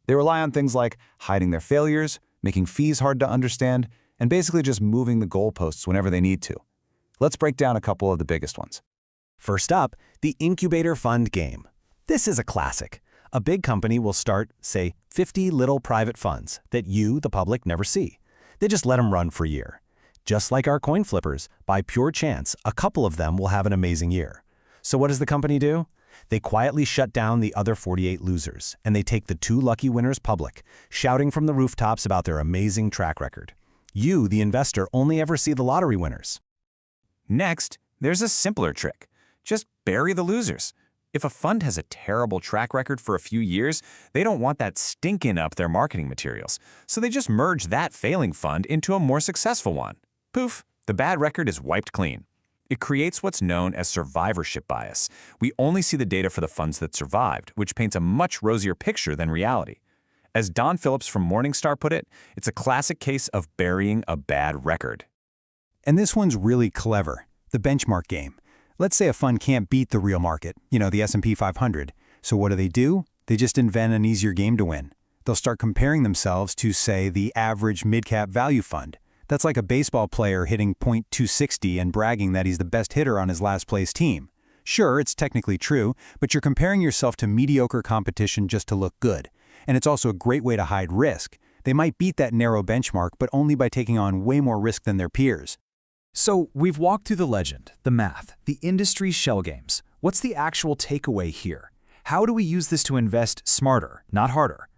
They rely on things like hiding their failures, making fees hard to understand, and basically just moving the goalposts whenever they need to. Let's break down a couple of the biggest ones. First up, the incubator fund game. This is a classic. A big company will start, say, 50 little private funds that you, the public, never see. They just let them run for a year. Just like our coin flippers, by pure chance, a couple of them will have an amazing year. So what does the company do? They quietly shut down the other 48 losers, and they take the 2 lucky winners public, shouting from the rooftops about their amazing track record. You, the investor, only ever see the lottery winners. Next, there's a simpler trick. Just bury the losers. If a fund has a terrible track record for a few years, they don't want that stinking up their marketing materials, so they just merge that failing fund into a more successful one. Poof, the bad record is wiped clean. It creates what's known as survivorship bias. We only see the data for the funds that survived, which paints a much rosier picture than reality. As Don Phillips from Morningstar put it, it's a classic case of burying a bad record. And this one's really clever, the benchmark game. Let's say a fund can't beat the real market, the S&P 500. So what do? They just invent an easier game to win. They'll start comparing themselves to, say, the average mid-cap value fund. That's like a baseball player hitting .260 and bragging that he's the best hitter on his last place team. Sure, it's technically true, but you're comparing yourself to mediocre competition just to look good. And it's also a great way to hide risk. They might beat that narrow benchmark, but only by taking on way more risk than their peers. So we've walked through the legend, the math, the industry shell games. What's the actual takeaway here? How do we use this to invest smarter, not harder?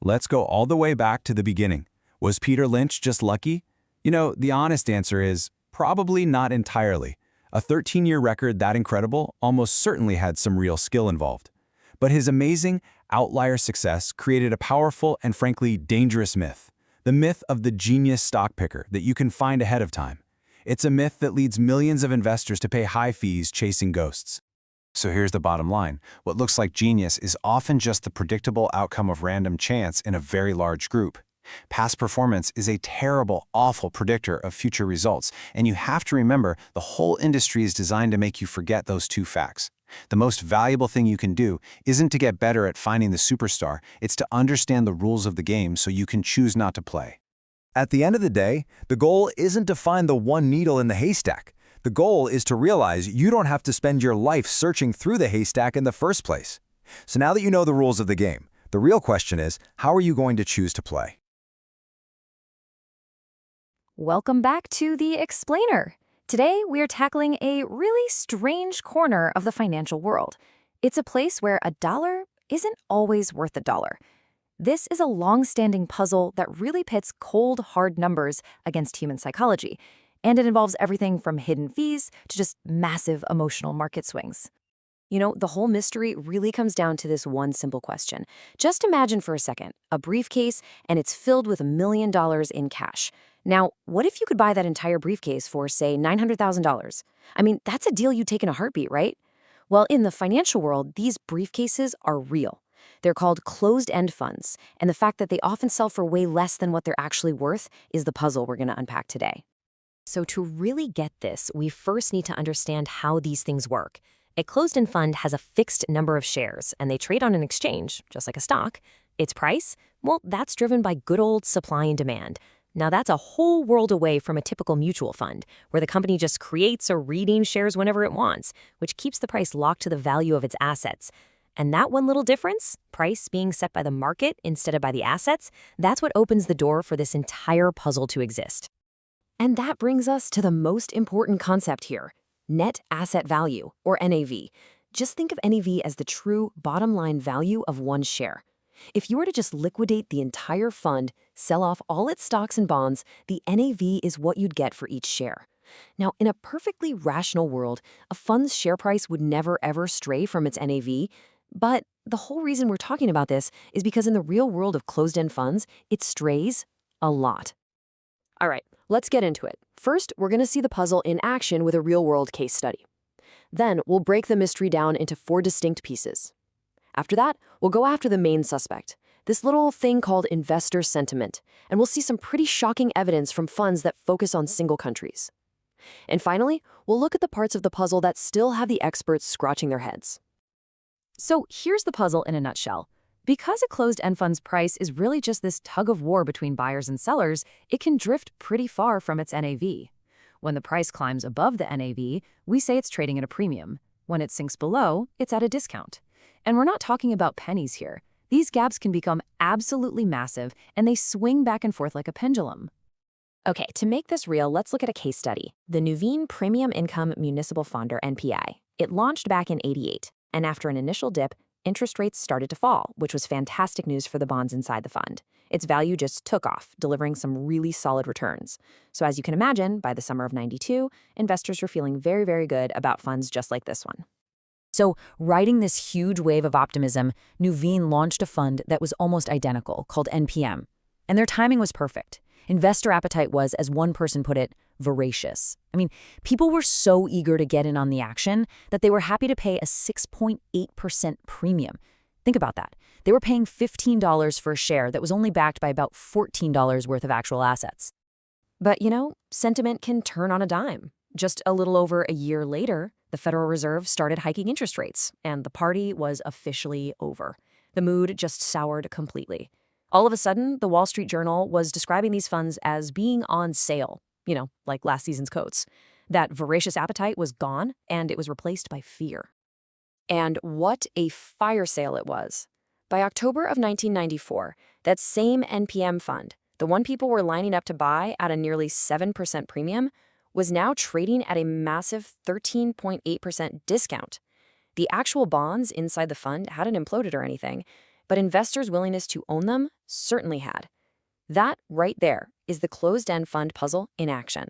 Let's go all the way back to the beginning. Was Peter Lynch just lucky? The honest answer is probably not entirely. A 13-year record that incredible almost certainly had some real skill involved. But his amazing, outlier success created a powerful and frankly dangerous myth. The myth of the genius stock picker that you can find ahead of time. It's a myth that leads millions of investors to pay high fees chasing ghosts. So here's the bottom line. What looks like genius is often just the predictable outcome of random chance in a very large group. Past performance is a terrible, awful predictor of future results, and you have to remember the whole industry is designed to make you forget those two facts. The most valuable thing you can do isn't to get better at finding the superstar, it's to understand the rules of the game so you can choose not to play. At the end of the day, the goal isn't to find the one needle in the haystack. The goal is to realize you don't have to spend your life searching through the haystack in the first place. So now that you know the rules of the game, the real question is, how are you going to choose to play? Welcome back to The Explainer. Today, we are tackling a really strange corner of the financial world. It's a place where a dollar isn't always worth a dollar. This is a long-standing puzzle that really pits cold, hard numbers against human psychology, and it involves everything from hidden fees to just massive emotional market swings. You know, the whole mystery really comes down to this one simple question. Just imagine for a second a briefcase, and it's filled with $1 million in cash. Now, what if you could buy that entire briefcase for, say, $900,000? I mean, that's a deal you'd take in a heartbeat, right? Well, in the financial world, these briefcases are real. They're called closed-end funds, and the fact that they often sell for way less than what they're actually worth is the puzzle we're going to unpack today. So to really get this, we first need to understand how these things work. A closed-end fund has a fixed number of shares, and they trade on an exchange, just like a stock. Its price? Well, that's driven by good old supply and demand. Now, that's a whole world away from a typical mutual fund, where the company just creates or redeems shares whenever it wants, which keeps the price locked to the value of its assets. And that one little difference, price being set by the market instead of by the assets, that's what opens the door for this entire puzzle to exist. And that brings us to the most important concept here, net asset value, or NAV. Just think of NAV as the true bottom line value of one share. If you were to just liquidate the entire fund, sell off all its stocks and bonds, the NAV is what you'd get for each share. Now, in a perfectly rational world, a fund's share price would never ever stray from its NAV, but the whole reason we're talking about this is because in the real world of closed-end funds, it strays a lot. All right, let's get into it. First, we're going to see the puzzle in action with a real-world case study. Then, we'll break the mystery down into 4 distinct pieces. After that, we'll go after the main suspect, this little thing called investor sentiment, and we'll see some pretty shocking evidence from funds that focus on single countries. And finally, we'll look at the parts of the puzzle that still have the experts scratching their heads. So here's the puzzle in a nutshell. Because a closed-end fund's price is really just this tug-of-war between buyers and sellers, it can drift pretty far from its NAV. When the price climbs above the NAV, we say it's trading at a premium. When it sinks below, it's at a discount. And we're not talking about pennies here. These gaps can become absolutely massive, and they swing back and forth like a pendulum. Okay, to make this real, let's look at a case study. The Nuveen Premium Income Municipal Fund, or NPI. It launched back in '88, and after an initial dip, interest rates started to fall, which was fantastic news for the bonds inside the fund. Its value just took off, delivering some really solid returns. So as you can imagine, by the summer of '92, investors were feeling very, very good about funds just like this one. So, riding this huge wave of optimism, Nuveen launched a fund that was almost identical, called NPM. And their timing was perfect. Investor appetite was, as one person put it, voracious. I mean, people were so eager to get in on the action that they were happy to pay a 6.8% premium. Think about that. They were paying $15 for a share that was only backed by about $14 worth of actual assets. But, you know, sentiment can turn on a dime. Just a little over a year later, the Federal Reserve started hiking interest rates, and the party was officially over. The mood just soured completely. All of a sudden, the Wall Street Journal was describing these funds as being on sale, you know, like last season's coats. That voracious appetite was gone, and it was replaced by fear. And what a fire sale it was. By October of 1994, that same NPM fund, the one people were lining up to buy at a nearly 7% premium, was now trading at a massive 13.8% discount. The actual bonds inside the fund hadn't imploded or anything, but investors' willingness to own them certainly had. That right there is the closed-end fund puzzle in action.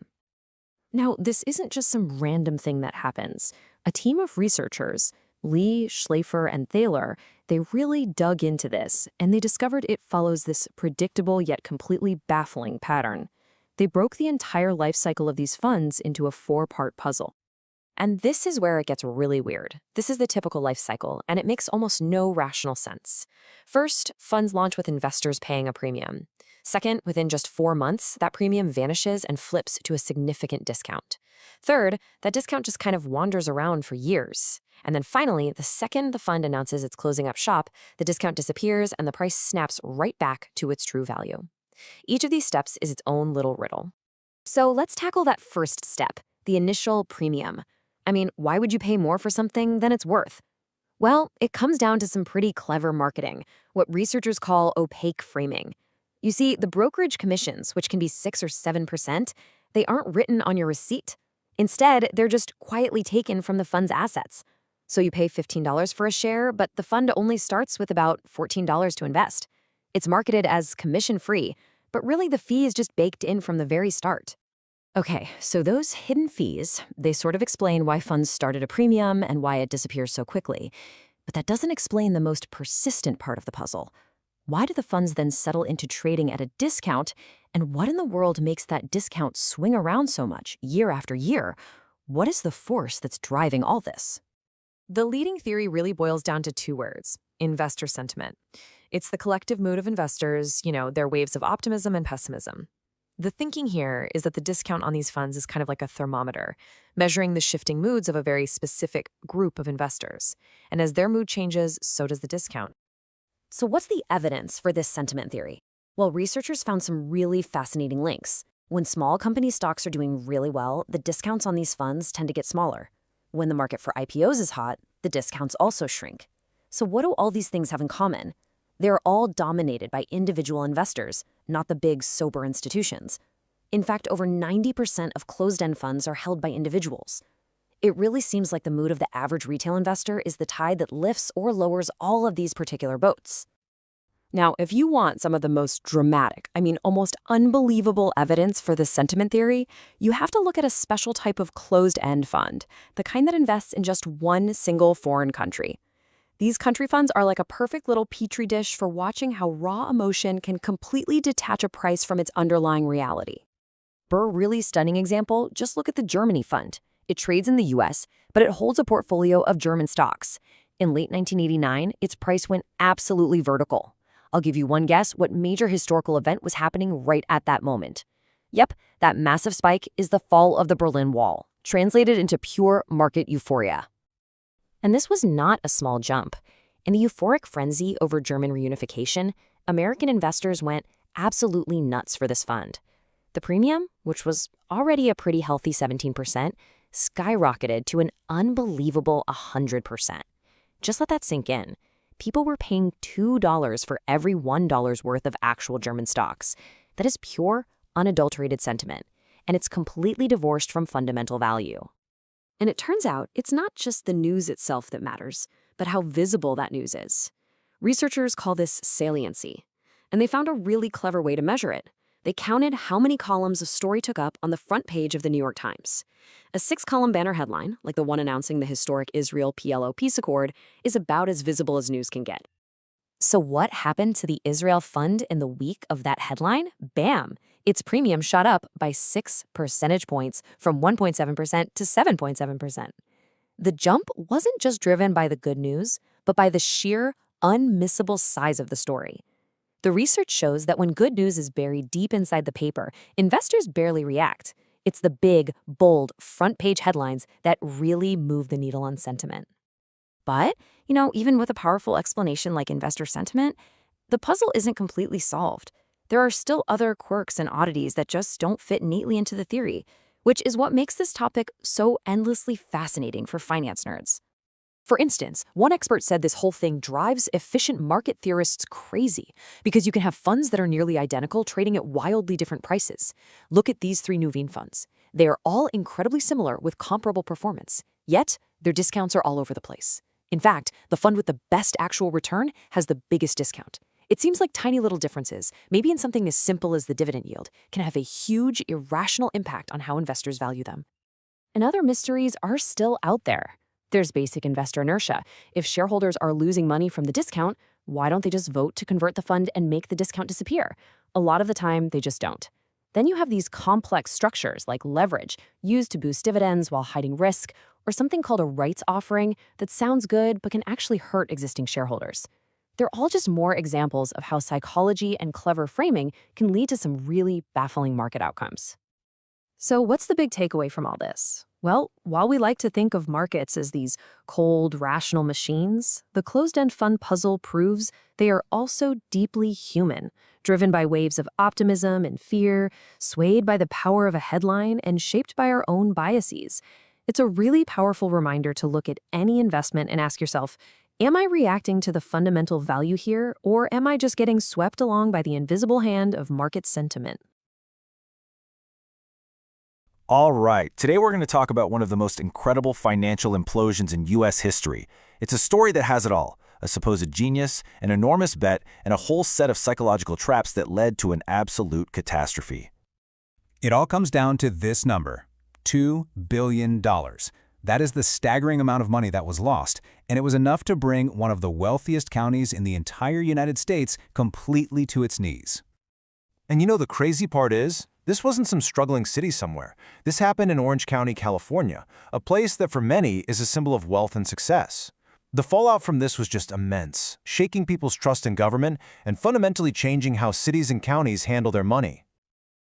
Now, this isn't just some random thing that happens. A team of researchers, Lee, Schlafer, and Thaler, they really dug into this, and they discovered it follows this predictable yet completely baffling pattern. They broke the entire life cycle of these funds into a 4-part puzzle. And this is where it gets really weird. This is the typical life cycle, and it makes almost no rational sense. First, funds launch with investors paying a premium. Second, within just 4 months, that premium vanishes and flips to a significant discount. Third, that discount just kind of wanders around for years. And then finally, the second the fund announces it's closing up shop, the discount disappears and the price snaps right back to its true value. Each of these steps is its own little riddle. So let's tackle that first step, the initial premium. I mean, why would you pay more for something than it's worth? Well, it comes down to some pretty clever marketing, what researchers call opaque framing. You see, the brokerage commissions, which can be 6 or 7%, they aren't written on your receipt. Instead, they're just quietly taken from the fund's assets. So you pay $15 for a share, but the fund only starts with about $14 to invest. It's marketed as commission-free, but really the fee is just baked in from the very start. Okay, so those hidden fees, they sort of explain why funds start at a premium and why it disappears so quickly. But that doesn't explain the most persistent part of the puzzle. Why do the funds then settle into trading at a discount, and what in the world makes that discount swing around so much, year after year? What is the force that's driving all this? The leading theory really boils down to 2 words: investor sentiment. It's the collective mood of investors, their waves of optimism and pessimism. The thinking here is that the discount on these funds is kind of like a thermometer, measuring the shifting moods of a very specific group of investors. And as their mood changes, so does the discount. So what's the evidence for this sentiment theory? Well, researchers found some really fascinating links. When small company stocks are doing really well, the discounts on these funds tend to get smaller. When the market for IPOs is hot, the discounts also shrink. So what do all these things have in common? They're all dominated by individual investors, not the big, sober institutions. In fact, over 90% of closed-end funds are held by individuals. It really seems like the mood of the average retail investor is the tide that lifts or lowers all of these particular boats. Now, if you want some of the most dramatic, almost unbelievable evidence for this sentiment theory, you have to look at a special type of closed-end fund, the kind that invests in just one single foreign country. These country funds are like a perfect little petri dish for watching how raw emotion can completely detach a price from its underlying reality. For a really stunning example, just look at the Germany fund. It trades in the US, but it holds a portfolio of German stocks. In late 1989, its price went absolutely vertical. I'll give you one guess what major historical event was happening right at that moment. Yep, that massive spike is the fall of the Berlin Wall, translated into pure market euphoria. And this was not a small jump. In the euphoric frenzy over German reunification, American investors went absolutely nuts for this fund. The premium, which was already a pretty healthy 17%, skyrocketed to an unbelievable 100%. Just let that sink in. People were paying $2 for every $1 worth of actual German stocks. That is pure, unadulterated sentiment, and it's completely divorced from fundamental value. And it turns out it's not just the news itself that matters, but how visible that news is. Researchers call this saliency, and they found a really clever way to measure it. They counted how many columns a story took up on the front page of the New York Times. A 6-column banner headline, like the one announcing the historic Israel-PLO peace accord, is about as visible as news can get. So what happened to the Israel fund in the week of that headline? Bam! Its premium shot up by 6 percentage points from 1.7% to 7.7%. The jump wasn't just driven by the good news, but by the sheer, unmissable size of the story. The research shows that when good news is buried deep inside the paper, investors barely react. It's the big, bold, front-page headlines that really move the needle on sentiment. But, even with a powerful explanation like investor sentiment, the puzzle isn't completely solved. There are still other quirks and oddities that just don't fit neatly into the theory, which is what makes this topic so endlessly fascinating for finance nerds. For instance, one expert said this whole thing drives efficient market theorists crazy because you can have funds that are nearly identical trading at wildly different prices. Look at these 3 Nuveen funds. They are all incredibly similar with comparable performance, yet their discounts are all over the place. In fact, the fund with the best actual return has the biggest discount. It seems like tiny little differences, maybe in something as simple as the dividend yield, can have a huge, irrational impact on how investors value them. And other mysteries are still out there. There's basic investor inertia. If shareholders are losing money from the discount, why don't they just vote to convert the fund and make the discount disappear? A lot of the time, they just don't. Then you have these complex structures like leverage, used to boost dividends while hiding risk, or something called a rights offering that sounds good but can actually hurt existing shareholders. They're all just more examples of how psychology and clever framing can lead to some really baffling market outcomes. So what's the big takeaway from all this? Well, while we like to think of markets as these cold, rational machines, the closed-end fund puzzle proves they are also deeply human, driven by waves of optimism and fear, swayed by the power of a headline, and shaped by our own biases. It's a really powerful reminder to look at any investment and ask yourself, am I reacting to the fundamental value here, or am I just getting swept along by the invisible hand of market sentiment? All right, today we're going to talk about one of the most incredible financial implosions in U.S. history. It's a story that has it all: a supposed genius, an enormous bet, and a whole set of psychological traps that led to an absolute catastrophe. It all comes down to this number, $2 billion. That is the staggering amount of money that was lost, and it was enough to bring one of the wealthiest counties in the entire United States completely to its knees. And you know the crazy part is, this wasn't some struggling city somewhere. This happened in Orange County, California, a place that for many is a symbol of wealth and success. The fallout from this was just immense, shaking people's trust in government and fundamentally changing how cities and counties handle their money.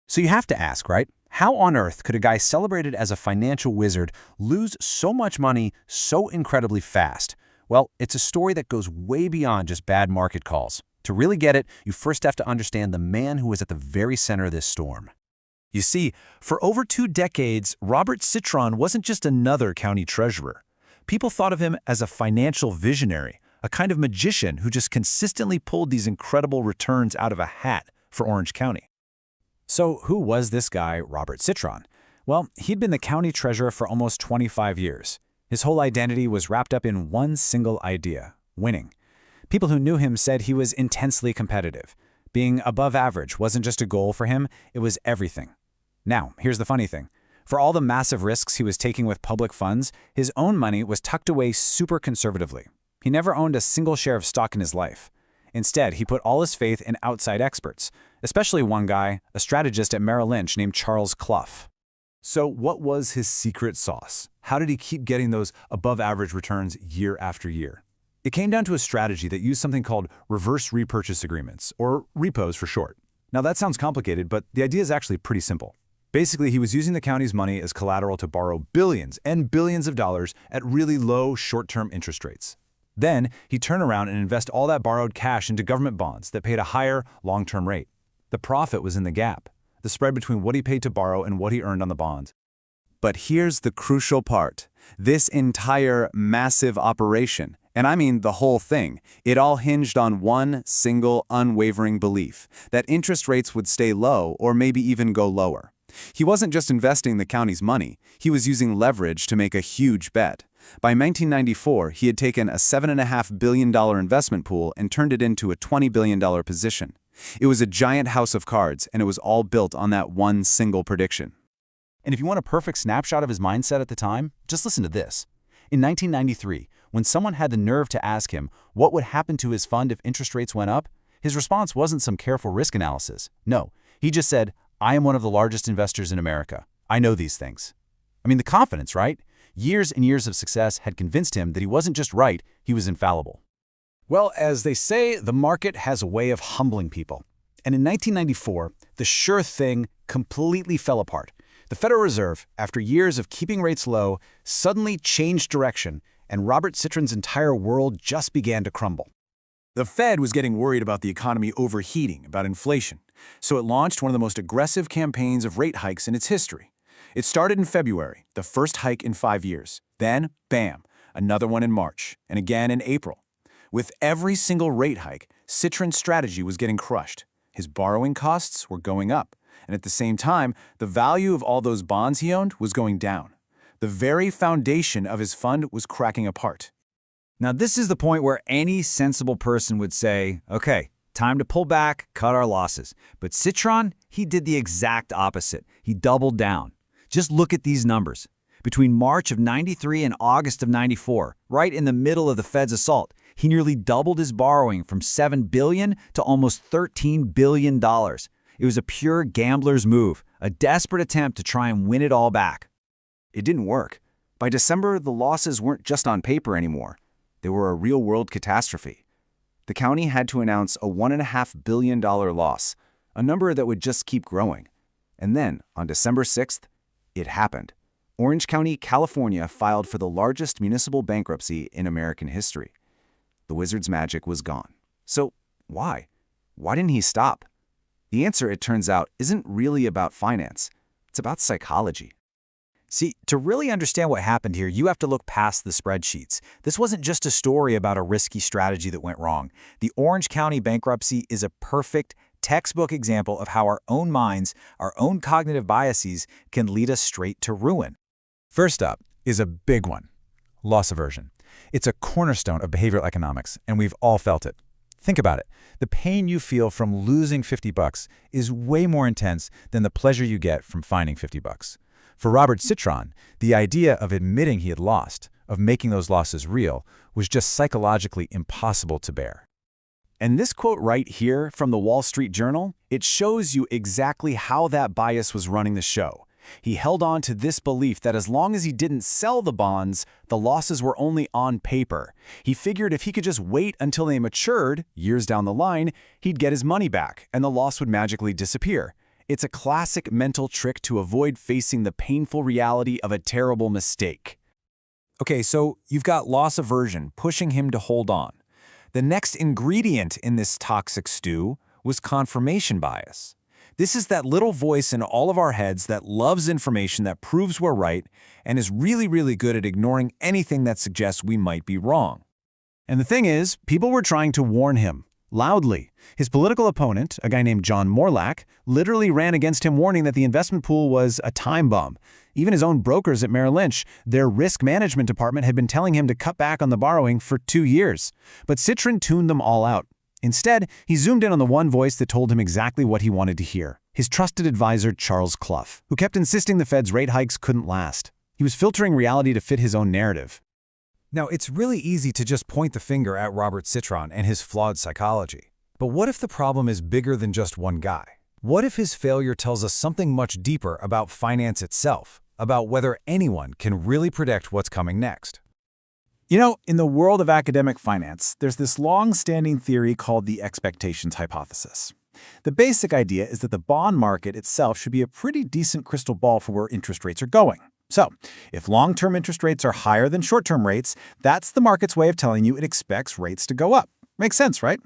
So you have to ask, right? How on earth could a guy celebrated as a financial wizard lose so much money so incredibly fast? Well, it's a story that goes way beyond just bad market calls. To really get it, you first have to understand the man who was at the very center of this storm. You see, for over 2 decades, Robert Citron wasn't just another county treasurer. People thought of him as a financial visionary, a kind of magician who just consistently pulled these incredible returns out of a hat for Orange County. So who was this guy, Robert Citron? Well, he'd been the county treasurer for almost 25 years. His whole identity was wrapped up in one single idea: winning. People who knew him said he was intensely competitive. Being above average wasn't just a goal for him, it was everything. Now, here's the funny thing. For all the massive risks he was taking with public funds, his own money was tucked away super conservatively. He never owned a single share of stock in his life. Instead, he put all his faith in outside experts, especially one guy, a strategist at Merrill Lynch named Charles Clough. So what was his secret sauce? How did he keep getting those above-average returns year after year? It came down to a strategy that used something called reverse repurchase agreements, or repos for short. Now that sounds complicated, but the idea is actually pretty simple. Basically, he was using the county's money as collateral to borrow billions and billions of dollars at really low short-term interest rates. Then, he'd turn around and invest all that borrowed cash into government bonds that paid a higher long-term rate. The profit was in the gap, the spread between what he paid to borrow and what he earned on the bonds. But here's the crucial part. This entire massive operation, and I mean the whole thing, it all hinged on one single unwavering belief, that interest rates would stay low or maybe even go lower. He wasn't just investing the county's money, he was using leverage to make a huge bet. By 1994, he had taken a $7.5 billion investment pool and turned it into a $20 billion position. It was a giant house of cards, and it was all built on that one single prediction. And if you want a perfect snapshot of his mindset at the time, just listen to this. In 1993, when someone had the nerve to ask him what would happen to his fund if interest rates went up, his response wasn't some careful risk analysis. No, he just said, "I am one of the largest investors in America. I know these things." I mean, the confidence, right? Years and years of success had convinced him that he wasn't just right, he was infallible. Well, as they say, the market has a way of humbling people. And in 1994, the sure thing completely fell apart. The Federal Reserve, after years of keeping rates low, suddenly changed direction, and Robert Citron's entire world just began to crumble. The Fed was getting worried about the economy overheating, about inflation, so it launched one of the most aggressive campaigns of rate hikes in its history. It started in February, the first hike in 5 years. Then, bam, another one in March, and again in April. With every single rate hike, Citron's strategy was getting crushed. His borrowing costs were going up, and at the same time, the value of all those bonds he owned was going down. The very foundation of his fund was cracking apart. Now, this is the point where any sensible person would say, okay, time to pull back, cut our losses. But Citron, he did the exact opposite. He doubled down. Just look at these numbers. Between March of '93 and August of '94, right in the middle of the Fed's assault, he nearly doubled his borrowing from $7 billion to almost $13 billion. It was a pure gambler's move, a desperate attempt to try and win it all back. It didn't work. By December, the losses weren't just on paper anymore. They were a real-world catastrophe. The county had to announce a $1.5 billion loss, a number that would just keep growing. And then, on December 6th, it happened. Orange County, California filed for the largest municipal bankruptcy in American history. The wizard's magic was gone. So, why? Why didn't he stop? The answer, it turns out, isn't really about finance. It's about psychology. See, to really understand what happened here, you have to look past the spreadsheets. This wasn't just a story about a risky strategy that went wrong. The Orange County bankruptcy is a perfect, textbook example of how our own minds, our own cognitive biases, can lead us straight to ruin. First up is a big one, loss aversion. It's a cornerstone of behavioral economics, and we've all felt it. Think about it. The pain you feel from losing $50 is way more intense than the pleasure you get from finding $50. For Robert Citron, the idea of admitting he had lost, of making those losses real, was just psychologically impossible to bear. And this quote right here from the Wall Street Journal, it shows you exactly how that bias was running the show. He held on to this belief that as long as he didn't sell the bonds, the losses were only on paper. He figured if he could just wait until they matured, years down the line, he'd get his money back and the loss would magically disappear. It's a classic mental trick to avoid facing the painful reality of a terrible mistake. Okay, so you've got loss aversion pushing him to hold on. The next ingredient in this toxic stew was confirmation bias. This is that little voice in all of our heads that loves information that proves we're right and is really, really good at ignoring anything that suggests we might be wrong. And the thing is, people were trying to warn him, loudly. His political opponent, a guy named John Morlack, literally ran against him warning that the investment pool was a time bomb. Even his own brokers at Merrill Lynch, their risk management department, had been telling him to cut back on the borrowing for 2 years. But Citron tuned them all out. Instead, he zoomed in on the one voice that told him exactly what he wanted to hear, his trusted advisor Charles Clough, who kept insisting the Fed's rate hikes couldn't last. He was filtering reality to fit his own narrative. Now, it's really easy to just point the finger at Robert Citron and his flawed psychology. But what if the problem is bigger than just one guy? What if his failure tells us something much deeper about finance itself, about whether anyone can really predict what's coming next? You know, in the world of academic finance, there's this long-standing theory called the expectations hypothesis. The basic idea is that the bond market itself should be a pretty decent crystal ball for where interest rates are going. So, if long-term interest rates are higher than short-term rates, that's the market's way of telling you it expects rates to go up. Makes sense, right?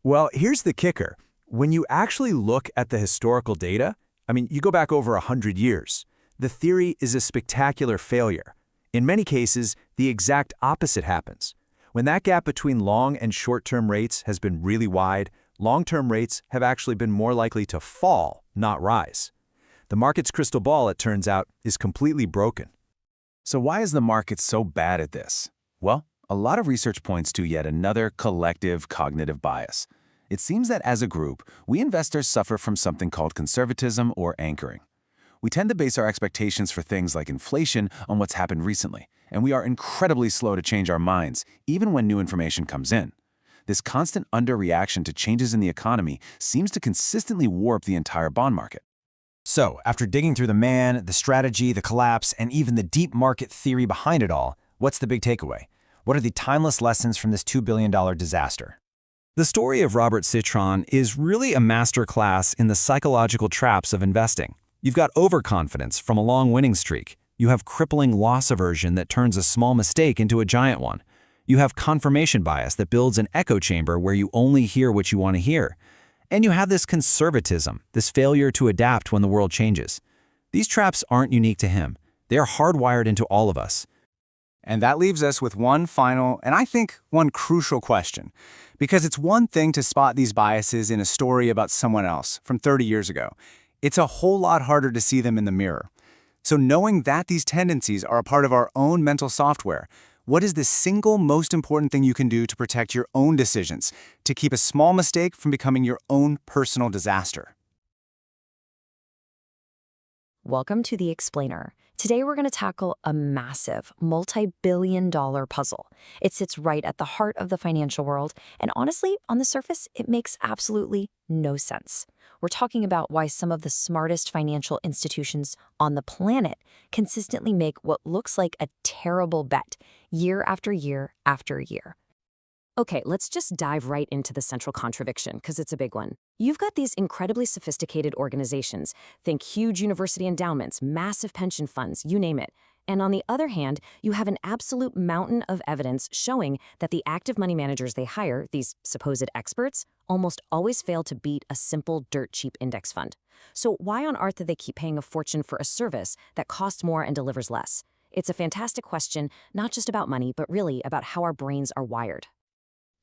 Well, here's the kicker. When you actually look at the historical data, you go back over 100 years, the theory is a spectacular failure. In many cases, the exact opposite happens. When that gap between long and short-term rates has been really wide, long-term rates have actually been more likely to fall, not rise. The market's crystal ball, it turns out, is completely broken. So why is the market so bad at this? Well, a lot of research points to yet another collective cognitive bias. It seems that as a group, we investors suffer from something called conservatism or anchoring. We tend to base our expectations for things like inflation on what's happened recently, and we are incredibly slow to change our minds, even when new information comes in. This constant underreaction to changes in the economy seems to consistently warp the entire bond market. So, after digging through the man, the strategy, the collapse, and even the deep market theory behind it all, what's the big takeaway? What are the timeless lessons from this $2 billion disaster? The story of Robert Citron is really a masterclass in the psychological traps of investing. You've got overconfidence from a long winning streak. You have crippling loss aversion that turns a small mistake into a giant one. You have confirmation bias that builds an echo chamber where you only hear what you want to hear. And you have this conservatism, this failure to adapt when the world changes. These traps aren't unique to him. They are hardwired into all of us. And that leaves us with one final, and I think one crucial question. Because it's one thing to spot these biases in a story about someone else from 30 years ago. It's a whole lot harder to see them in the mirror. So knowing that these tendencies are a part of our own mental software, what is the single most important thing you can do to protect your own decisions, to keep a small mistake from becoming your own personal disaster? Welcome to The Explainer. Today we're going to tackle a massive, multi-billion-dollar puzzle. It sits right at the heart of the financial world, and honestly, on the surface, it makes absolutely no sense. We're talking about why some of the smartest financial institutions on the planet consistently make what looks like a terrible bet year after year after year. Okay, let's just dive right into the central contradiction, because it's a big one. You've got these incredibly sophisticated organizations, think huge university endowments, massive pension funds, you name it. And on the other hand, you have an absolute mountain of evidence showing that the active money managers they hire, these supposed experts, almost always fail to beat a simple dirt-cheap index fund. So why on earth do they keep paying a fortune for a service that costs more and delivers less? It's a fantastic question, not just about money, but really about how our brains are wired.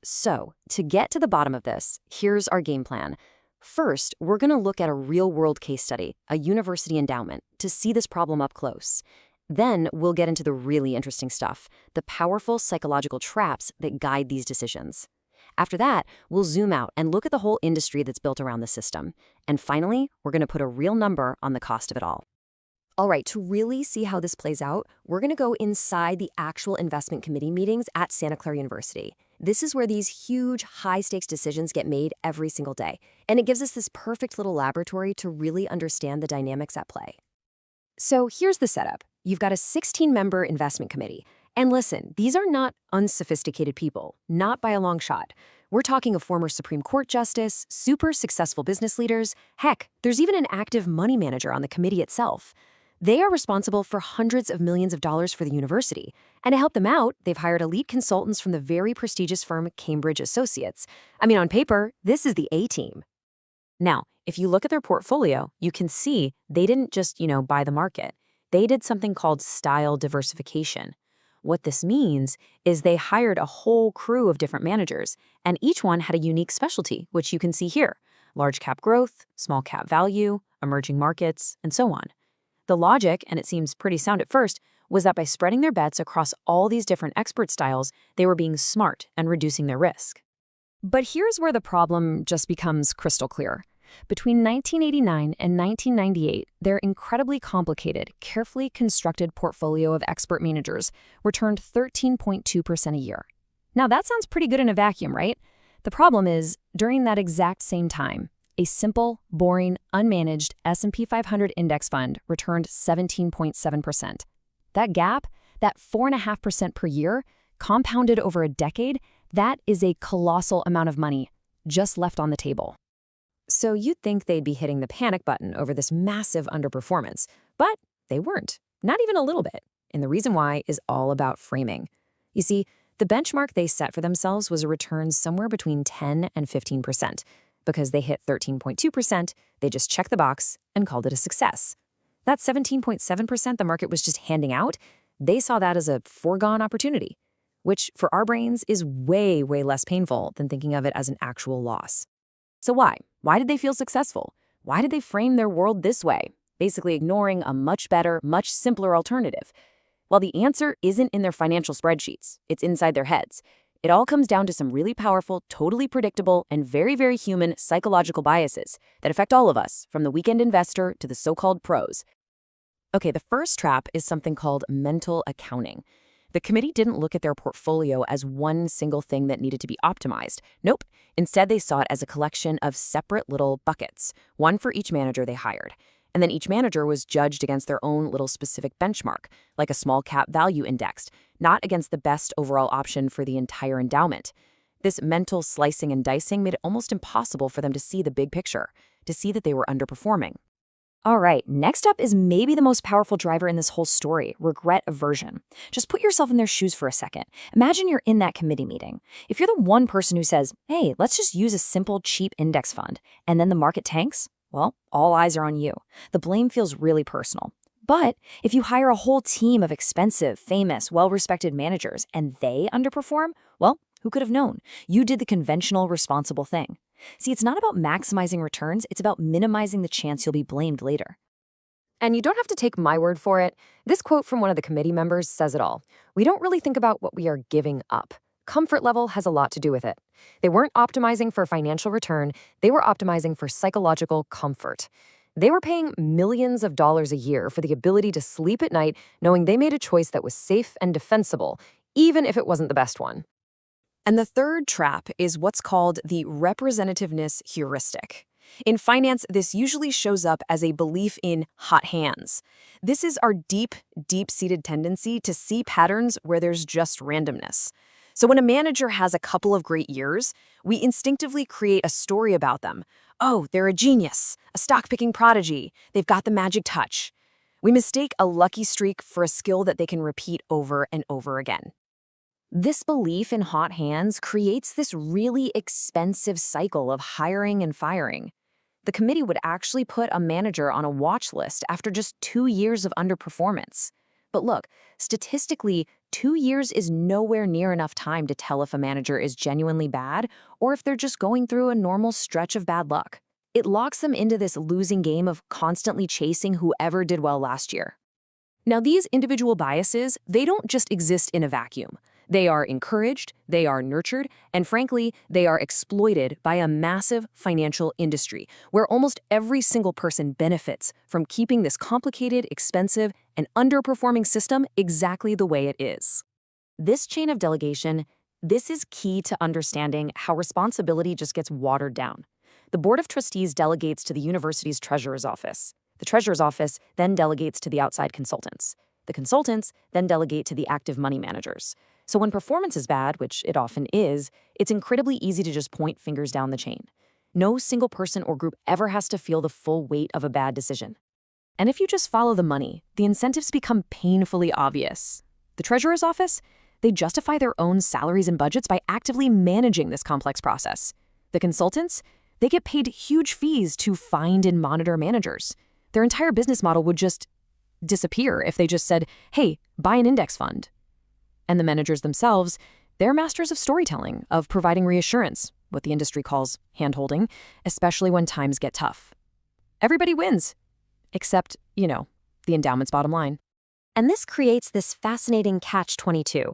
So, to get to the bottom of this, here's our game plan. First, we're going to look at a real-world case study, a university endowment, to see this problem up close. Then, we'll get into the really interesting stuff, the powerful psychological traps that guide these decisions. After that, we'll zoom out and look at the whole industry that's built around the system. And finally, we're going to put a real number on the cost of it all. All right, to really see how this plays out, we're going to go inside the actual investment committee meetings at Santa Clara University. This is where these huge, high-stakes decisions get made every single day, and it gives us this perfect little laboratory to really understand the dynamics at play. So here's the setup. You've got a 16-member investment committee. And listen, these are not unsophisticated people, not by a long shot. We're talking a former Supreme Court justice, super successful business leaders. Heck, there's even an active money manager on the committee itself. They are responsible for hundreds of millions of dollars for the university. And to help them out, they've hired elite consultants from the very prestigious firm Cambridge Associates. I mean, on paper, this is the A-team. Now, if you look at their portfolio, you can see they didn't just, buy the market. They did something called style diversification. What this means is they hired a whole crew of different managers, and each one had a unique specialty, which you can see here: large cap growth, small cap value, emerging markets, and so on. The logic, and it seems pretty sound at first, was that by spreading their bets across all these different expert styles, they were being smart and reducing their risk. But here's where the problem just becomes crystal clear. Between 1989 and 1998, their incredibly complicated, carefully constructed portfolio of expert managers returned 13.2% a year. Now that sounds pretty good in a vacuum, right? The problem is, during that exact same time, a simple, boring, unmanaged S&P 500 index fund returned 17.7%. That gap, that 4.5% per year, compounded over a decade, that is a colossal amount of money just left on the table. So you'd think they'd be hitting the panic button over this massive underperformance, but they weren't, not even a little bit. And the reason why is all about framing. You see, the benchmark they set for themselves was a return somewhere between 10 and 15%. Because they hit 13.2%, they just checked the box and called it a success. That 17.7% the market was just handing out, they saw that as a foregone opportunity, which for our brains is way, way less painful than thinking of it as an actual loss. So why? Why did they feel successful? Why did they frame their world this way, basically ignoring a much better, much simpler alternative? Well, the answer isn't in their financial spreadsheets. It's inside their heads. It all comes down to some really powerful, totally predictable, and very, very human psychological biases that affect all of us, from the weekend investor to the so-called pros. Okay, the first trap is something called mental accounting. The committee didn't look at their portfolio as one single thing that needed to be optimized. Nope. Instead, they saw it as a collection of separate little buckets, one for each manager they hired. And then each manager was judged against their own little specific benchmark, like a small cap value index, not against the best overall option for the entire endowment. This mental slicing and dicing made it almost impossible for them to see the big picture, to see that they were underperforming. All right, next up is maybe the most powerful driver in this whole story: regret aversion. Just put yourself in their shoes for a second. Imagine you're in that committee meeting. If you're the one person who says, hey, let's just use a simple, cheap index fund, and then the market tanks, well, all eyes are on you. The blame feels really personal. But if you hire a whole team of expensive, famous, well-respected managers and they underperform, well, who could have known? You did the conventional, responsible thing. See, it's not about maximizing returns, it's about minimizing the chance you'll be blamed later. And you don't have to take my word for it. This quote from one of the committee members says it all. We don't really think about what we are giving up. Comfort level has a lot to do with it. They weren't optimizing for financial return, they were optimizing for psychological comfort. They were paying millions of dollars a year for the ability to sleep at night knowing they made a choice that was safe and defensible, even if it wasn't the best one. And the third trap is what's called the representativeness heuristic. In finance, this usually shows up as a belief in hot hands. This is our deep-seated tendency to see patterns where there's just randomness. So when a manager has a couple of great years, we instinctively create a story about them. Oh, they're a genius, a stock-picking prodigy, they've got the magic touch. We mistake a lucky streak for a skill that they can repeat over and over again. This belief in hot hands creates this really expensive cycle of hiring and firing. The committee would actually put a manager on a watch list after just 2 years of underperformance. But look, statistically, 2 years is nowhere near enough time to tell if a manager is genuinely bad or if they're just going through a normal stretch of bad luck. It locks them into this losing game of constantly chasing whoever did well last year. Now, these individual biases, they don't just exist in a vacuum. They are encouraged, they are nurtured, and frankly, they are exploited by a massive financial industry where almost every single person benefits from keeping this complicated, expensive, and underperforming system exactly the way it is. This chain of delegation, this is key to understanding how responsibility just gets watered down. The Board of Trustees delegates to the university's treasurer's office. The treasurer's office then delegates to the outside consultants. The consultants then delegate to the active money managers. So when performance is bad, which it often is, it's incredibly easy to just point fingers down the chain. No single person or group ever has to feel the full weight of a bad decision. And if you just follow the money, the incentives become painfully obvious. The treasurer's office, they justify their own salaries and budgets by actively managing this complex process. The consultants, they get paid huge fees to find and monitor managers. Their entire business model would just disappear if they just said, hey, buy an index fund. And the managers themselves, they're masters of storytelling, of providing reassurance, what the industry calls hand-holding, especially when times get tough. Everybody wins, except, the endowment's bottom line. And this creates this fascinating catch-22.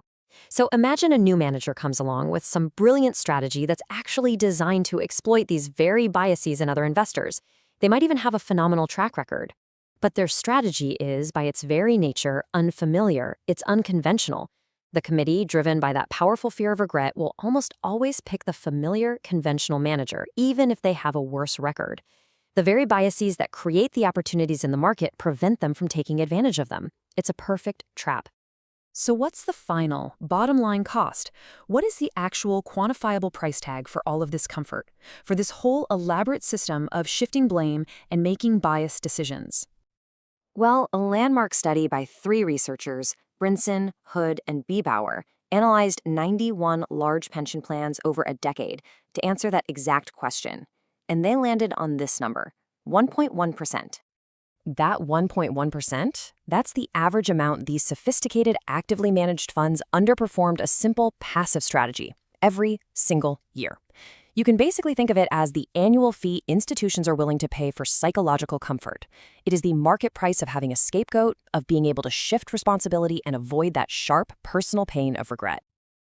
So imagine a new manager comes along with some brilliant strategy that's actually designed to exploit these very biases in other investors. They might even have a phenomenal track record. But their strategy is, by its very nature, unfamiliar, it's unconventional. The committee, driven by that powerful fear of regret, will almost always pick the familiar, conventional manager, even if they have a worse record. The very biases that create the opportunities in the market prevent them from taking advantage of them. It's a perfect trap. So what's the final, bottom line cost? What is the actual quantifiable price tag for all of this comfort, for this whole elaborate system of shifting blame and making biased decisions? Well, a landmark study by 3 researchers, Brinson, Hood, and Biebauer, analyzed 91 large pension plans over a decade to answer that exact question. And they landed on this number, 1.1%. That 1.1%, that's the average amount these sophisticated, actively managed funds underperformed a simple passive strategy every single year. You can basically think of it as the annual fee institutions are willing to pay for psychological comfort. It is the market price of having a scapegoat, of being able to shift responsibility and avoid that sharp personal pain of regret.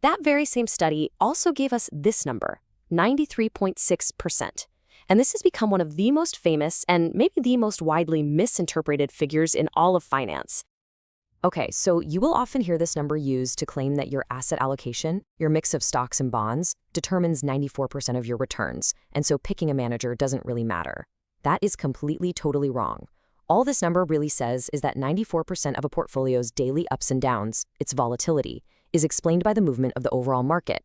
That very same study also gave us this number, 93.6%. And this has become one of the most famous and maybe the most widely misinterpreted figures in all of finance. Okay, so you will often hear this number used to claim that your asset allocation, your mix of stocks and bonds, determines 94% of your returns, and so picking a manager doesn't really matter. That is completely, totally wrong. All this number really says is that 94% of a portfolio's daily ups and downs, its volatility, is explained by the movement of the overall market.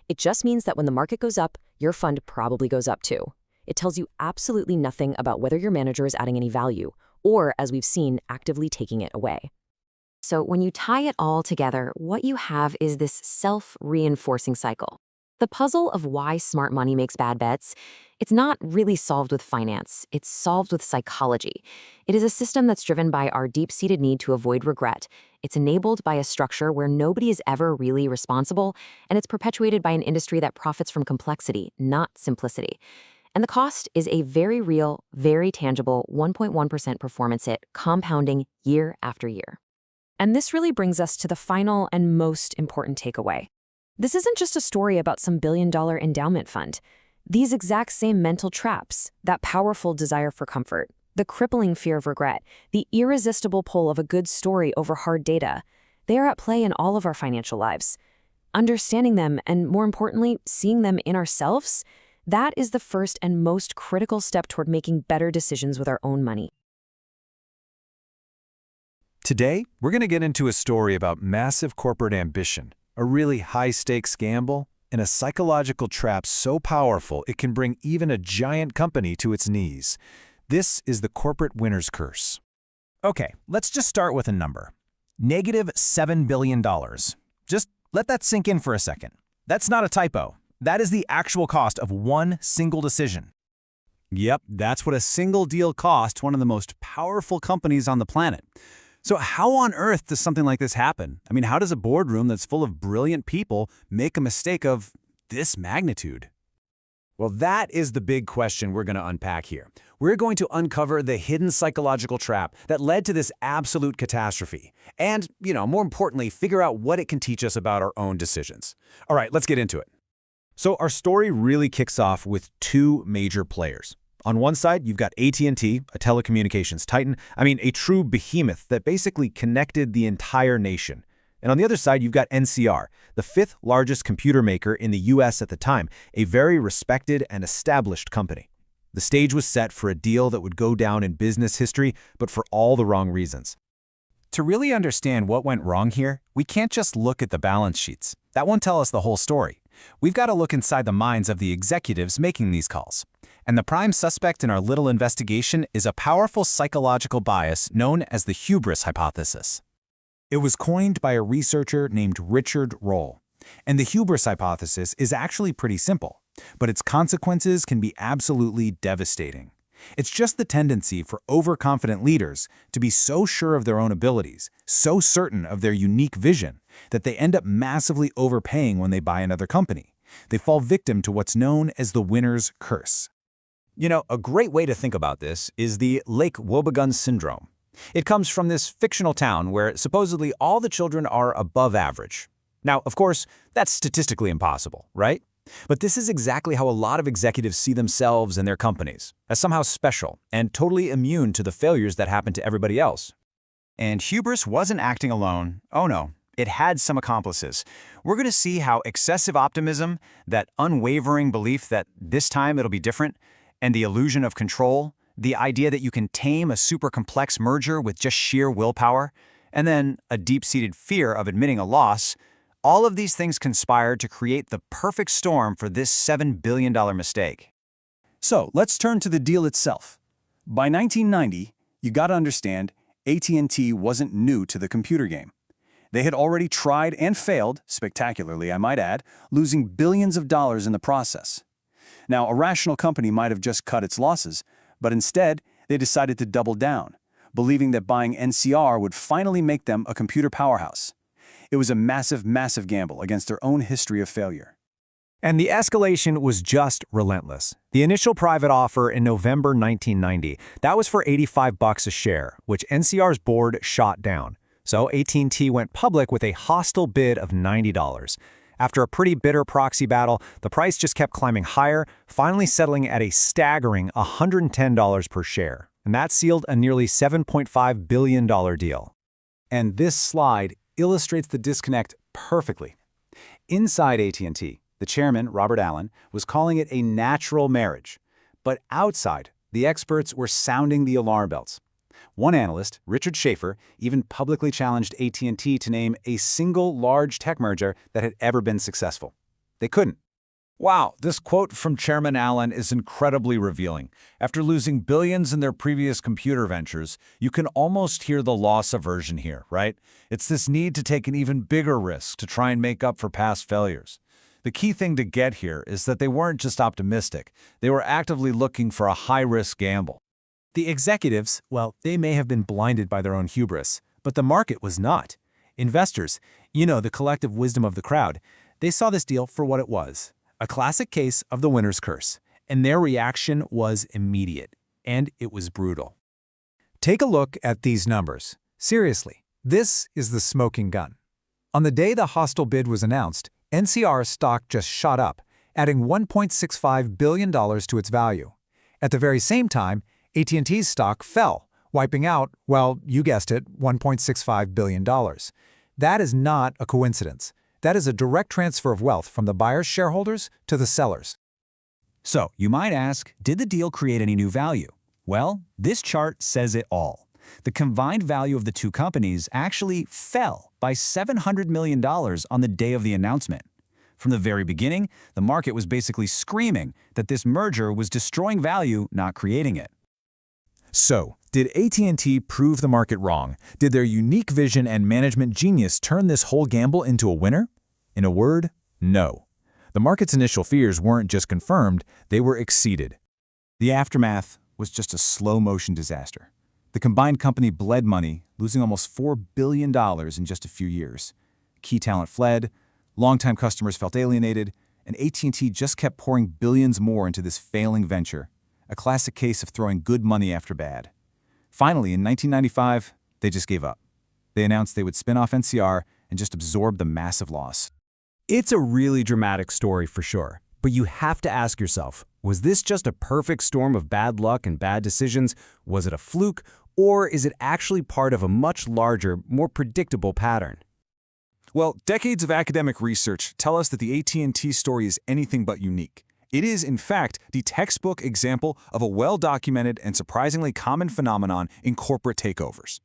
It just means that when the market goes up, your fund probably goes up too. It tells you absolutely nothing about whether your manager is adding any value, or, as we've seen, actively taking it away. So when you tie it all together, what you have is this self-reinforcing cycle. The puzzle of why smart money makes bad bets, it's not really solved with finance, it's solved with psychology. It is a system that's driven by our deep-seated need to avoid regret. It's enabled by a structure where nobody is ever really responsible, and it's perpetuated by an industry that profits from complexity, not simplicity. And the cost is a very real, very tangible 1.1% performance hit, compounding year after year. And this really brings us to the final and most important takeaway. This isn't just a story about some billion-dollar endowment fund. These exact same mental traps, that powerful desire for comfort, The crippling fear of regret, the irresistible pull of a good story over hard data, they are at play in all of our financial lives. Understanding them, and more importantly, seeing them in ourselves, that is the first and most critical step toward making better decisions with our own money. Today, we're going to get into a story about massive corporate ambition, a really high-stakes gamble, and a psychological trap so powerful it can bring even a giant company to its knees. This is the corporate winner's curse. Okay, let's just start with a number. -$7 billion. Just let that sink in for a second. That's not a typo. That is the actual cost of one single decision. Yep, that's what a single deal cost one of the most powerful companies on the planet. So how on earth does something like this happen? I mean, how does a boardroom that's full of brilliant people make a mistake of this magnitude? Well, that is the big question we're going to unpack here. We're going to uncover the hidden psychological trap that led to this absolute catastrophe. And, more importantly, figure out what it can teach us about our own decisions. All right, let's get into it. So our story really kicks off with two major players. On one side, you've got AT&T, a telecommunications titan, a true behemoth that basically connected the entire nation. And on the other side, you've got NCR, the fifth largest computer maker in the US at the time, a very respected and established company. The stage was set for a deal that would go down in business history, but for all the wrong reasons. To really understand what went wrong here, we can't just look at the balance sheets. That won't tell us the whole story. We've got to look inside the minds of the executives making these calls. And the prime suspect in our little investigation is a powerful psychological bias known as the hubris hypothesis. It was coined by a researcher named Richard Roll. And the hubris hypothesis is actually pretty simple, but its consequences can be absolutely devastating. It's just the tendency for overconfident leaders to be so sure of their own abilities, so certain of their unique vision, that they end up massively overpaying when they buy another company. They fall victim to what's known as the winner's curse. A great way to think about this is the Lake Wobegon syndrome. It comes from this fictional town where supposedly all the children are above average. Now, of course, that's statistically impossible, right? But this is exactly how a lot of executives see themselves and their companies, as somehow special and totally immune to the failures that happen to everybody else. And hubris wasn't acting alone. Oh no, it had some accomplices. We're going to see how excessive optimism, that unwavering belief that this time it'll be different, and the illusion of control, the idea that you can tame a super complex merger with just sheer willpower, and then a deep-seated fear of admitting a loss, all of these things conspired to create the perfect storm for this $7 billion mistake. So let's turn to the deal itself. By 1990, you gotta understand, AT&T wasn't new to the computer game. They had already tried and failed, spectacularly I might add, losing billions of dollars in the process. Now, a rational company might have just cut its losses, but instead, they decided to double down, believing that buying NCR would finally make them a computer powerhouse. It was a massive, massive gamble against their own history of failure. And the escalation was just relentless. The initial private offer in November 1990, that was for $85 a share, which NCR's board shot down. So AT&T went public with a hostile bid of $90. After a pretty bitter proxy battle, the price just kept climbing higher, finally settling at a staggering $110 per share. And that sealed a nearly $7.5 billion deal. And this slide illustrates the disconnect perfectly. Inside AT&T, the chairman, Robert Allen, was calling it a natural marriage. But outside, the experts were sounding the alarm bells. One analyst, Richard Schaefer, even publicly challenged AT&T to name a single large tech merger that had ever been successful. They couldn't. Wow, this quote from Chairman Allen is incredibly revealing. After losing billions in their previous computer ventures, you can almost hear the loss aversion here, right? It's this need to take an even bigger risk to try and make up for past failures. The key thing to get here is that they weren't just optimistic. They were actively looking for a high-risk gamble. The executives, well, they may have been blinded by their own hubris, but the market was not. Investors, the collective wisdom of the crowd, they saw this deal for what it was. A classic case of the winner's curse, and their reaction was immediate, and it was brutal. Take a look at these numbers. Seriously, this is the smoking gun. On the day the hostile bid was announced, NCR's stock just shot up, adding $1.65 billion to its value. At the very same time, AT&T's stock fell, wiping out, well, you guessed it, $1.65 billion. That is not a coincidence. That is a direct transfer of wealth from the buyer's shareholders to the sellers. So, you might ask, did the deal create any new value? Well, this chart says it all. The combined value of the two companies actually fell by $700 million on the day of the announcement. From the very beginning, the market was basically screaming that this merger was destroying value, not creating it. So, did AT&T prove the market wrong? Did their unique vision and management genius turn this whole gamble into a winner? In a word, no. The market's initial fears weren't just confirmed, they were exceeded. The aftermath was just a slow-motion disaster. The combined company bled money, losing almost $4 billion in just a few years. Key talent fled, longtime customers felt alienated, and AT&T just kept pouring billions more into this failing venture, a classic case of throwing good money after bad. Finally, in 1995, they just gave up. They announced they would spin off NCR and just absorb the massive loss. It's a really dramatic story for sure, but you have to ask yourself, was this just a perfect storm of bad luck and bad decisions? Was it a fluke? Or is it actually part of a much larger, more predictable pattern? Well, decades of academic research tell us that the AT&T story is anything but unique. It is, in fact, the textbook example of a well-documented and surprisingly common phenomenon in corporate takeovers.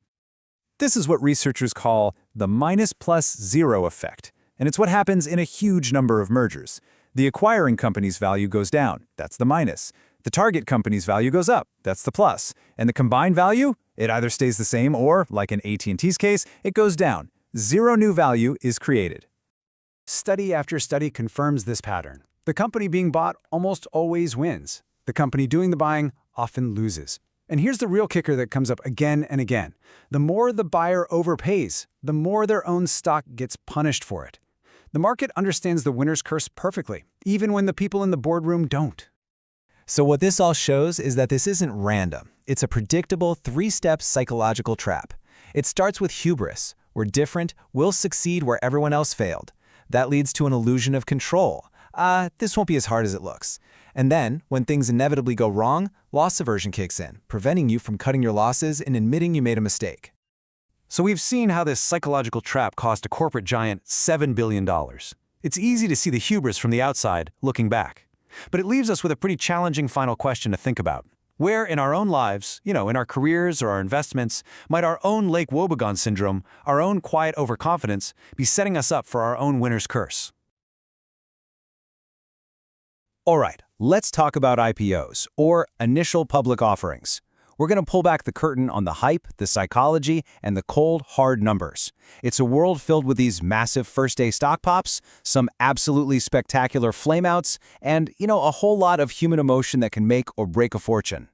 This is what researchers call the minus-plus-zero effect, and it's what happens in a huge number of mergers. The acquiring company's value goes down, that's the minus. The target company's value goes up, that's the plus. And the combined value? It either stays the same or, like in AT&T's case, it goes down. Zero new value is created. Study after study confirms this pattern. The company being bought almost always wins. The company doing the buying often loses. And here's the real kicker that comes up again and again. The more the buyer overpays, the more their own stock gets punished for it. The market understands the winner's curse perfectly, even when the people in the boardroom don't. So what this all shows is that this isn't random. It's a predictable three-step psychological trap. It starts with hubris. We're different, we'll succeed where everyone else failed. That leads to an illusion of control. This won't be as hard as it looks. And then, when things inevitably go wrong, loss aversion kicks in, preventing you from cutting your losses and admitting you made a mistake. So we've seen how this psychological trap cost a corporate giant $7 billion. It's easy to see the hubris from the outside, looking back. But it leaves us with a pretty challenging final question to think about. Where in our own lives, in our careers or our investments, might our own Lake Wobegon syndrome, our own quiet overconfidence, be setting us up for our own winner's curse? All right, let's talk about IPOs, or initial public offerings. We're going to pull back the curtain on the hype, the psychology, and the cold, hard numbers. It's a world filled with these massive first-day stock pops, some absolutely spectacular flameouts, and, a whole lot of human emotion that can make or break a fortune.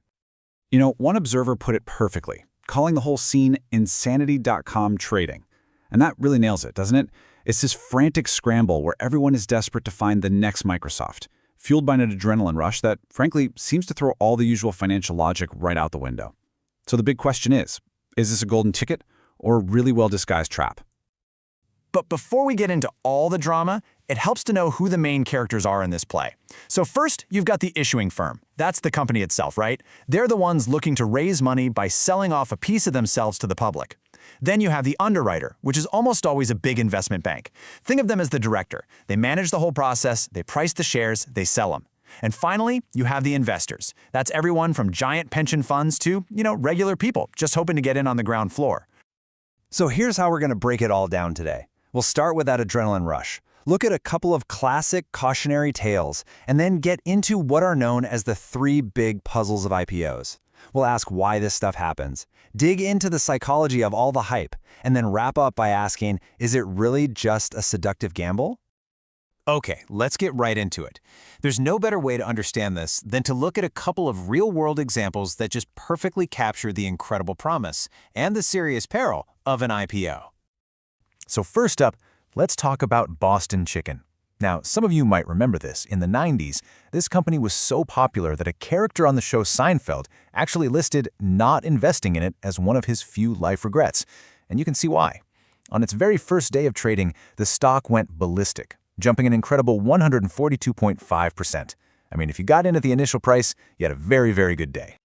One observer put it perfectly, calling the whole scene insanity.com trading. And that really nails it, doesn't it? It's this frantic scramble where everyone is desperate to find the next Microsoft, fueled by an adrenaline rush that, frankly, seems to throw all the usual financial logic right out the window. So the big question is this a golden ticket or a really well-disguised trap? But before we get into all the drama, it helps to know who the main characters are in this play. So first, you've got the issuing firm. That's the company itself, right? They're the ones looking to raise money by selling off a piece of themselves to the public. Then you have the underwriter, which is almost always a big investment bank. Think of them as the director. They manage the whole process, they price the shares, they sell them. And finally, you have the investors. That's everyone from giant pension funds to, regular people just hoping to get in on the ground floor. So here's how we're going to break it all down today. We'll start with that adrenaline rush. Look at a couple of classic cautionary tales, and then get into what are known as the three big puzzles of IPOs. We'll ask why this stuff happens, dig into the psychology of all the hype, and then wrap up by asking, is it really just a seductive gamble? Okay, let's get right into it. There's no better way to understand this than to look at a couple of real-world examples that just perfectly capture the incredible promise and the serious peril of an IPO. So first up, let's talk about Boston Chicken. Now, some of you might remember this. In the 90s, this company was so popular that a character on the show Seinfeld actually listed not investing in it as one of his few life regrets. And you can see why. On its very first day of trading, the stock went ballistic, jumping an incredible 142.5%. I mean, if you got in at the initial price, you had a very, very good day.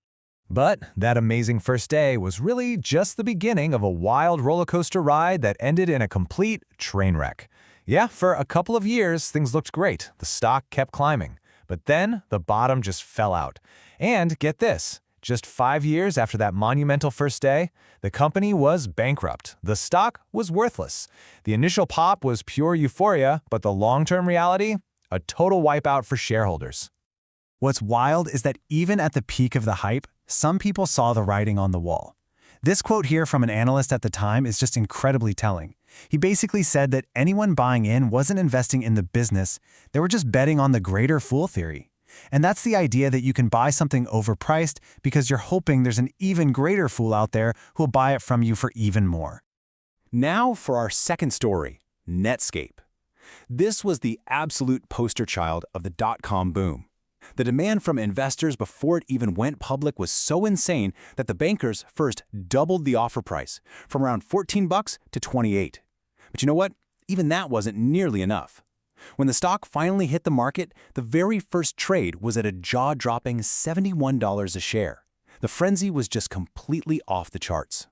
But that amazing first day was really just the beginning of a wild roller coaster ride that ended in a complete train wreck. Yeah, for a couple of years, things looked great. The stock kept climbing. But then the bottom just fell out. And get this, just 5 years after that monumental first day, the company was bankrupt. The stock was worthless. The initial pop was pure euphoria, but the long-term reality? A total wipeout for shareholders. What's wild is that even at the peak of the hype, some people saw the writing on the wall. This quote here from an analyst at the time is just incredibly telling. He basically said that anyone buying in wasn't investing in the business, they were just betting on the greater fool theory. And that's the idea that you can buy something overpriced because you're hoping there's an even greater fool out there who'll buy it from you for even more. Now for our second story, Netscape. This was the absolute poster child of the dot-com boom. The demand from investors before it even went public was so insane that the bankers first doubled the offer price from around $14 to $28. But you know what? Even that wasn't nearly enough. When the stock finally hit the market, the very first trade was at a jaw-dropping $71 a share. The frenzy was just completely off the charts.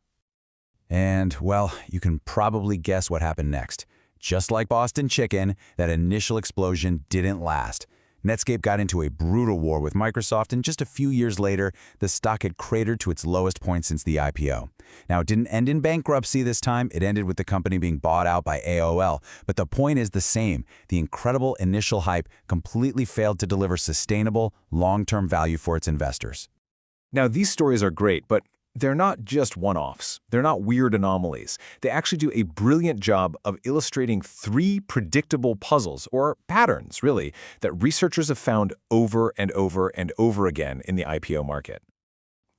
And, well, you can probably guess what happened next. Just like Boston Chicken, that initial explosion didn't last. Netscape got into a brutal war with Microsoft, and just a few years later, the stock had cratered to its lowest point since the IPO. Now, it didn't end in bankruptcy this time. It ended with the company being bought out by AOL. But the point is the same. The incredible initial hype completely failed to deliver sustainable, long-term value for its investors. Now, these stories are great, but they're not just one-offs. They're not weird anomalies. They actually do a brilliant job of illustrating 3 predictable puzzles, or patterns, really, that researchers have found over and over and over again in the IPO market.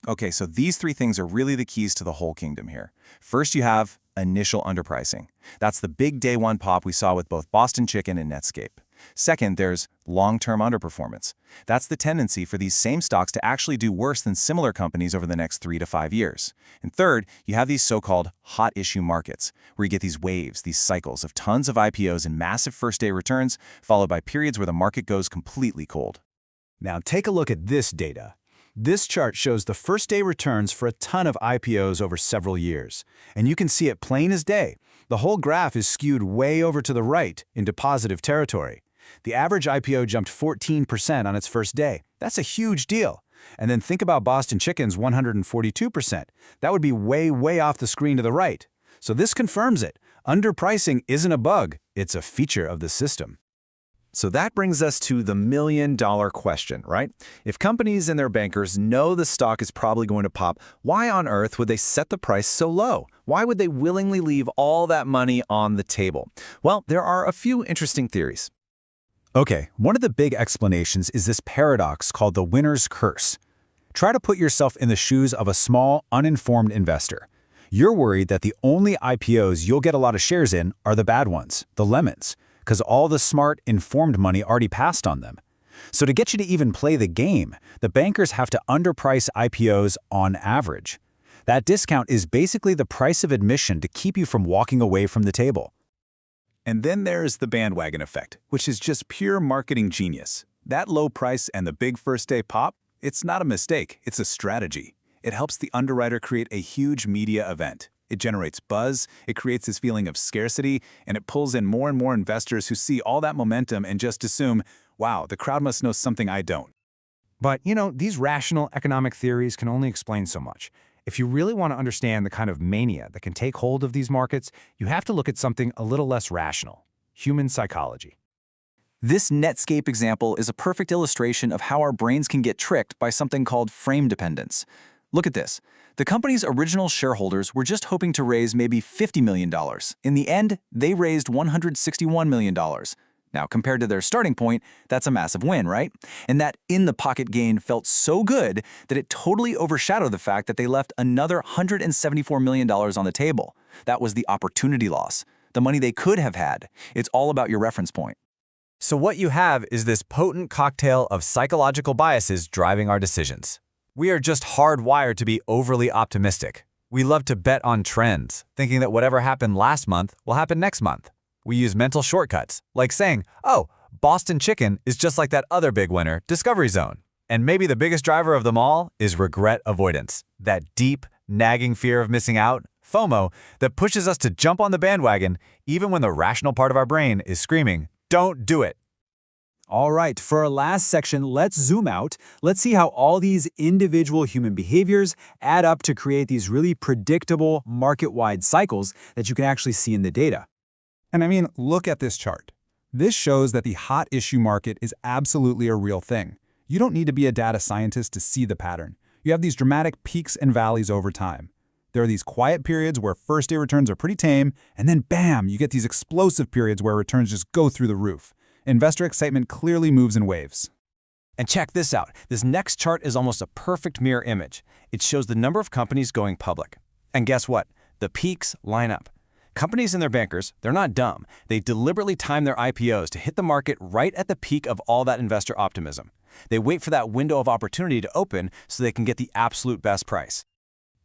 Okay, so these 3 things are really the keys to the whole kingdom here. First, you have initial underpricing. That's the big day one pop we saw with both Boston Chicken and Netscape. Second, there's long-term underperformance. That's the tendency for these same stocks to actually do worse than similar companies over the next 3 to 5 years. And third, you have these so-called hot issue markets, where you get these waves, these cycles of tons of IPOs and massive first-day returns, followed by periods where the market goes completely cold. Now take a look at this data. This chart shows the first-day returns for a ton of IPOs over several years. And you can see it plain as day. The whole graph is skewed way over to the right into positive territory. The average IPO jumped 14% on its first day. That's a huge deal. And then think about Boston Chicken's 142%. That would be way, way off the screen to the right. So this confirms it. Underpricing isn't a bug. It's a feature of the system. So that brings us to the million-dollar question, right? If companies and their bankers know the stock is probably going to pop, why on earth would they set the price so low? Why would they willingly leave all that money on the table? Well, there are a few interesting theories. Okay, one of the big explanations is this paradox called the winner's curse. Try to put yourself in the shoes of a small, uninformed investor. You're worried that the only IPOs you'll get a lot of shares in are the bad ones, the lemons, because all the smart, informed money already passed on them. So to get you to even play the game, the bankers have to underprice IPOs on average. That discount is basically the price of admission to keep you from walking away from the table. And then there's the bandwagon effect, which is just pure marketing genius. That low price and the big first-day pop, it's not a mistake, it's a strategy. It helps the underwriter create a huge media event. It generates buzz, it creates this feeling of scarcity, and it pulls in more and more investors who see all that momentum and just assume, wow, the crowd must know something I don't. But, these rational economic theories can only explain so much. If you really want to understand the kind of mania that can take hold of these markets, you have to look at something a little less rational: human psychology. This Netscape example is a perfect illustration of how our brains can get tricked by something called frame dependence. Look at this. The company's original shareholders were just hoping to raise maybe $50 million. In the end, they raised $161 million. Now, compared to their starting point, that's a massive win, right? And that in-the-pocket gain felt so good that it totally overshadowed the fact that they left another $174 million on the table. That was the opportunity loss, the money they could have had. It's all about your reference point. So what you have is this potent cocktail of psychological biases driving our decisions. We are just hardwired to be overly optimistic. We love to bet on trends, thinking that whatever happened last month will happen next month. We use mental shortcuts, like saying, oh, Boston Chicken is just like that other big winner, Discovery Zone. And maybe the biggest driver of them all is regret avoidance, that deep, nagging fear of missing out, FOMO, that pushes us to jump on the bandwagon even when the rational part of our brain is screaming, "Don't do it." All right, for our last section, let's zoom out. Let's see how all these individual human behaviors add up to create these really predictable market-wide cycles that you can actually see in the data. And I mean, look at this chart. This shows that the hot issue market is absolutely a real thing. You don't need to be a data scientist to see the pattern. You have these dramatic peaks and valleys over time. There are these quiet periods where first-day returns are pretty tame, and then bam, you get these explosive periods where returns just go through the roof. Investor excitement clearly moves in waves. And check this out. This next chart is almost a perfect mirror image. It shows the number of companies going public. And guess what? The peaks line up. Companies and their bankers, they're not dumb. They deliberately time their IPOs to hit the market right at the peak of all that investor optimism. They wait for that window of opportunity to open so they can get the absolute best price.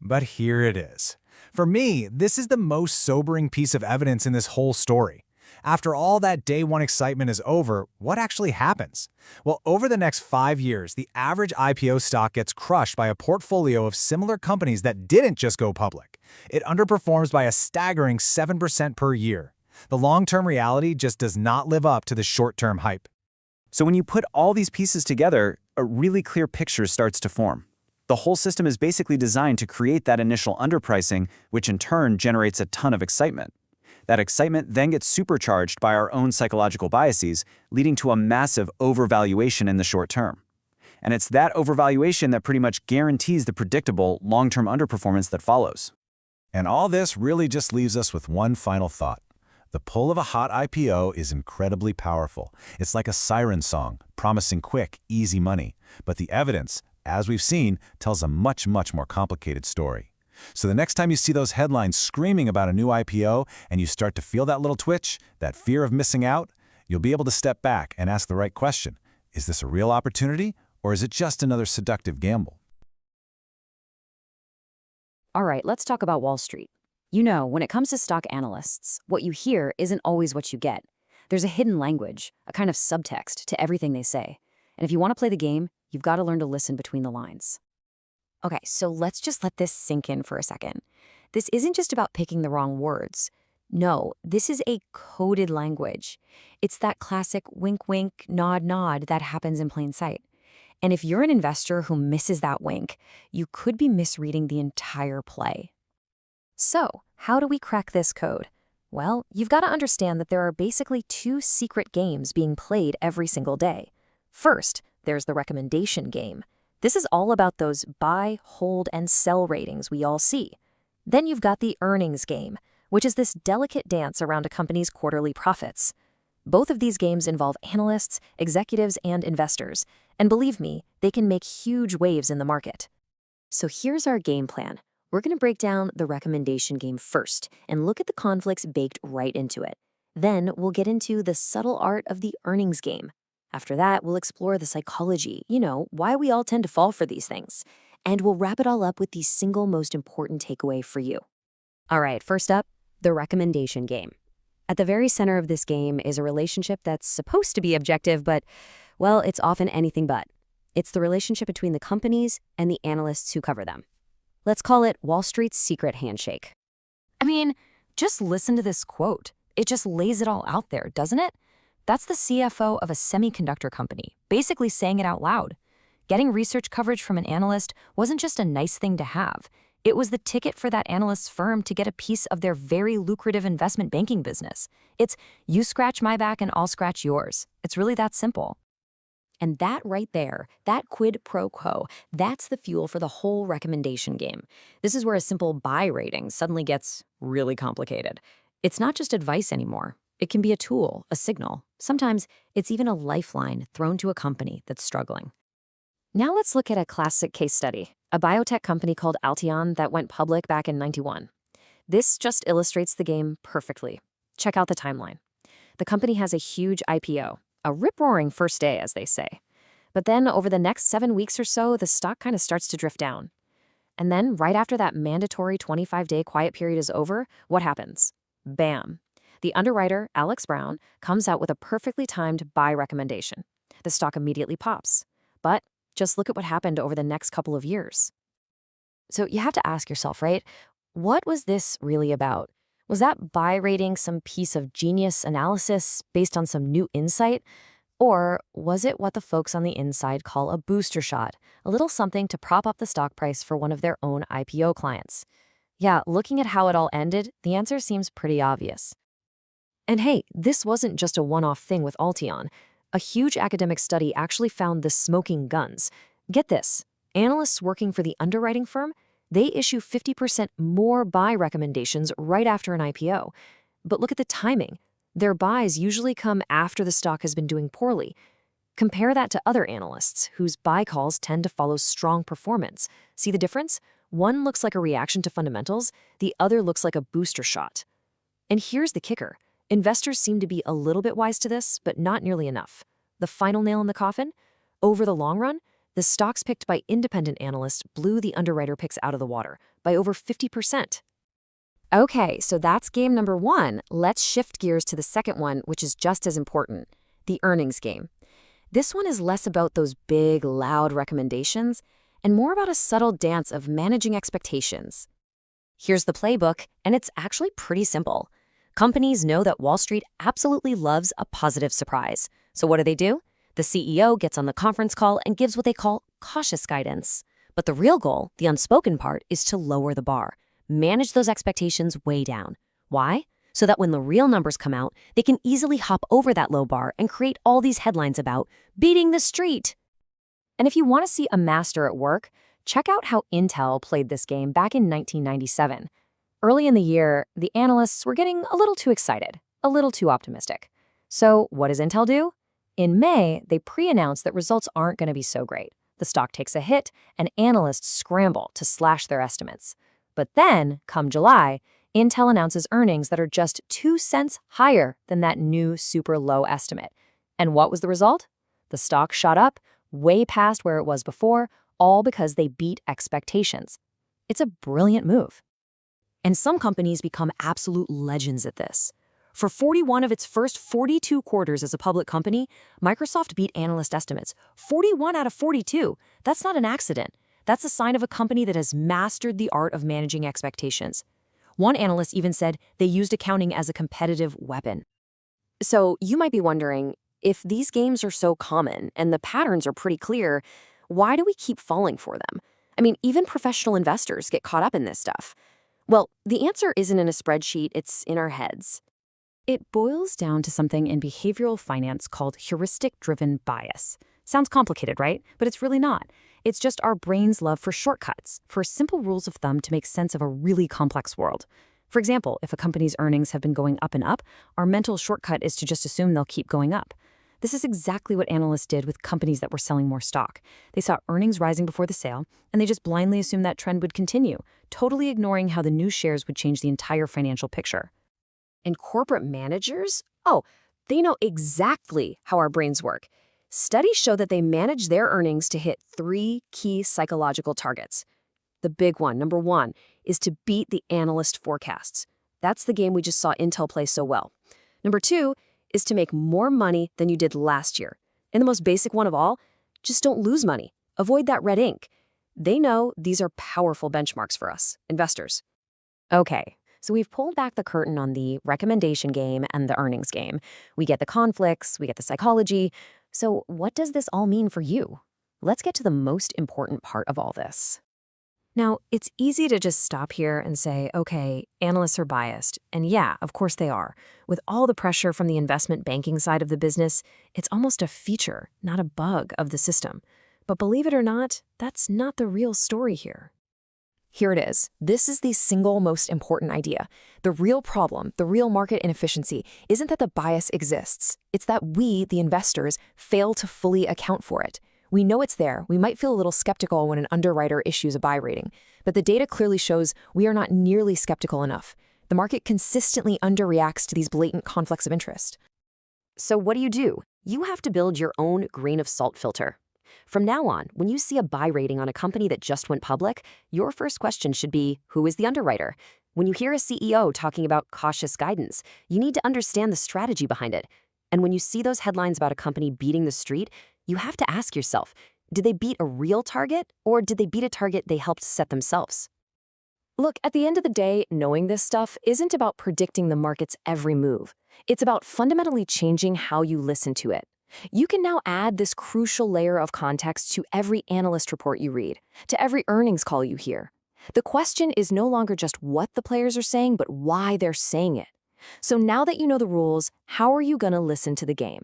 But here it is. For me, this is the most sobering piece of evidence in this whole story. After all that day one excitement is over, what actually happens? Well, over the next 5 years, the average IPO stock gets crushed by a portfolio of similar companies that didn't just go public. It underperforms by a staggering 7% per year. The long-term reality just does not live up to the short-term hype. So when you put all these pieces together, a really clear picture starts to form. The whole system is basically designed to create that initial underpricing, which in turn generates a ton of excitement. That excitement then gets supercharged by our own psychological biases, leading to a massive overvaluation in the short term. And it's that overvaluation that pretty much guarantees the predictable long-term underperformance that follows. And all this really just leaves us with one final thought. The pull of a hot IPO is incredibly powerful. It's like a siren song, promising quick, easy money. But the evidence, as we've seen, tells a much, much more complicated story. So the next time you see those headlines screaming about a new IPO and you start to feel that little twitch, that fear of missing out, you'll be able to step back and ask the right question. Is this a real opportunity, or is it just another seductive gamble? All right, let's talk about Wall Street. You know, when it comes to stock analysts, what you hear isn't always what you get. There's a hidden language, a kind of subtext to everything they say. And if you want to play the game, you've got to learn to listen between the lines. Okay, so let's just let this sink in for a second. This isn't just about picking the wrong words. No, this is a coded language. It's that classic wink, wink, nod, nod that happens in plain sight. And if you're an investor who misses that wink, you could be misreading the entire play. So, how do we crack this code? Well, you've got to understand that there are basically 2 secret games being played every single day. First, there's the recommendation game. This is all about those buy, hold, and sell ratings we all see. Then you've got the earnings game, which is this delicate dance around a company's quarterly profits. Both of these games involve analysts, executives, and investors, and believe me, they can make huge waves in the market. So here's our game plan. We're going to break down the recommendation game first and look at the conflicts baked right into it. Then we'll get into the subtle art of the earnings game. After that, we'll explore the psychology, why we all tend to fall for these things. And we'll wrap it all up with the single most important takeaway for you. All right, first up, the recommendation game. At the very center of this game is a relationship that's supposed to be objective, but, well, it's often anything but. It's the relationship between the companies and the analysts who cover them. Let's call it Wall Street's secret handshake. I mean, just listen to this quote. It just lays it all out there, doesn't it? That's the CFO of a semiconductor company, basically saying it out loud. Getting research coverage from an analyst wasn't just a nice thing to have. It was the ticket for that analyst's firm to get a piece of their very lucrative investment banking business. It's you scratch my back and I'll scratch yours. It's really that simple. And that right there, that quid pro quo, that's the fuel for the whole recommendation game. This is where a simple buy rating suddenly gets really complicated. It's not just advice anymore. It can be a tool, a signal. Sometimes it's even a lifeline thrown to a company that's struggling. Now let's look at a classic case study, a biotech company called Alteon that went public back in '91. This just illustrates the game perfectly. Check out the timeline. The company has a huge IPO, a rip-roaring first day, as they say. But then over the next 7 weeks or so, the stock kind of starts to drift down. And then right after that mandatory 25-day quiet period is over, what happens? Bam. The underwriter, Alex Brown, comes out with a perfectly timed buy recommendation. The stock immediately pops. But Just look at what happened over the next couple of years. So you have to ask yourself, right? What was this really about? Was that buy rating some piece of genius analysis based on some new insight? Or was it what the folks on the inside call a booster shot, a little something to prop up the stock price for one of their own IPO clients? Yeah, looking at how it all ended, the answer seems pretty obvious. And hey, this wasn't just a one-off thing with Altion. A huge academic study actually found the smoking guns. Get this, analysts working for the underwriting firm, they issue 50% more buy recommendations right after an IPO. But look at the timing. Their buys usually come after the stock has been doing poorly. Compare that to other analysts, whose buy calls tend to follow strong performance. See the difference? One looks like a reaction to fundamentals, the other looks like a booster shot. And here's the kicker. Investors seem to be a little bit wise to this, but not nearly enough. The final nail in the coffin? Over the long run, the stocks picked by independent analysts blew the underwriter picks out of the water by over 50%. Okay, so that's game number one. Let's shift gears to the second one, which is just as important, the earnings game. This one is less about those big, loud recommendations and more about a subtle dance of managing expectations. Here's the playbook, and it's actually pretty simple. Companies know that Wall Street absolutely loves a positive surprise. So what do? The CEO gets on the conference call and gives what they call cautious guidance. But the real goal, the unspoken part, is to lower the bar. Manage those expectations way down. Why? So that when the real numbers come out, they can easily hop over that low bar and create all these headlines about beating the street. And if you want to see a master at work, check out how Intel played this game back in 1997. Early in the year, the analysts were getting a little too excited, a little too optimistic. So what does Intel do? In May, they pre-announced that results aren't going to be so great. The stock takes a hit, and analysts scramble to slash their estimates. But then, come July, Intel announces earnings that are just 2 cents higher than that new super low estimate. And what was the result? The stock shot up, way past where it was before, all because they beat expectations. It's a brilliant move. And some companies become absolute legends at this. For 41 of its first 42 quarters as a public company, Microsoft beat analyst estimates. 41 out of 42. That's not an accident. That's a sign of a company that has mastered the art of managing expectations. One analyst even said they used accounting as a competitive weapon. So you might be wondering, if these games are so common and the patterns are pretty clear, why do we keep falling for them? I mean, even professional investors get caught up in this stuff. Well, the answer isn't in a spreadsheet, it's in our heads. It boils down to something in behavioral finance called heuristic-driven bias. Sounds complicated, right? But it's really not. It's just our brain's love for shortcuts, for simple rules of thumb to make sense of a really complex world. For example, if a company's earnings have been going up and up, our mental shortcut is to just assume they'll keep going up. This is exactly what analysts did with companies that were selling more stock. They saw earnings rising before the sale, and they just blindly assumed that trend would continue, totally ignoring how the new shares would change the entire financial picture. And corporate managers? Oh, they know exactly how our brains work. Studies show that they manage their earnings to hit 3 key psychological targets. The big one, number 1, is to beat the analyst forecasts. That's the game we just saw Intel play so well. Number 2 is to make more money than you did last year. And the most basic one of all, just don't lose money. Avoid that red ink. They know these are powerful benchmarks for us, investors. Okay, so we've pulled back the curtain on the recommendation game and the earnings game. We get the conflicts, we get the psychology. So what does this all mean for you? Let's get to the most important part of all this. Now, it's easy to just stop here and say, okay, analysts are biased. And yeah, of course they are. With all the pressure from the investment banking side of the business, it's almost a feature, not a bug of the system. But believe it or not, that's not the real story here. Here it is. This is the single most important idea. The real problem, the real market inefficiency, isn't that the bias exists. It's that we, the investors, fail to fully account for it. We know it's there. We might feel a little skeptical when an underwriter issues a buy rating, but the data clearly shows we are not nearly skeptical enough. The market consistently underreacts to these blatant conflicts of interest. So what do? You have to build your own grain of salt filter. From now on, when you see a buy rating on a company that just went public, your first question should be, who is the underwriter? When you hear a CEO talking about cautious guidance, you need to understand the strategy behind it. And when you see those headlines about a company beating the street, you have to ask yourself, Did they beat a real target, or did they beat a target they helped set themselves? Look, at the end of the day, knowing this stuff isn't about predicting the market's every move. It's about fundamentally changing how you listen to it. You can now add this crucial layer of context to every analyst report you read, to every earnings call you hear. The question is no longer just what the players are saying, but why they're saying it. So now that you know the rules, how are you going to listen to the game?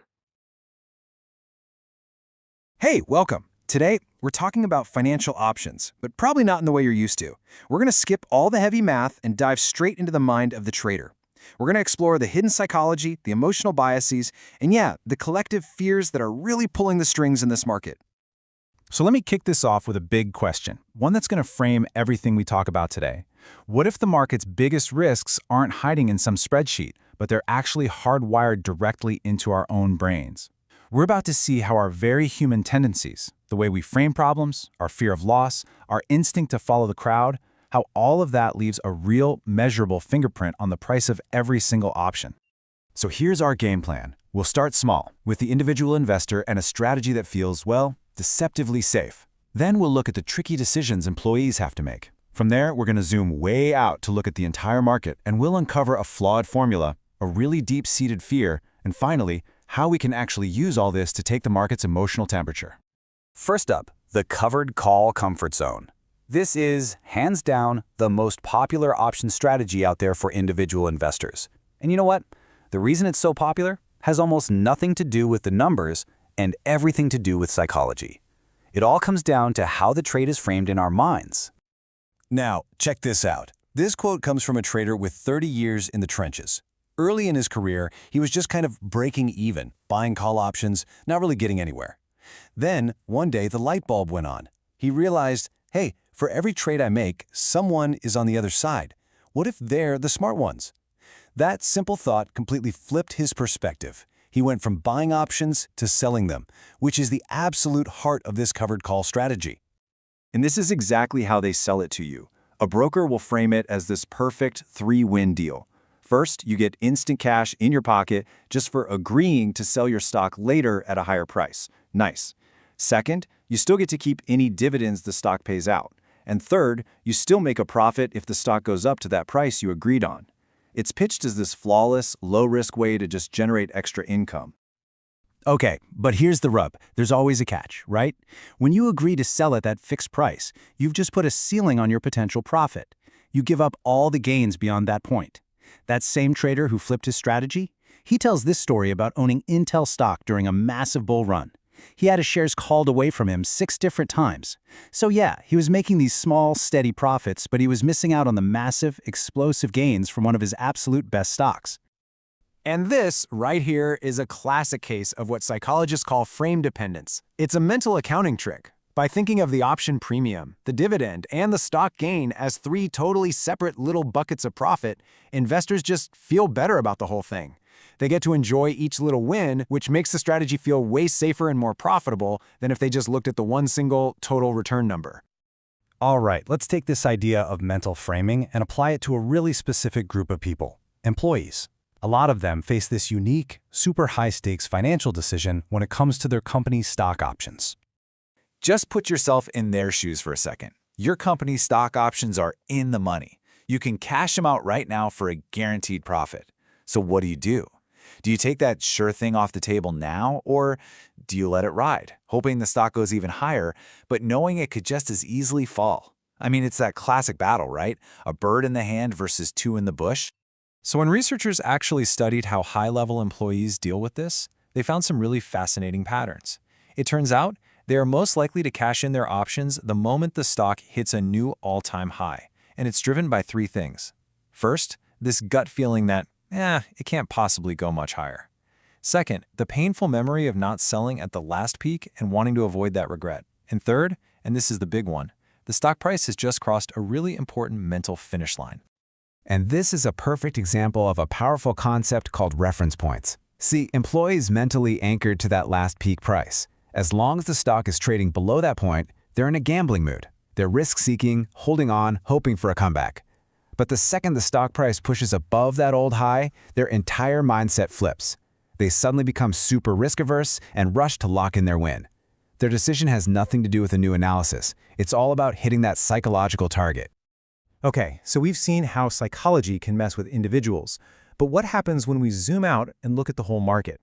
Hey, welcome. Today, we're talking about financial options, but probably not in the way you're used to. We're going to skip all the heavy math and dive straight into the mind of the trader. We're going to explore the hidden psychology, the emotional biases, and yeah, the collective fears that are really pulling the strings in this market. So let me kick this off with a big question, one that's going to frame everything we talk about today. What if the market's biggest risks aren't hiding in some spreadsheet, but they're actually hardwired directly into our own brains? We're about to see how our very human tendencies, the way we frame problems, our fear of loss, our instinct to follow the crowd, how all of that leaves a real, measurable fingerprint on the price of every single option. So here's our game plan. We'll start small, with the individual investor and a strategy that feels, well, deceptively safe. Then we'll look at the tricky decisions employees have to make. From there, we're going to zoom way out to look at the entire market, and we'll uncover a flawed formula, a really deep-seated fear, and finally, how we can actually use all this to take the market's emotional temperature. First up, the covered call comfort zone. This is, hands down, the most popular option strategy out there for individual investors. And you know what? The reason it's so popular has almost nothing to do with the numbers and everything to do with psychology. It all comes down to how the trade is framed in our minds. Now, check this out. This quote comes from a trader with 30 years in the trenches. Early in his career, he was just kind of breaking even, buying call options, not really getting anywhere. Then, one day, the light bulb went on. He realized, hey, for every trade I make, someone is on the other side. What if they're the smart ones? That simple thought completely flipped his perspective. He went from buying options to selling them, which is the absolute heart of this covered call strategy. And this is exactly how they sell it to you. A broker will frame it as this perfect three-win deal. First, you get instant cash in your pocket just for agreeing to sell your stock later at a higher price. Nice. Second, you still get to keep any dividends the stock pays out. And third, you still make a profit if the stock goes up to that price you agreed on. It's pitched as this flawless, low-risk way to just generate extra income. Okay, but here's the rub. There's always a catch, right? When you agree to sell at that fixed price, you've just put a ceiling on your potential profit. You give up all the gains beyond that point. That same trader who flipped his strategy, he tells this story about owning Intel stock during a massive bull run. He had his shares called away from him 6 different times. So yeah, he was making these small, steady profits, but he was missing out on the massive, explosive gains from one of his absolute best stocks. And this, right here, is a classic case of what psychologists call frame dependence. It's a mental accounting trick. By thinking of the option premium, the dividend, and the stock gain as 3 totally separate little buckets of profit, investors just feel better about the whole thing. They get to enjoy each little win, which makes the strategy feel way safer and more profitable than if they just looked at the one single total return number. All right, let's take this idea of mental framing and apply it to a really specific group of people, employees. A lot of them face this unique, super high-stakes financial decision when it comes to their company's stock options. Just put yourself in their shoes for a second. Your company's stock options are in the money. You can cash them out right now for a guaranteed profit. So what do? Do you take that sure thing off the table now, or do you let it ride, hoping the stock goes even higher, but knowing it could just as easily fall? I mean, it's that classic battle, right? A bird in the hand versus 2 in the bush. So when researchers actually studied how high-level employees deal with this, they found some really fascinating patterns. It turns out they are most likely to cash in their options the moment the stock hits a new all-time high, and it's driven by 3 things. First, this gut feeling that, it can't possibly go much higher. Second, the painful memory of not selling at the last peak and wanting to avoid that regret. And third, and this is the big one, the stock price has just crossed a really important mental finish line. And this is a perfect example of a powerful concept called reference points. See, employees mentally anchored to that last peak price. As long as the stock is trading below that point, they're in a gambling mood. They're risk-seeking, holding on, hoping for a comeback. But the second the stock price pushes above that old high, their entire mindset flips. They suddenly become super risk-averse and rush to lock in their win. Their decision has nothing to do with a new analysis. It's all about hitting that psychological target. Okay, so we've seen how psychology can mess with individuals, but what happens when we zoom out and look at the whole market?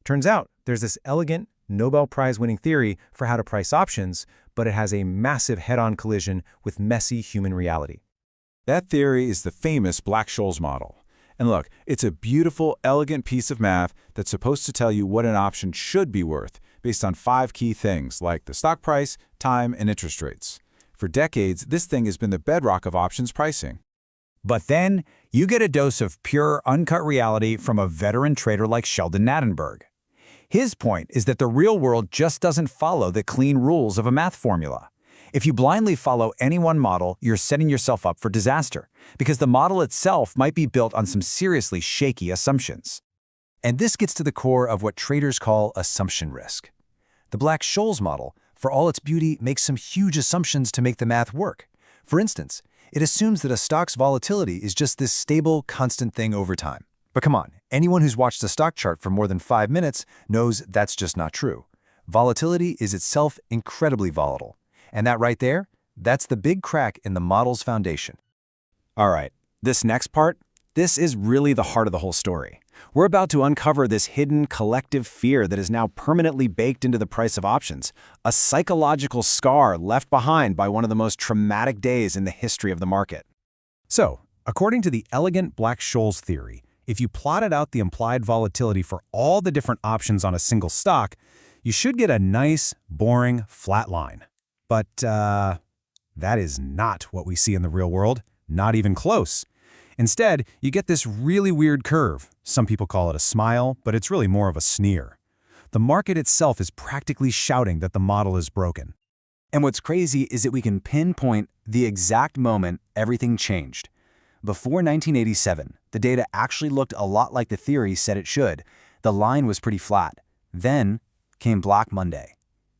Turns out there's this elegant, Nobel Prize-winning theory for how to price options, but it has a massive head-on collision with messy human reality. That theory is the famous Black-Scholes model. And look, it's a beautiful, elegant piece of math that's supposed to tell you what an option should be worth based on 5 key things like the stock price, time, and interest rates. For decades, this thing has been the bedrock of options pricing. But then, you get a dose of pure, uncut reality from a veteran trader like Sheldon Nadenberg. His point is that the real world just doesn't follow the clean rules of a math formula. If you blindly follow any one model, you're setting yourself up for disaster, because the model itself might be built on some seriously shaky assumptions. And this gets to the core of what traders call assumption risk. The Black-Scholes model, for all its beauty, makes some huge assumptions to make the math work. For instance, it assumes that a stock's volatility is just this stable, constant thing over time. But come on, anyone who's watched a stock chart for more than 5 minutes knows that's just not true. Volatility is itself incredibly volatile. And that right there, that's the big crack in the model's foundation. All right, this next part, this is really the heart of the whole story. We're about to uncover this hidden collective fear that is now permanently baked into the price of options, a psychological scar left behind by one of the most traumatic days in the history of the market. So, according to the elegant Black-Scholes theory, if you plotted out the implied volatility for all the different options on a single stock, you should get a nice, boring, flat line. But that is not what we see in the real world, not even close. Instead, you get this really weird curve. Some people call it a smile, but it's really more of a sneer. The market itself is practically shouting that the model is broken. And what's crazy is that we can pinpoint the exact moment everything changed. Before 1987, the data actually looked a lot like the theory said it should. The line was pretty flat. Then came Black Monday.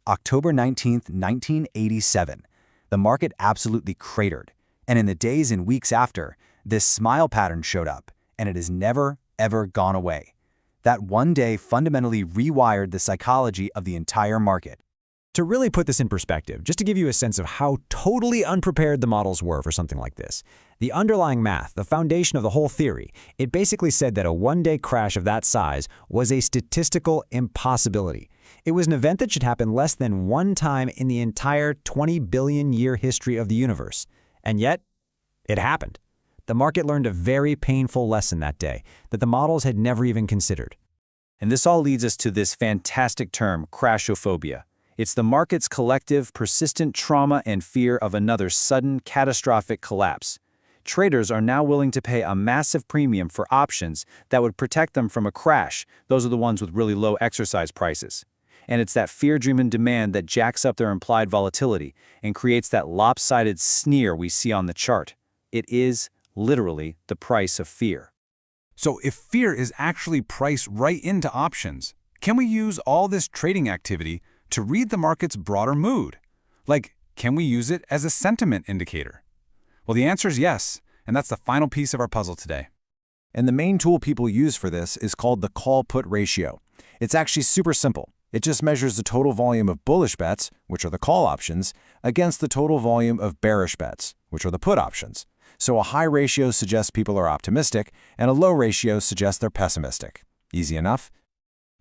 October 19th, 1987. The market absolutely cratered. And in the days and weeks after, this smile pattern showed up, and it has never, ever gone away. That one day fundamentally rewired the psychology of the entire market. To really put this in perspective, just to give you a sense of how totally unprepared the models were for something like this, the underlying math, the foundation of the whole theory, it basically said that a one-day crash of that size was a statistical impossibility. It was an event that should happen less than one time in the entire 20 billion year history of the universe. And yet, it happened. The market learned a very painful lesson that day that the models had never even considered. And this all leads us to this fantastic term, crashophobia. It's the market's collective, persistent trauma and fear of another sudden, catastrophic collapse. Traders are now willing to pay a massive premium for options that would protect them from a crash. Those are the ones with really low exercise prices. And it's that fear-driven demand that jacks up their implied volatility and creates that lopsided sneer we see on the chart. It is literally the price of fear. So if fear is actually priced right into options, can we use all this trading activity to read the market's broader mood? Like, can we use it as a sentiment indicator? Well, the answer is yes, and that's the final piece of our puzzle today. And the main tool people use for this is called the call-put ratio. It's actually super simple. It just measures the total volume of bullish bets, which are the call options, against the total volume of bearish bets, which are the put options. So a high ratio suggests people are optimistic, and a low ratio suggests they're pessimistic. Easy enough?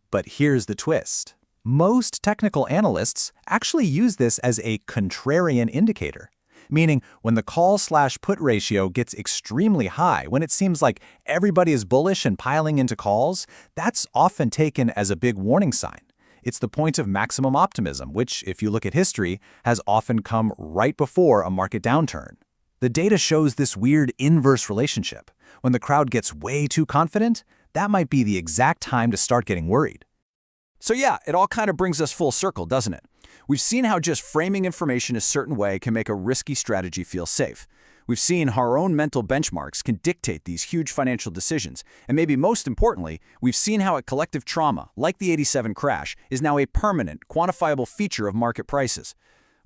But here's the twist. Most technical analysts actually use this as a contrarian indicator, meaning when the call/put ratio gets extremely high, when it seems like everybody is bullish and piling into calls, that's often taken as a big warning sign. It's the point of maximum optimism, which, if you look at history, has often come right before a market downturn. The data shows this weird inverse relationship. When the crowd gets way too confident, that might be the exact time to start getting worried. So yeah, it all kind of brings us full circle, doesn't it? We've seen how just framing information a certain way can make a risky strategy feel safe. We've seen how our own mental benchmarks can dictate these huge financial decisions. And maybe most importantly, we've seen how a collective trauma, like the '87 crash, is now a permanent, quantifiable feature of market prices.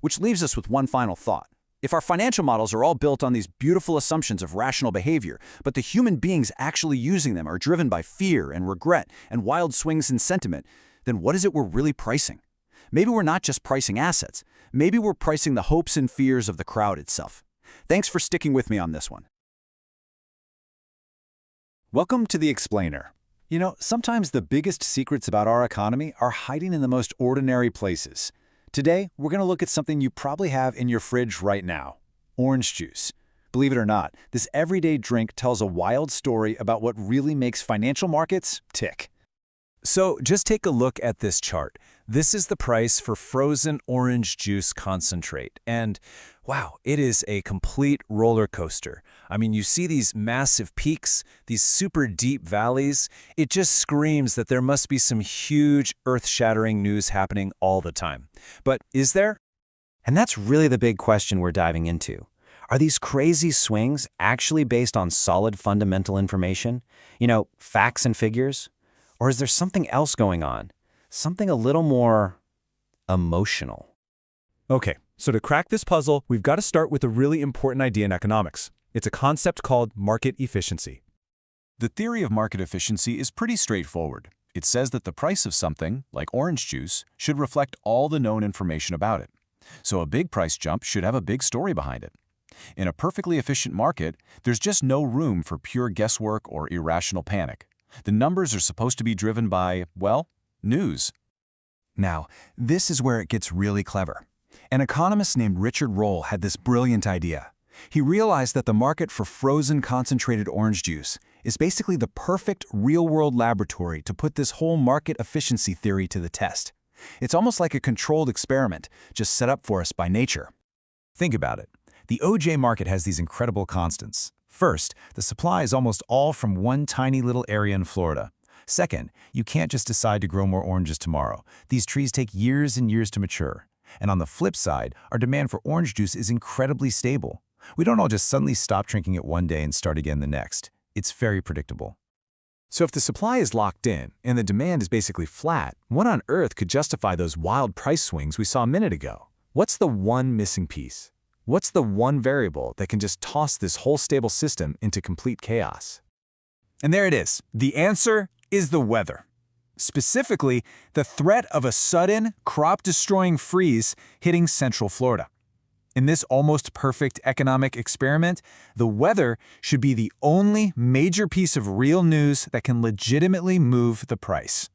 Which leaves us with one final thought. If our financial models are all built on these beautiful assumptions of rational behavior, but the human beings actually using them are driven by fear and regret and wild swings in sentiment, then what is it we're really pricing? Maybe we're not just pricing assets. Maybe we're pricing the hopes and fears of the crowd itself. Thanks for sticking with me on this one. Welcome to The Explainer. You know, sometimes the biggest secrets about our economy are hiding in the most ordinary places. Today, we're going to look at something you probably have in your fridge right now: orange juice. Believe it or not, this everyday drink tells a wild story about what really makes financial markets tick. So just take a look at this chart. This is the price for frozen orange juice concentrate. And wow, it is a complete roller coaster. I mean, you see these massive peaks, these super deep valleys. It just screams that there must be some huge earth-shattering news happening all the time. But is there? And that's really the big question we're diving into. Are these crazy swings actually based on solid fundamental information? You know, facts and figures? Or is there something else going on? Something a little more emotional? Okay, so to crack this puzzle, we've got to start with a really important idea in economics. It's a concept called market efficiency. The theory of market efficiency is pretty straightforward. It says that the price of something, like orange juice, should reflect all the known information about it. So a big price jump should have a big story behind it. In a perfectly efficient market, there's just no room for pure guesswork or irrational panic. The numbers are supposed to be driven by, well, news. Now, this is where it gets really clever. An economist named Richard Roll had this brilliant idea. He realized that the market for frozen concentrated orange juice is basically the perfect real-world laboratory to put this whole market efficiency theory to the test. It's almost like a controlled experiment, just set up for us by nature. Think about it. The OJ market has these incredible constants. First, the supply is almost all from one tiny little area in Florida. Second, you can't just decide to grow more oranges tomorrow. These trees take years and years to mature. And on the flip side, our demand for orange juice is incredibly stable. We don't all just suddenly stop drinking it one day and start again the next. It's very predictable. So if the supply is locked in and the demand is basically flat, what on earth could justify those wild price swings we saw a minute ago? What's the one missing piece? What's the one variable that can just toss this whole stable system into complete chaos? And there it is. The answer is the weather. Specifically, the threat of a sudden, crop-destroying freeze hitting Central Florida. In this almost perfect economic experiment, the weather should be the only major piece of real news that can legitimately move the price.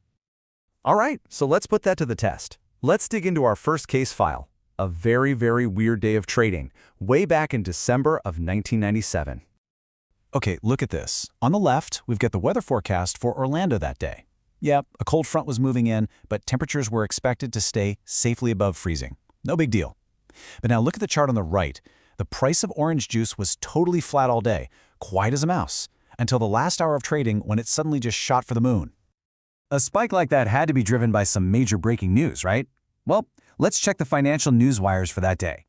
All right, so let's put that to the test. Let's dig into our first case file. A very, very weird day of trading, way back in December of 1997. Okay, look at this. On the left, we've got the weather forecast for Orlando that day. Yep, a cold front was moving in, but temperatures were expected to stay safely above freezing. No big deal. But now look at the chart on the right. The price of orange juice was totally flat all day, quiet as a mouse, until the last hour of trading when it suddenly just shot for the moon. A spike like that had to be driven by some major breaking news, right? Well, let's check the financial news wires for that day.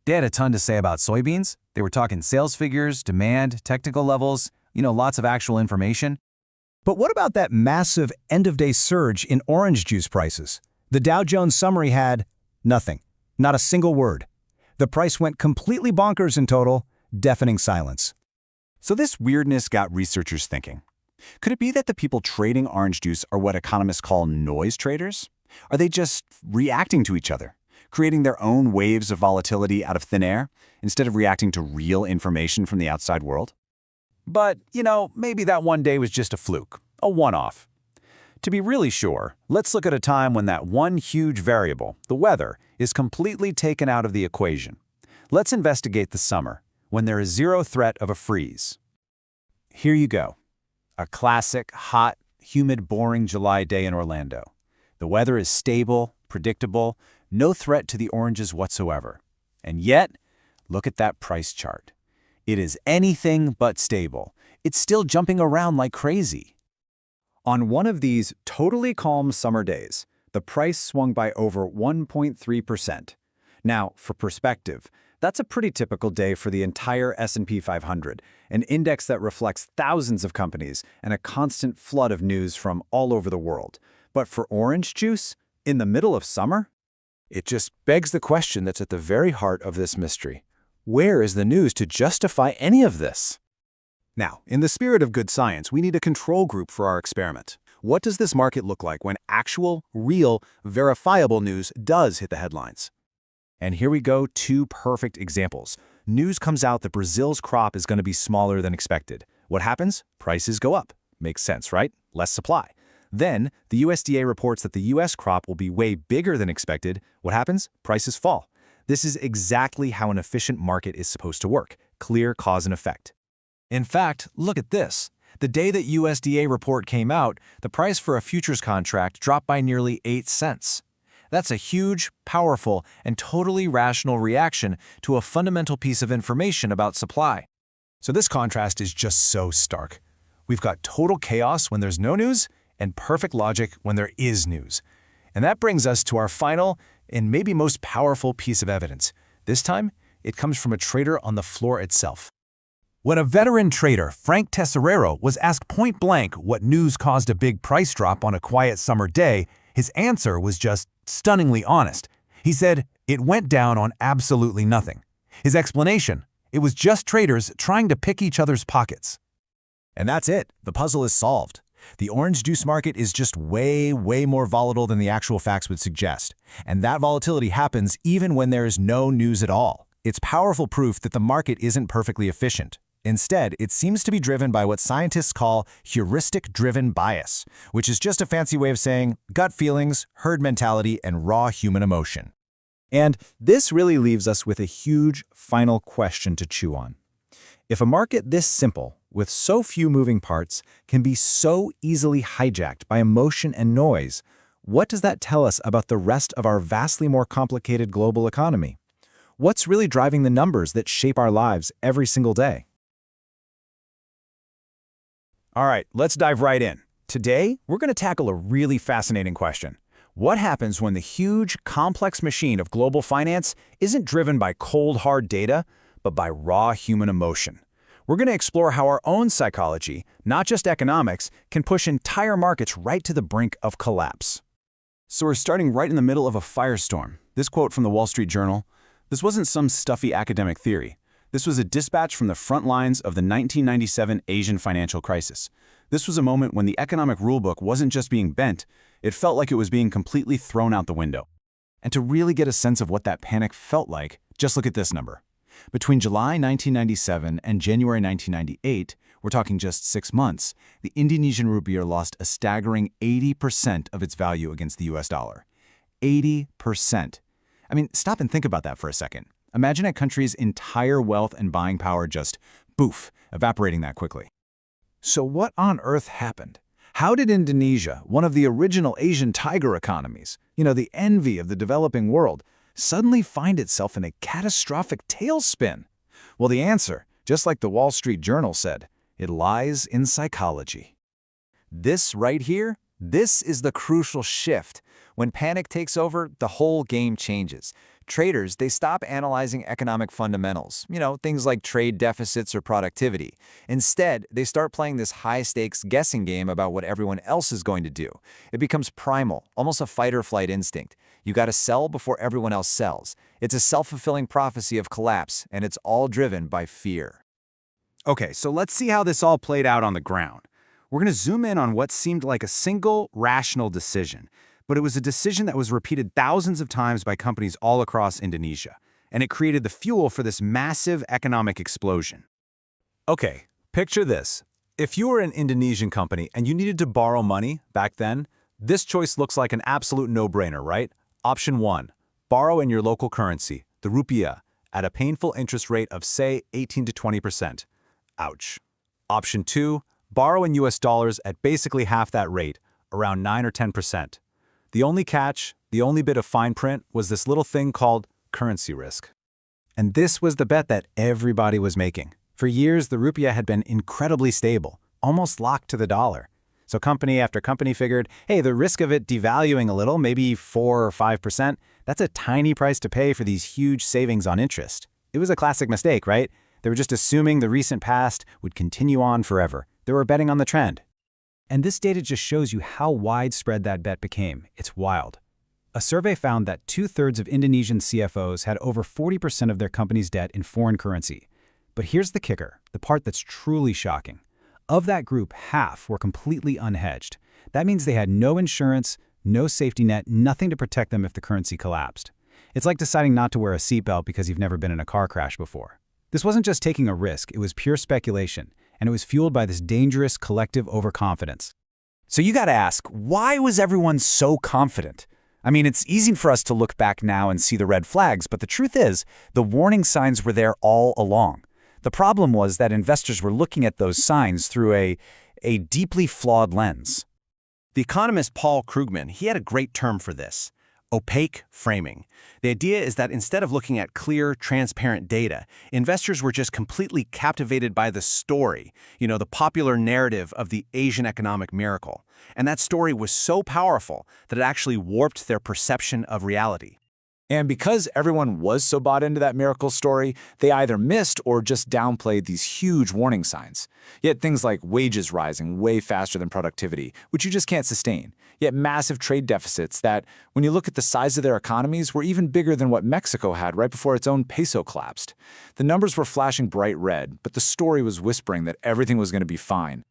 They had a ton to say about soybeans. They were talking sales figures, demand, technical levels, lots of actual information. But what about that massive end-of-day surge in orange juice prices? The Dow Jones summary had nothing, not a single word. The price went completely bonkers in total, deafening silence. So this weirdness got researchers thinking. Could it be that the people trading orange juice are what economists call noise traders? Are they just reacting to each other, creating their own waves of volatility out of thin air, instead of reacting to real information from the outside world? But, maybe that one day was just a fluke, a one-off. To be really sure, let's look at a time when that one huge variable, the weather, is completely taken out of the equation. Let's investigate the summer, when there is zero threat of a freeze. Here you go. A classic, hot, humid, boring July day in Orlando. The weather is stable, predictable, no threat to the oranges whatsoever. And yet, look at that price chart. It is anything but stable. It's still jumping around like crazy. On one of these totally calm summer days, the price swung by over 1.3%. Now, for perspective, that's a pretty typical day for the entire S&P 500, an index that reflects thousands of companies and a constant flood of news from all over the world. But for orange juice, in the middle of summer? It just begs the question that's at the very heart of this mystery. Where is the news to justify any of this? Now, in the spirit of good science, we need a control group for our experiment. What does this market look like when actual, real, verifiable news does hit the headlines? And here we go, two perfect examples. News comes out that Brazil's crop is going to be smaller than expected. What happens? Prices go up. Makes sense, right? Less supply. Then, the USDA reports that the US crop will be way bigger than expected. What happens? Prices fall. This is exactly how an efficient market is supposed to work. Clear cause and effect. In fact, look at this. The day that USDA report came out, the price for a futures contract dropped by nearly 8 cents. That's a huge, powerful, and totally rational reaction to a fundamental piece of information about supply. So this contrast is just so stark. We've got total chaos when there's no news, and perfect logic when there is news. And that brings us to our final and maybe most powerful piece of evidence. This time, it comes from a trader on the floor itself. When a veteran trader, Frank Tesoriero, was asked point-blank what news caused a big price drop on a quiet summer day, his answer was just stunningly honest. He said, "It went down on absolutely nothing." His explanation, it was just traders trying to pick each other's pockets. And that's it. The puzzle is solved. The orange juice market is just way more volatile than the actual facts would suggest. And that volatility happens even when there is no news at all. It's powerful proof that the market isn't perfectly efficient. Instead, it seems to be driven by what scientists call heuristic-driven bias, which is just a fancy way of saying gut feelings, herd mentality, and raw human emotion. And this really leaves us with a huge final question to chew on. If a market this simple, with so few moving parts, can be so easily hijacked by emotion and noise, what does that tell us about the rest of our vastly more complicated global economy? What's really driving the numbers that shape our lives every single day? All right, let's dive right in. Today, we're going to tackle a really fascinating question. What happens when the huge, complex machine of global finance isn't driven by cold, hard data, but by raw human emotion? We're going to explore how our own psychology, not just economics, can push entire markets right to the brink of collapse. So we're starting right in the middle of a firestorm. This quote from the Wall Street Journal, this wasn't some stuffy academic theory. This was a dispatch from the front lines of the 1997 Asian financial crisis. This was a moment when the economic rulebook wasn't just being bent, it felt like it was being completely thrown out the window. And to really get a sense of what that panic felt like, just look at this number. Between July 1997 and January 1998, we're talking just 6 months, the Indonesian rupiah lost a staggering 80% of its value against the US dollar. 80%. I mean, stop and think about that for a second. Imagine a country's entire wealth and buying power just, poof, evaporating that quickly. So what on earth happened? How did Indonesia, one of the original Asian tiger economies, the envy of the developing world, suddenly find itself in a catastrophic tailspin? Well, the answer, just like the Wall Street Journal said, it lies in psychology. This right here, this is the crucial shift. When panic takes over, the whole game changes. Traders, they stop analyzing economic fundamentals, things like trade deficits or productivity. Instead, they start playing this high-stakes guessing game about what everyone else is going to do. It becomes primal, almost a fight-or-flight instinct. You got to sell before everyone else sells. It's a self-fulfilling prophecy of collapse, and it's all driven by fear. Okay, so let's see how this all played out on the ground. We're going to zoom in on what seemed like a single, rational decision. But it was a decision that was repeated thousands of times by companies all across Indonesia, and it created the fuel for this massive economic explosion. Okay, picture this. If you were an Indonesian company and you needed to borrow money back then, this choice looks like an absolute no-brainer, right? Option 1, borrow in your local currency, the rupiah, at a painful interest rate of, say, 18 to 20%. Ouch. Option 2, borrow in US dollars at basically half that rate, around 9 or 10%. The only catch, the only bit of fine print, was this little thing called currency risk. And this was the bet that everybody was making. For years, the rupiah had been incredibly stable, almost locked to the dollar. So company after company figured, hey, the risk of it devaluing a little, maybe 4 or 5%, that's a tiny price to pay for these huge savings on interest. It was a classic mistake, right? They were just assuming the recent past would continue on forever. They were betting on the trend. And this data just shows you how widespread that bet became. It's wild. A survey found that 2/3 of Indonesian CFOs had over 40% of their company's debt in foreign currency. But here's the kicker, the part that's truly shocking. Of that group, half were completely unhedged. That means they had no insurance, no safety net, nothing to protect them if the currency collapsed. It's like deciding not to wear a seatbelt because you've never been in a car crash before. This wasn't just taking a risk, it was pure speculation, and it was fueled by this dangerous collective overconfidence. So you gotta ask, why was everyone so confident? I mean, it's easy for us to look back now and see the red flags, but the truth is, the warning signs were there all along. The problem was that investors were looking at those signs through a deeply flawed lens. The economist Paul Krugman, he had a great term for this: opaque framing. The idea is that instead of looking at clear, transparent data, investors were just completely captivated by the story, the popular narrative of the Asian economic miracle. And that story was so powerful that it actually warped their perception of reality. And because everyone was so bought into that miracle story, they either missed or just downplayed these huge warning signs. Yet things like wages rising way faster than productivity, which you just can't sustain. Yet massive trade deficits that, when you look at the size of their economies, were even bigger than what Mexico had right before its own peso collapsed. The numbers were flashing bright red, but the story was whispering that everything was going to be fine.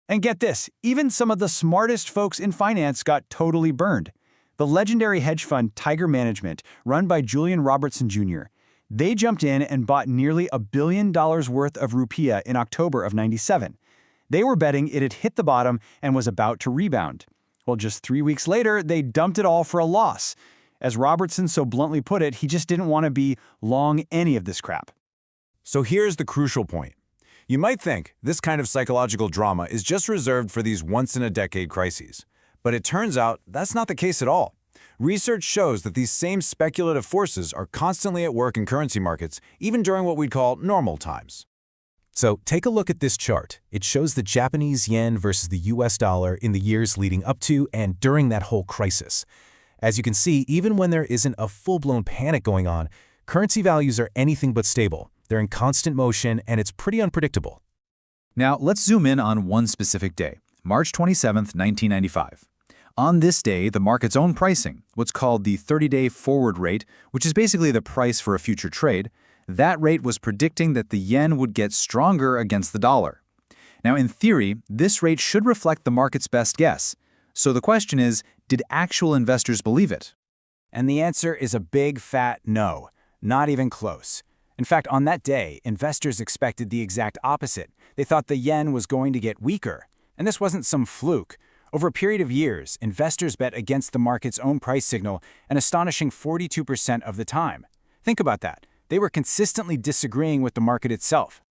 And get this, even some of the smartest folks in finance got totally burned. The legendary hedge fund Tiger Management, run by Julian Robertson Jr., they jumped in and bought nearly $1 billion worth of rupiah in October of '97. They were betting it had hit the bottom and was about to rebound. Well, just 3 weeks later, they dumped it all for a loss. As Robertson so bluntly put it, he just didn't want to be long any of this crap. So here's the crucial point. You might think this kind of psychological drama is just reserved for these once-in-a-decade crises. But it turns out that's not the case at all. Research shows that these same speculative forces are constantly at work in currency markets, even during what we'd call normal times. So take a look at this chart. It shows the Japanese yen versus the US dollar in the years leading up to and during that whole crisis. As you can see, even when there isn't a full-blown panic going on, currency values are anything but stable. They're in constant motion, and it's pretty unpredictable. Now, let's zoom in on one specific day, March 27, 1995. On this day, the market's own pricing, what's called the 30-day forward rate, which is basically the price for a future trade, that rate was predicting that the yen would get stronger against the dollar. Now, in theory, this rate should reflect the market's best guess. So the question is, did actual investors believe it? And the answer is a big fat no, not even close. In fact, on that day, investors expected the exact opposite. They thought the yen was going to get weaker. And this wasn't some fluke. Over a period of years, investors bet against the market's own price signal an astonishing 42% of the time. Think about that. They were consistently disagreeing with the market itself.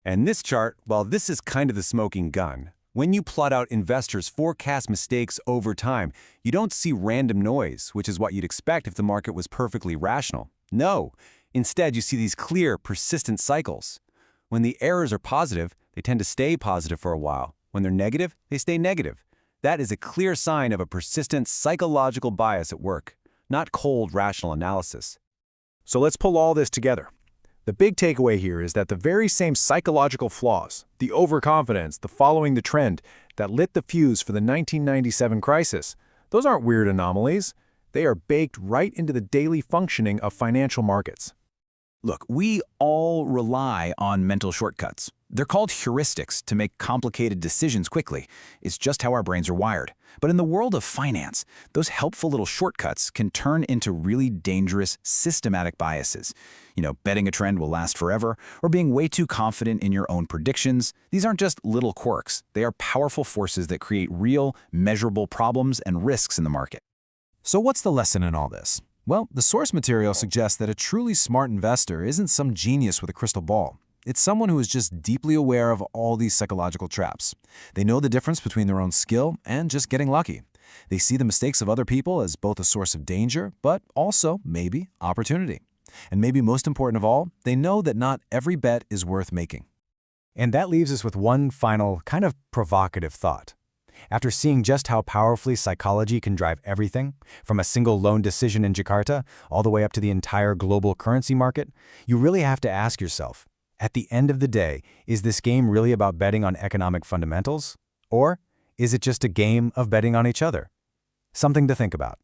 And this chart, while this is kind of the smoking gun, when you plot out investors' forecast mistakes over time, you don't see random noise, which is what you'd expect if the market was perfectly rational. No. Instead, you see these clear, persistent cycles. When the errors are positive, they tend to stay positive for a while. When they're negative, they stay negative. That is a clear sign of a persistent psychological bias at work, not cold, rational analysis. So let's pull all this together. The big takeaway here is that the very same psychological flaws, the overconfidence, the following the trend, that lit the fuse for the 1997 crisis, those aren't weird anomalies. They are baked right into the daily functioning of financial markets. Look, we all rely on mental shortcuts. They're called heuristics to make complicated decisions quickly. It's just how our brains are wired. But in the world of finance, those helpful little shortcuts can turn into really dangerous, systematic biases. Betting a trend will last forever, or being way too confident in your own predictions. These aren't just little quirks. They are powerful forces that create real, measurable problems and risks in the market. So what's the lesson in all this? Well, the source material suggests that a truly smart investor isn't some genius with a crystal ball. It's someone who is just deeply aware of all these psychological traps. They know the difference between their own skill and just getting lucky. They see the mistakes of other people as both a source of danger, but also, maybe, opportunity. And maybe most important of all, they know that not every bet is worth making. And that leaves us with one final, kind of provocative thought. After seeing just how powerfully psychology can drive everything, from a single loan decision in Jakarta all the way up to the entire global currency market, you really have to ask yourself, at the end of the day, is this game really about betting on economic fundamentals? Or is it just a game of betting on each other? Something to think about.